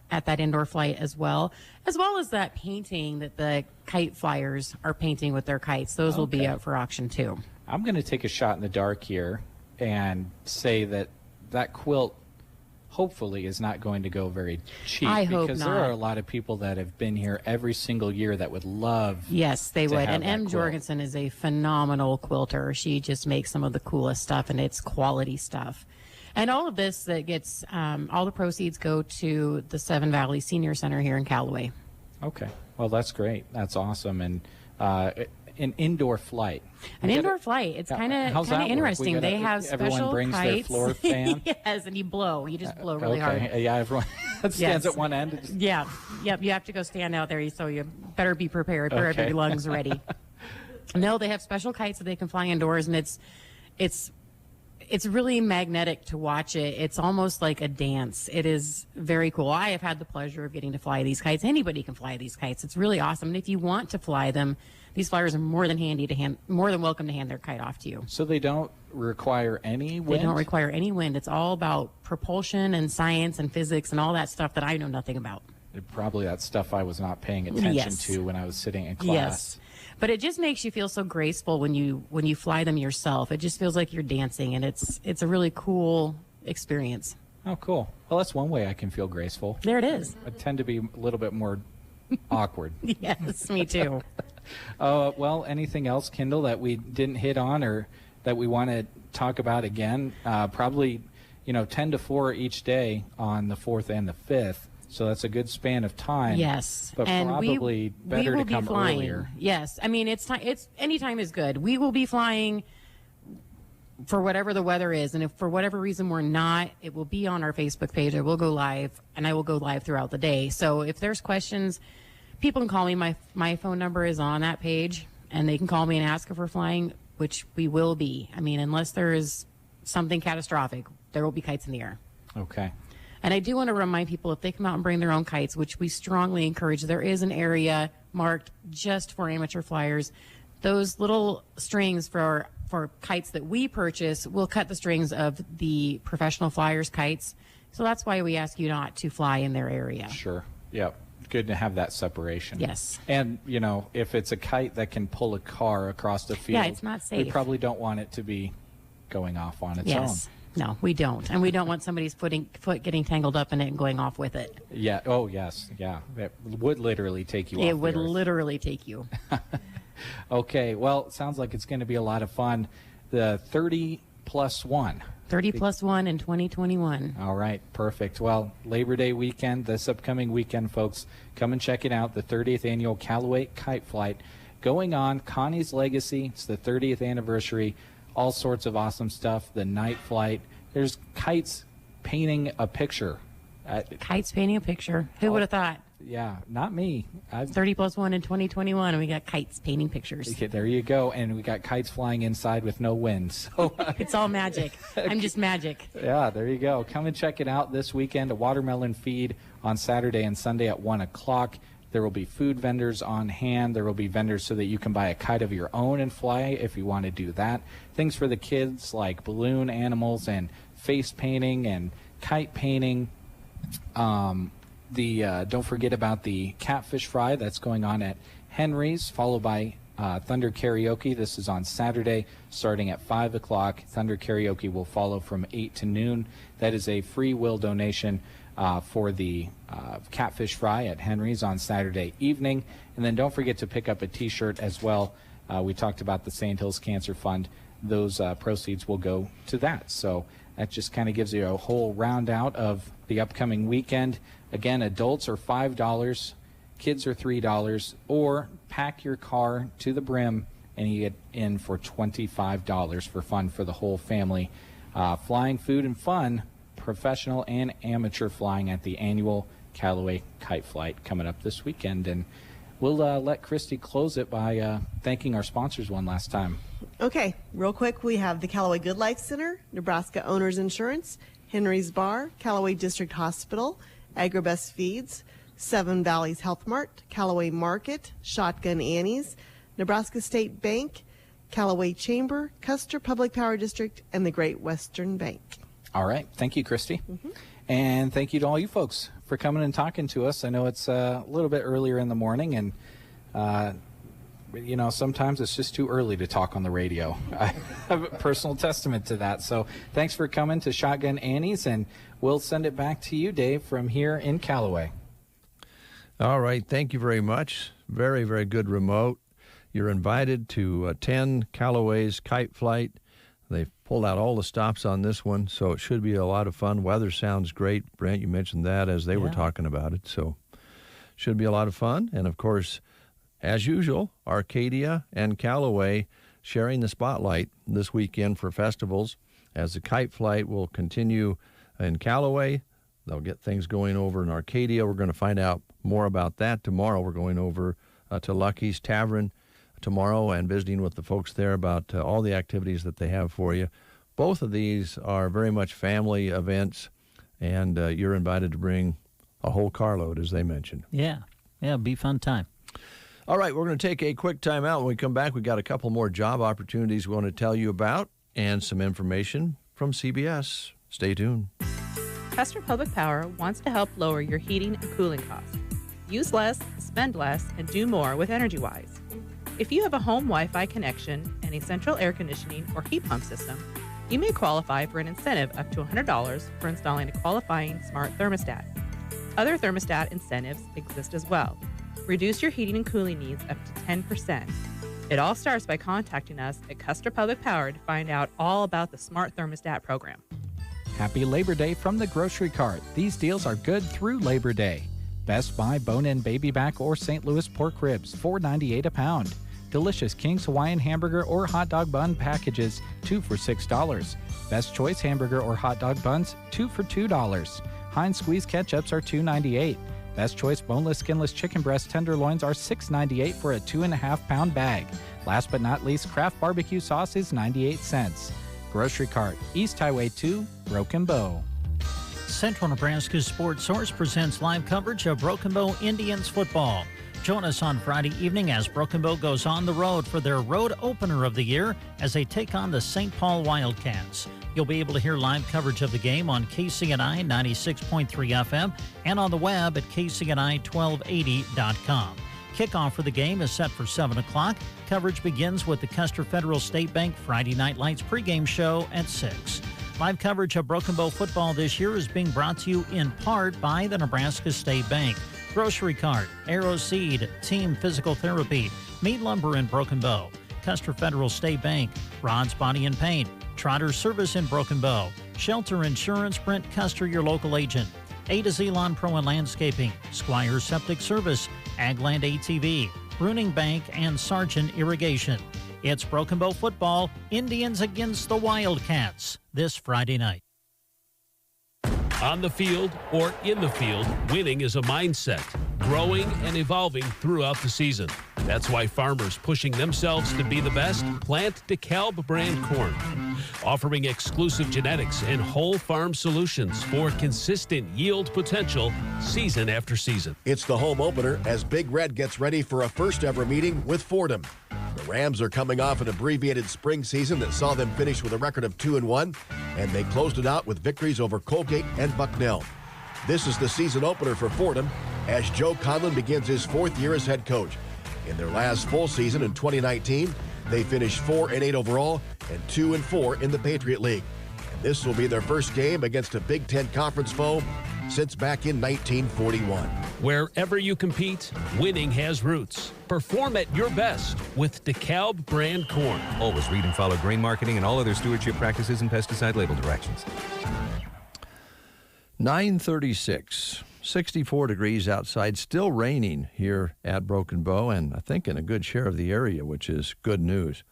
At that indoor flight as well as that painting that the kite flyers are painting with their kites. Those will be up for auction too. I'm going to take a shot in the dark here and say that quilt hopefully is not going to go very cheap. I hope because not. there are a lot of people that have been here every single year that would love. Yes, they to would. have And that M. quilt. Jorgensen is a phenomenal quilter. She just makes some of the coolest stuff, and it's quality stuff. And all of this that gets, all the proceeds go to the Seven Valley Senior Center here in Callaway. Okay. Well, that's great. That's awesome. And an indoor flight. An indoor flight. It's how's kind that of work? interesting. We gotta- They have everyone special brings their kites. floor fan? Yes, and you blow. You just blow really okay. hard. Yeah, everyone stands Yes. at one end. Yeah. Yep. You have to go stand out there, so you better be prepared. Better have Okay. your lungs ready. No, they have special kites that they can fly indoors, and it's really magnetic to watch it. It's almost like a dance. It is very cool. I have had the pleasure of getting to fly these kites. Anybody can fly these kites. It's really awesome. And if you want to fly them, these flyers are more than welcome to hand their kite off to you. So they don't require any wind? They don't require any wind. It's all about propulsion and science and physics and all that stuff that I know nothing about. Probably that stuff I was not paying attention Yes. to when I was sitting in class. Yes. But it just makes you feel so graceful when you fly them yourself. It just feels like you're dancing, and it's a really cool experience. Oh, cool. Well, that's one way I can feel graceful. There it is. I tend to be a little bit more awkward. Yes, me too. Well, anything else, Kendall, that we didn't hit on or that we want to talk about again? Probably, 10 to 4 each day on the 4th and the 5th. So that's a good span of time. Yes, but and probably better we will to come be flying. earlier. Yes, I mean it's any time is good. We will be flying for whatever the weather is, and if for whatever reason we're not, it will be on our Facebook page. I will go live, and I will go live throughout the day. So if there's questions, people can call me. My phone number is on that page, and they can call me and ask if we're flying, which we will be. I mean, unless there is something catastrophic, there will be kites in the air. Okay. And I do want to remind people, if they come out and bring their own kites, which we strongly encourage, there is an area marked just for amateur flyers. Those little strings for kites that we purchase will cut the strings of the professional flyers' kites. So that's why we ask you not to fly in their area. Sure. Yep. Good to have that separation. Yes. And, if it's a kite that can pull a car across the field, Yeah, it's not we safe. probably don't want it to be going off on its Yes. own. No, we don't. And we don't want somebody's foot getting tangled up in it and going off with it. Yeah. Oh, yes. Yeah. It would literally take you off. It would the earth. literally take you. Okay. Well, it sounds like it's going to be a lot of fun. The 30 plus 1. 30 plus 1 in 2021. All right. Perfect. Well, Labor Day weekend, this upcoming weekend, folks, come and check it out. The 30th annual Callaway Kite Flight going on. Connie's Legacy. It's the 30th anniversary. All sorts of awesome stuff. The night flight. There's kites painting a picture. Kites painting a picture. Who would have thought? Yeah, not me. 30 plus 1 in 2021, and we got kites painting pictures. Okay, there you go. And we got kites flying inside with no wind. So It's all magic. I'm just magic. yeah, there you go. Come and check it out this weekend. A watermelon feed on Saturday and Sunday at 1 o'clock. There will be food vendors on hand. There will be vendors so that you can buy a kite of your own and fly if you want to do that. Things for the kids like balloon animals and face painting and kite painting. Don't forget about the catfish fry that's going on at Henry's, followed by Thunder Karaoke. This is on Saturday starting at 5 o'clock. Thunder Karaoke will follow from 8 to noon. That is a free will donation for the catfish fry at Henry's on Saturday evening. And then don't forget to pick up a T-shirt as well. We talked about the Sandals Cancer Fund. Those proceeds will go to that. So that just kind of gives you a whole round out of the upcoming weekend. Again, adults are $5, kids are $3, or pack your car to the brim and you get in for $25 for fun for the whole family. Flying, food, and fun, professional and amateur flying at the annual Callaway Kite Flight coming up this weekend. And we'll let Christy close it by thanking our sponsors one last time. Okay, real quick, we have the Callaway Good Life Center, Nebraska Owners Insurance, Henry's Bar, Callaway District Hospital, Agribest Feeds, Seven Valleys Health Mart, Callaway Market, Shotgun Annie's, Nebraska State Bank, Callaway Chamber, Custer Public Power District, and the Great Western Bank. All right. Thank you, Christy. And thank you to all you folks for coming and talking to us. I know it's a little bit earlier in the morning, and sometimes it's just too early to talk on the radio. I have a personal testament to that. So thanks for coming to Shotgun Annie's, and we'll send it back to you, Dave, from here in Callaway. All right. Thank you very much. Very, very good remote. You're invited to attend Callaway's Kite Flight. They've pulled out all the stops on this one, so it should be a lot of fun. Weather sounds great. Brent, you mentioned that as they were talking about it, so should be a lot of fun. And, of course, as usual, Arcadia and Callaway sharing the spotlight this weekend for festivals. As the Kite Flight will continue in Callaway, they'll get things going over in Arcadia. We're going to find out more about that tomorrow. We're going over to Lucky's Tavern tomorrow and visiting with the folks there about all the activities that they have for you. Both of these are very much family events, and you're invited to bring a whole carload, as they mentioned. Yeah, it'll be a fun time. All right, we're going to take a quick time out. When we come back, we've got a couple more job opportunities we want to tell you about and some information from CBS. Stay tuned. Custer Public Power wants to help lower your heating and cooling costs. Use less, spend less, and do more with EnergyWise. If you have a home Wi-Fi connection and a central air conditioning or heat pump system, you may qualify for an incentive up to $100 for installing a qualifying smart thermostat. Other thermostat incentives exist as well. Reduce your heating and cooling needs up to 10%. It all starts by contacting us at Custer Public Power to find out all about the smart thermostat program. Happy Labor Day from the Grocery Cart. These deals are good through Labor Day. Best Buy bone-in baby back or St. Louis pork ribs, $4.98 a pound. Delicious King's Hawaiian hamburger or hot dog bun packages, 2 for $6. Best Choice hamburger or hot dog buns, 2 for $2. Heinz Squeeze ketchups are $2.98. Best Choice boneless, skinless chicken breast tenderloins are $6.98 for a 2.5-pound bag. Last but not least, Kraft barbecue sauce is 98 cents. Grocery Cart, East Highway 2, Broken Bow. Central Nebraska Sports Source presents live coverage of Broken Bow Indians football. Join us on Friday evening as Broken Bow goes on the road for their road opener of the year as they take on the St. Paul Wildcats. You'll be able to hear live coverage of the game on KCNI 96.3 FM and on the web at kcni1280.com. Kickoff for the game is set for 7 o'clock. Coverage begins with the Custer Federal State Bank Friday Night Lights pregame show at 6. Live coverage of Broken Bow football this year is being brought to you in part by the Nebraska State Bank, Grocery Cart, Arrow Seed, Team Physical Therapy, Meat Lumber in Broken Bow, Custer Federal State Bank, Rod's Body and Paint, Trotter Service in Broken Bow, Shelter Insurance, Brent Custer, your local agent, A to Z Lawn Pro and Landscaping, Squire Septic Service, Agland ATV, Bruning Bank, and Sargent Irrigation. It's Broken Bow football, Indians against the Wildcats, this Friday night. On the field or in the field, winning is a mindset, growing and evolving throughout the season. That's why farmers pushing themselves to be the best plant DeKalb brand corn, offering exclusive genetics and whole farm solutions for consistent yield potential season after season. It's the home opener as Big Red gets ready for a first ever meeting with Fordham. The Rams are coming off an abbreviated spring season that saw them finish with a record of 2-1, and they closed it out with victories over Colgate and Bucknell. This is the season opener for Fordham as Joe Conlon begins his 4th year as head coach. In their last full season in 2019, they finished 4-8 overall and 2-4 in the Patriot League. And this will be their first game against a Big Ten Conference foe, since back in 1941. Wherever you compete, winning has roots. Perform at your best with DeKalb brand corn. Always read and follow grain marketing and all other stewardship practices and pesticide label directions. 9:36, 64 degrees outside, still raining here at Broken Bow, and I think in a good share of the area, which is good news.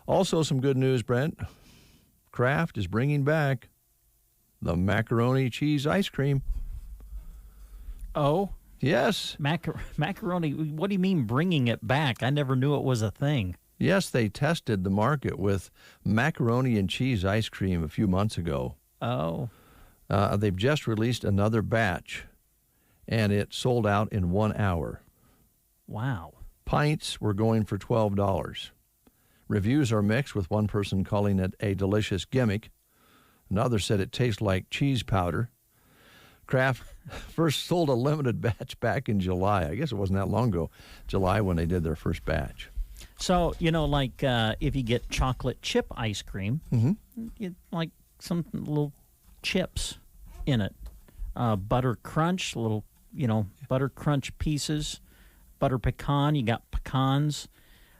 Also some good news, Brent. Kraft is bringing back the macaroni cheese ice cream. Oh? Yes. Macaroni, what do you mean bringing it back? I never knew it was a thing. Yes, they tested the market with macaroni and cheese ice cream a few months ago. Oh. They've just released another batch, and it sold out in 1 hour. Wow. Pints were going for $12. Reviews are mixed, with one person calling it a delicious gimmick. Another said it tastes like cheese powder. Kraft first sold a limited batch back in July. I guess it wasn't that long ago, July, when they did their first batch. So, like if you get chocolate chip ice cream, you like some little chips in it. Butter crunch, little, butter crunch pieces. Butter pecan, you got pecans.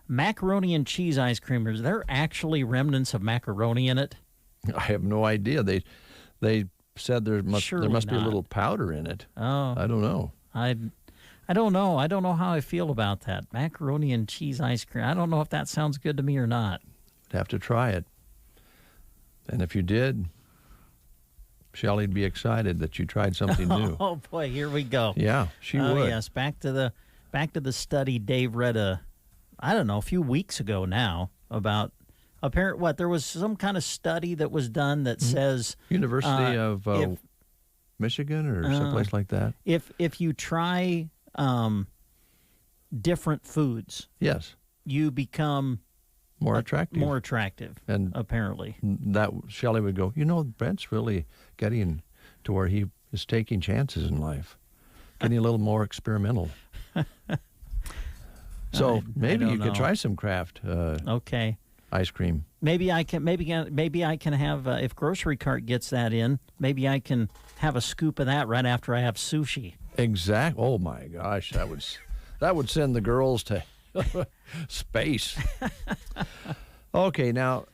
Macaroni and cheese ice cream, is there actually remnants of macaroni in it? I have no idea. They said there must be a not. little powder in it. Oh. I don't know. I don't know. I don't know how I feel about that. Macaroni and cheese ice cream. I don't know if that sounds good to me or not. You'd have to try it. And if you did, Shelley'd be excited that you tried something new. Oh boy, here we go. Yeah, she would. Oh yes, back to the study Dave read a few weeks ago now about there was some kind of study that was done that says University of Michigan or someplace like that. If you try different foods, yes, you become more attractive. More attractive, and apparently that Shelley would go, Brent's really getting to where he is taking chances in life, getting a little more experimental. So maybe you could try some Kraft. Okay. Ice cream. Maybe I can have if Grocery Cart gets that in. Maybe I can have a scoop of that right after I have sushi. Exact. Oh my gosh, that would send the girls to space. Okay, now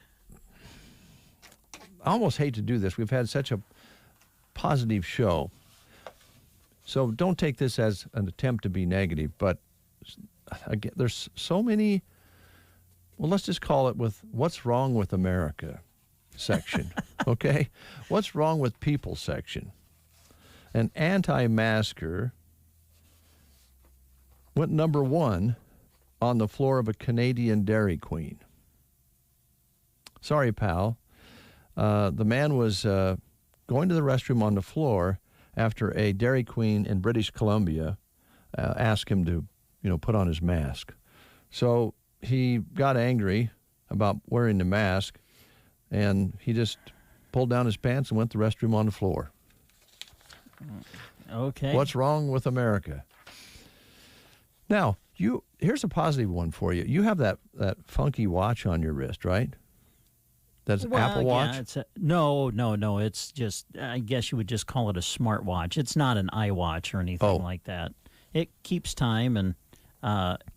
I almost hate to do this. We've had such a positive show, so don't take this as an attempt to be negative. But again, there's so many. Well, let's just call it with what's wrong with America section, okay? What's wrong with people section? An anti-masker went number 1 on the floor of a Canadian Dairy Queen. Sorry, pal. The man was going to the restroom on the floor after a Dairy Queen in British Columbia asked him to, put on his mask. So he got angry about wearing the mask, and he just pulled down his pants and went to the restroom on the floor. Okay. What's wrong with America? Now, here's a positive one for you. You have that funky watch on your wrist, right? That's an Apple Watch? Yeah, no. It's just, I guess you would just call it a smartwatch. It's not an iWatch or anything like that. It keeps time and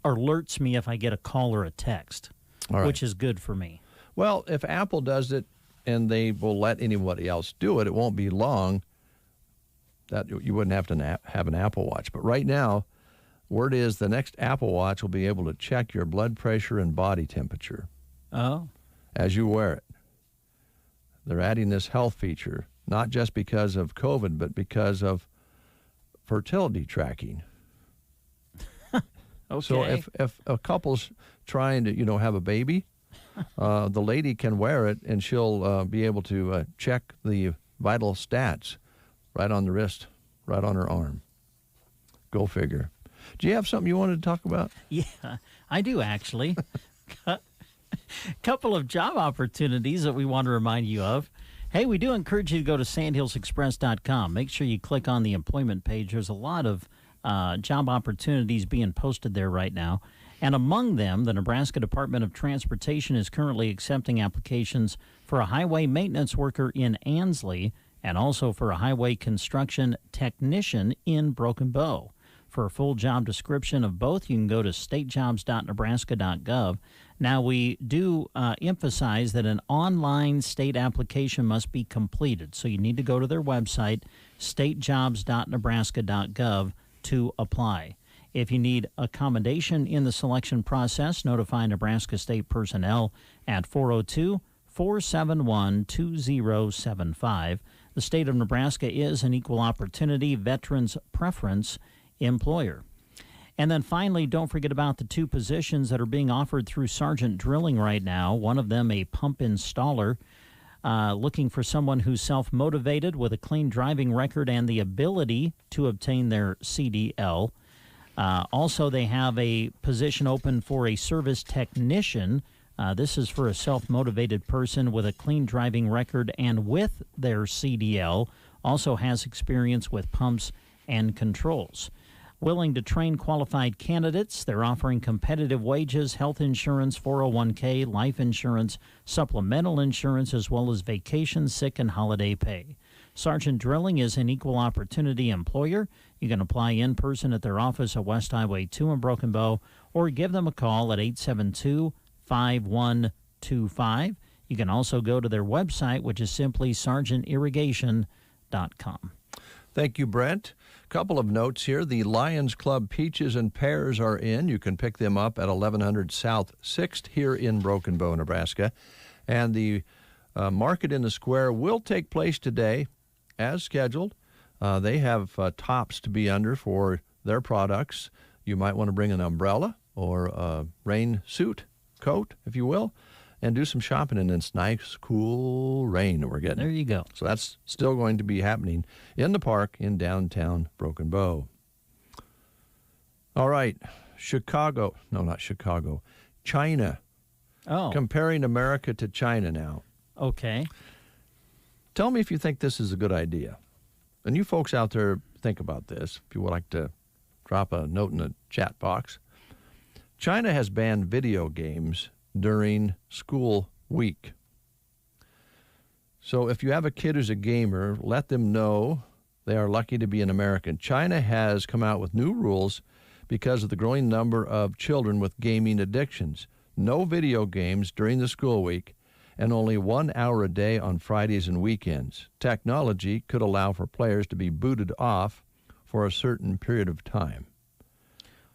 alerts me if I get a call or a text, which is good for me. Well, if Apple does it and they will let anybody else do it, it won't be long that you wouldn't have to have an Apple Watch. But right now, word is the next Apple Watch will be able to check your blood pressure and body temperature. Oh. As you wear it. They're adding this health feature, not just because of COVID, but because of fertility tracking. Okay. So if a couple's trying to, have a baby, the lady can wear it and she'll be able to check the vital stats right on the wrist, right on her arm. Go figure. Do you have something you wanted to talk about? Yeah, I do actually. Couple of job opportunities that we want to remind you of. Hey, we do encourage you to go to sandhillsexpress.com. Make sure you click on the employment page. There's a lot of job opportunities being posted there right now. And among them, the Nebraska Department of Transportation is currently accepting applications for a highway maintenance worker in Ansley. and also for a highway construction technician in Broken Bow. For a full job description of both, you can go to statejobs.nebraska.gov. Now, we do emphasize that an online state application must be completed, so you need to go to their website, statejobs.nebraska.gov, to apply. If you need accommodation in the selection process, notify Nebraska State personnel at 402-471-2075. The state of Nebraska is an equal opportunity veterans preference employer. And then finally, don't forget about the 2 positions that are being offered through Sergeant Drilling right now. One of them, a pump installer, looking for someone who's self-motivated with a clean driving record and the ability to obtain their CDL. Also, they have a position open for a service technician. This is for a self-motivated person with a clean driving record and with their CDL, also has experience with pumps and controls. Willing to train qualified candidates. They're offering competitive wages, health insurance, 401k, life insurance, supplemental insurance, as well as vacation, sick, and holiday pay. Sergeant Drilling is an equal opportunity employer. You can apply in person at their office at West Highway 2 in Broken Bow, or give them a call at 872-5125. You can also go to their website, which is simply sergeantirrigation.com. Thank you, Brent. Couple of notes here. The Lions Club peaches and pears are in. You can pick them up at 1100 South 6th here in Broken Bow, Nebraska. And the market in the square will take place today as scheduled. They have tops to be under for their products. You might want to bring an umbrella or a rain suit, coat, if you will, and do some shopping in this nice, cool rain that we're getting. There you go. So that's still going to be happening in the park in downtown Broken Bow. All right, China. Oh. Comparing America to China now. Okay. Tell me if you think this is a good idea. And you folks out there, think about this. If you would like to drop a note in the chat box. China has banned video games during school week. So if you have a kid who's a gamer, let them know they are lucky to be an American. China has come out with new rules because of the growing number of children with gaming addictions. No video games during the school week and only 1 hour a day on Fridays and weekends. Technology could allow for players to be booted off for a certain period of time.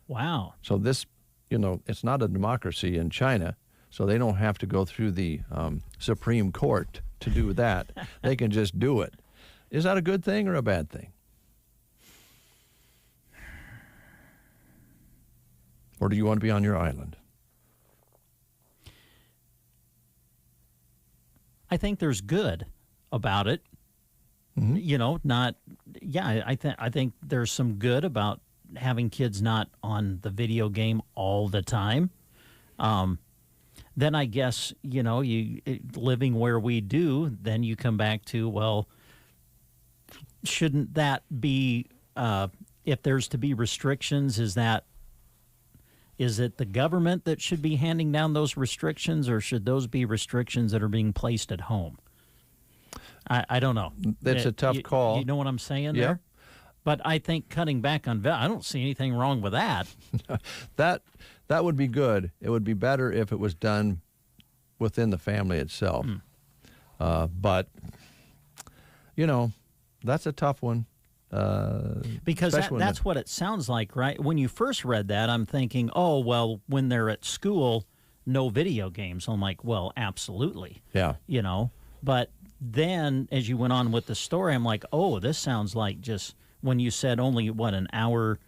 Wow. So this, it's not a democracy in China, so they don't have to go through the Supreme Court to do that. They can just do it. Is that a good thing or a bad thing? Or do you want to be on your island? I think there's good about it. Mm-hmm. I think there's some good about having kids not on the video game all the time. Then I guess, living where we do, then you come back to, well, shouldn't that be, if there's to be restrictions, is it the government that should be handing down those restrictions, or should those be restrictions that are being placed at home? I don't know. That's a tough call. You know what I'm saying Yeah. there? But I think cutting back on I don't see anything wrong with that. That would be good. It would be better if it was done within the family itself. But, that's a tough one. Because that's what it sounds like, right? When you first read that, I'm thinking, oh, well, when they're at school, no video games. I'm like, well, absolutely. Yeah. But then as you went on with the story, I'm like, oh, this sounds like just when you said only, an hour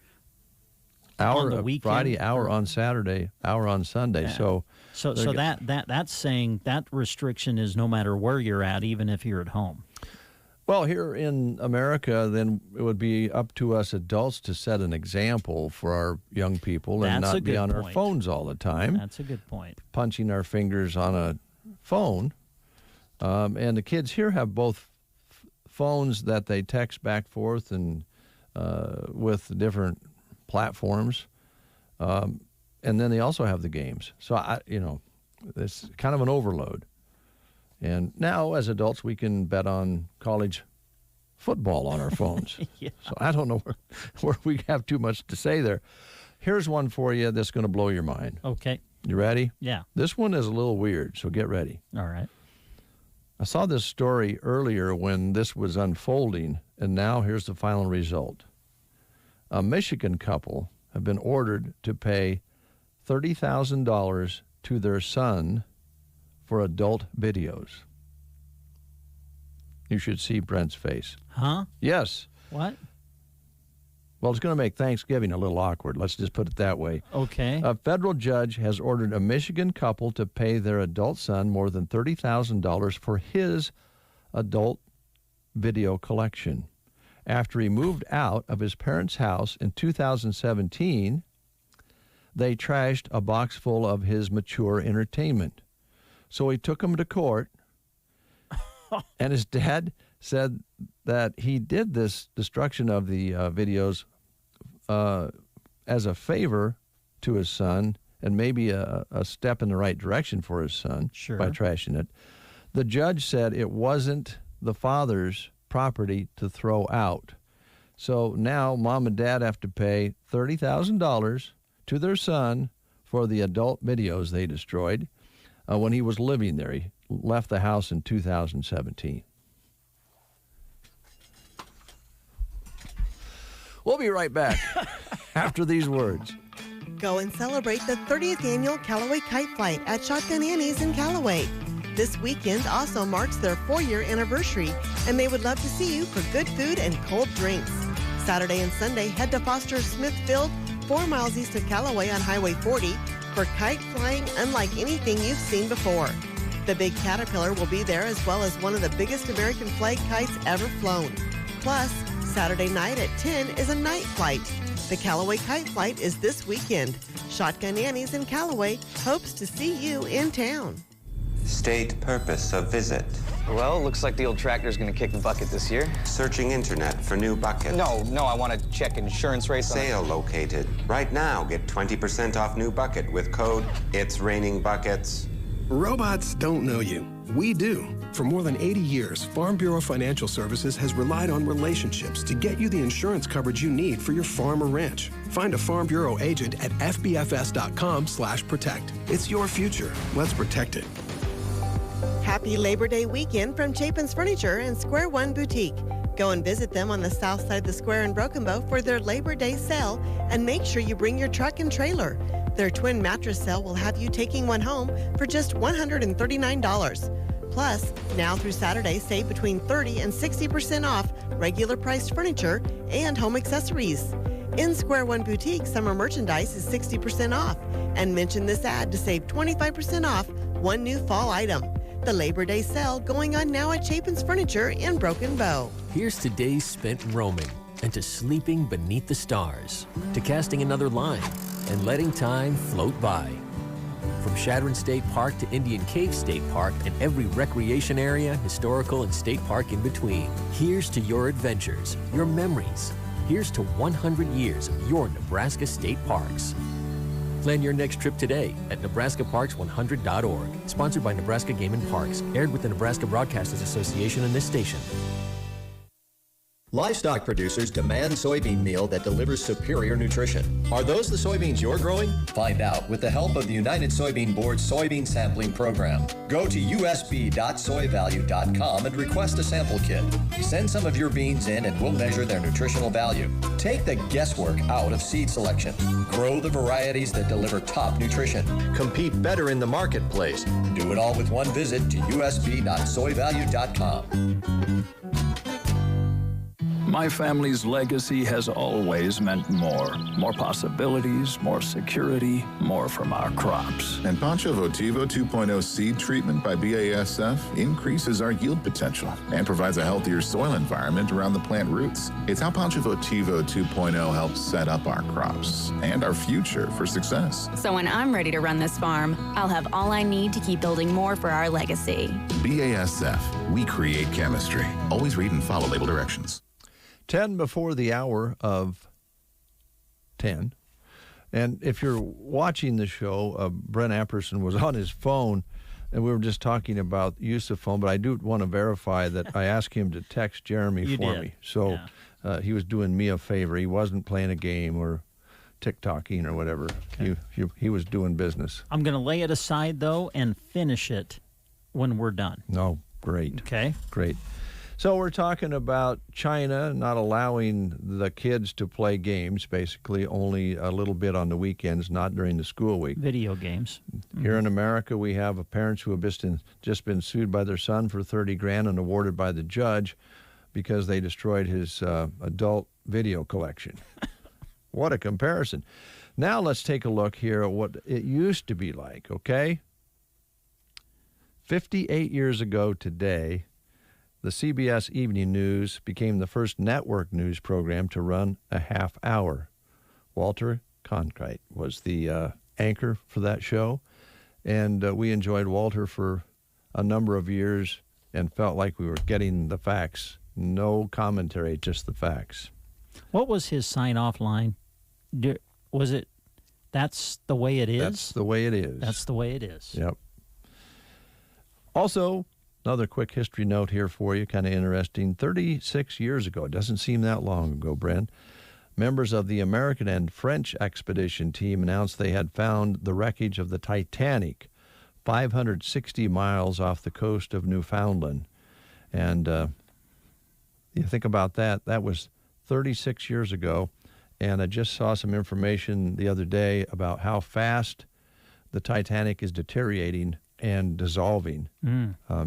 on the weekend? Friday, hour on Saturday, hour on Sunday. Yeah. So that's saying that restriction is no matter where you're at, even if you're at home. Well, here in America, then it would be up to us adults to set an example for our young people and not be on our phones all the time. That's a good point. Punching our fingers on a phone. And the kids here have both phones that they text back forth and with different platforms. And then they also have the games. So, it's kind of an overload. And now, as adults, we can bet on college football on our phones. Yeah. So I don't know where we have too much to say there. Here's one for you that's going to blow your mind. Okay. You ready? Yeah. This one is a little weird, so get ready. All right. I saw this story earlier when this was unfolding, and now here's the final result. A Michigan couple have been ordered to pay $30,000 to their son for adult videos. You should see Brent's face. Huh? Yes. What? Well, it's going to make Thanksgiving a little awkward. Let's just put it that way. Okay. A federal judge has ordered a Michigan couple to pay their adult son more than $30,000 for his adult video collection. After he moved out of his parents' house in 2017, they trashed a box full of his mature entertainment. So he took him to court, and his dad said that he did this destruction of the videos as a favor to his son and maybe a step in the right direction for his son by trashing it. The judge said it wasn't the father's property to throw out. So now mom and dad have to pay $30,000 to their son for the adult videos they destroyed when he was living there. He left the house in 2017. We'll be right back after these words. Go and celebrate the 30th annual Callaway Kite Flight at Shotgun Annie's in Callaway. This weekend also marks their 4-year anniversary, and they would love to see you for good food and cold drinks. Saturday and Sunday, head to Foster Smith Field, 4 miles east of Callaway on Highway 40, for kite flying unlike anything you've seen before. The Big Caterpillar will be there, as well as one of the biggest American flag kites ever flown. Plus, Saturday night at 10 is a night flight. The Callaway Kite Flight is this weekend. Shotgun Annie's in Callaway hopes to see you in town. State purpose of visit. Well, looks like the old tractor's gonna kick the bucket this year. Searching internet for new buckets. No, I want to check insurance rates. Sale located. Right now, get 20% off new bucket with code It's Raining Buckets. Robots don't know you. We do. For more than 80 years, Farm Bureau Financial Services has relied on relationships to get you the insurance coverage you need for your farm or ranch. Find a Farm Bureau agent at fbfs.com/protect. It's your future. Let's protect it. Happy Labor Day weekend from Chapin's Furniture and Square One Boutique. Go and visit them on the south side of the square in Broken Bow for their Labor Day sale, and make sure you bring your truck and trailer. Their twin mattress sale will have you taking one home for just $139. Plus, now through Saturday, save between 30 and 60% off regular priced furniture and home accessories. In Square One Boutique, summer merchandise is 60% off. And mention this ad to save 25% off one new fall item. The Labor Day sale going on now at Chapin's Furniture in Broken Bow. Here's to days spent roaming, and to sleeping beneath the stars, to casting another line and letting time float by. From Shadron State Park to Indian Cave State Park and every recreation area, historical and state park in between. Here's to your adventures, your memories. Here's to 100 years of your Nebraska state parks. Plan your next trip today at nebraskaparks100.org. Sponsored by Nebraska Game and Parks. Aired with the Nebraska Broadcasters Association and this station. Livestock producers demand soybean meal that delivers superior nutrition. Are those the soybeans you're growing? Find out with the help of the United Soybean Board's soybean sampling program. Go to usb.soyvalue.com and request a sample kit. Send some of your beans in and we'll measure their nutritional value. Take the guesswork out of seed selection. Grow the varieties that deliver top nutrition. Compete better in the marketplace. Do it all with one visit to usb.soyvalue.com. My family's legacy has always meant more. More possibilities, more security, more from our crops. And Pancho Votivo 2.0 seed treatment by BASF increases our yield potential and provides a healthier soil environment around the plant roots. It's how Pancho Votivo 2.0 helps set up our crops and our future for success. So when I'm ready to run this farm, I'll have all I need to keep building more for our legacy. BASF, we create chemistry. Always read and follow label directions. 10 before the hour of 10. And if you're watching the show, Brent Apperson was on his phone And we were just talking about use of phone, but I do want to verify that I asked him to text Jeremy for me. So he was doing me a favor. He wasn't playing a game or TikToking or whatever. Okay. He was doing business. I'm going to lay it aside, though, and finish it when we're done. No, great. Okay. Great. So we're talking about China not allowing the kids to play games, basically only a little bit on the weekends, not during the school week. Video games. Here in America, we have parents who have just been sued by their son for $30,000 and awarded by the judge because they destroyed his adult video collection. What a comparison. Now let's take a look here at what it used to be like, okay? 58 years ago today, the CBS Evening News became the first network news program to run a half hour. Walter Cronkite was the anchor for that show, and we enjoyed Walter for a number of years and felt like we were getting the facts. No commentary, just the facts. What was his sign-off line? Was it, "That's the way it is"? That's the way it is. That's the way it is. Yep. Also, another quick history note here for you, kind of interesting. 36 years ago, it doesn't seem that long ago, Brent, members of the American and French expedition team announced they had found the wreckage of the Titanic 560 miles off the coast of Newfoundland. And you think about that, that was 36 years ago. And I just saw some information the other day about how fast the Titanic is deteriorating and dissolving.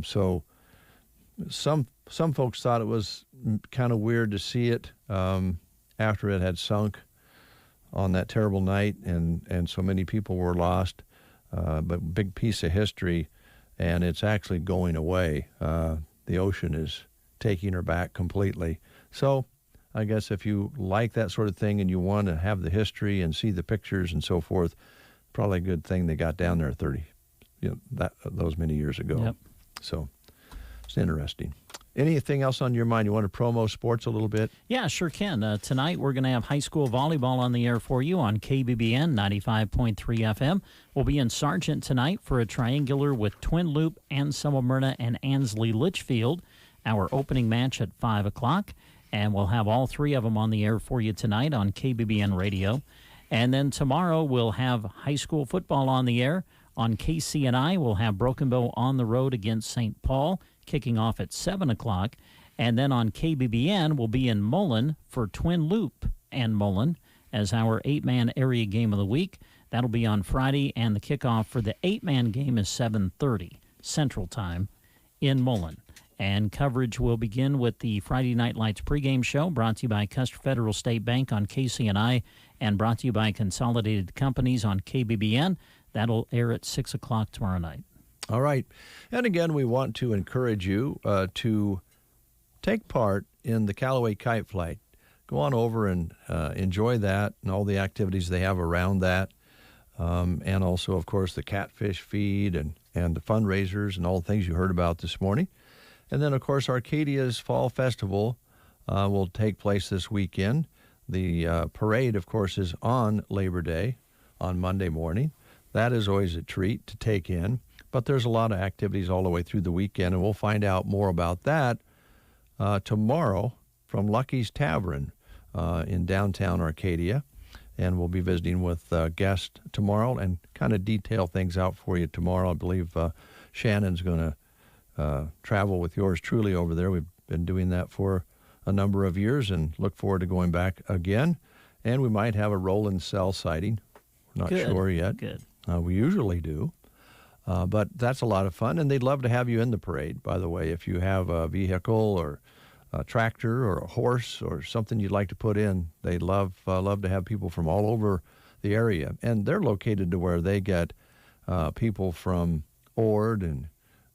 So some folks thought it was kind of weird to see it after it had sunk on that terrible night, and so many people were lost. But big piece of history, and it's actually going away. The ocean is taking her back completely. So I guess if you like that sort of thing and you want to have the history and see the pictures and so forth, probably a good thing they got down there those many years ago. Yep. So it's interesting. Anything else on your mind? You want to promo sports a little bit? Yeah, sure can. Tonight we're going to have high school volleyball on the air for you on KBBN 95.3 FM. We'll be in Sargent tonight for a triangular with Twin Loop, Anselmo Myrna, and Ansley Litchfield. Our opening match at 5 o'clock. And we'll have all three of them on the air for you tonight on KBBN Radio. And then tomorrow we'll have high school football on the air. On KCNI, we'll have Broken Bow on the road against St. Paul, kicking off at 7 o'clock. And then on KBBN, we'll be in Mullen for Twin Loop and Mullen as our 8-man area game of the week. That'll be on Friday, and the kickoff for the 8-man game is 7:30 Central Time in Mullen. And coverage will begin with the Friday Night Lights pregame show, brought to you by Custer Federal State Bank on KCNI and brought to you by Consolidated Companies on KBBN. That'll air at 6 o'clock tomorrow night. All right. And again, we want to encourage you to take part in the Callaway Kite Flight. Go on over and enjoy that and all the activities they have around that. And also, of course, the catfish feed and the fundraisers and all the things you heard about this morning. And then, of course, Arcadia's Fall Festival will take place this weekend. The parade, of course, is on Labor Day on Monday morning. That is always a treat to take in. But there's a lot of activities all the way through the weekend, and we'll find out more about that tomorrow from Lucky's Tavern in downtown Arcadia. And we'll be visiting with guests tomorrow and kind of detail things out for you tomorrow. I believe Shannon's going to travel with yours truly over there. We've been doing that for a number of years and look forward to going back again. And we might have a roll-and sell sighting. We're not sure yet. Good. We usually do. But that's a lot of fun, and they'd love to have you in the parade, by the way. If you have a vehicle or a tractor or a horse or something you'd like to put in, they'd love to have people from all over the area. And they're located to where they get people from Ord and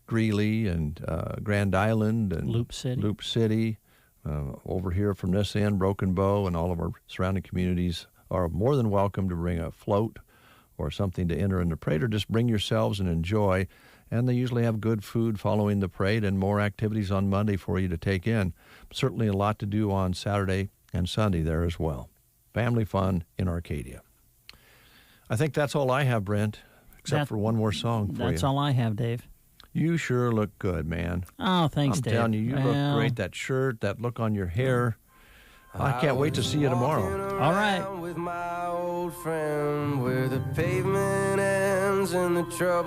Greeley and Grand Island and Loop City, over here from this end, Broken Bow, and all of our surrounding communities are more than welcome to bring a float or something to enter in the parade, or just bring yourselves and enjoy. And they usually have good food following the parade and more activities on Monday for you to take in. Certainly a lot to do on Saturday and Sunday there as well. Family fun in Arcadia. I think that's all I have, Brent, except for one more song for you. That's all I have, Dave. You sure look good, man. Oh, thanks, I'm Dave. telling you, you look great. That shirt, that look on your hair. I can't wait to see you tomorrow. All right. With my old friend, where the pavement ends and the trouble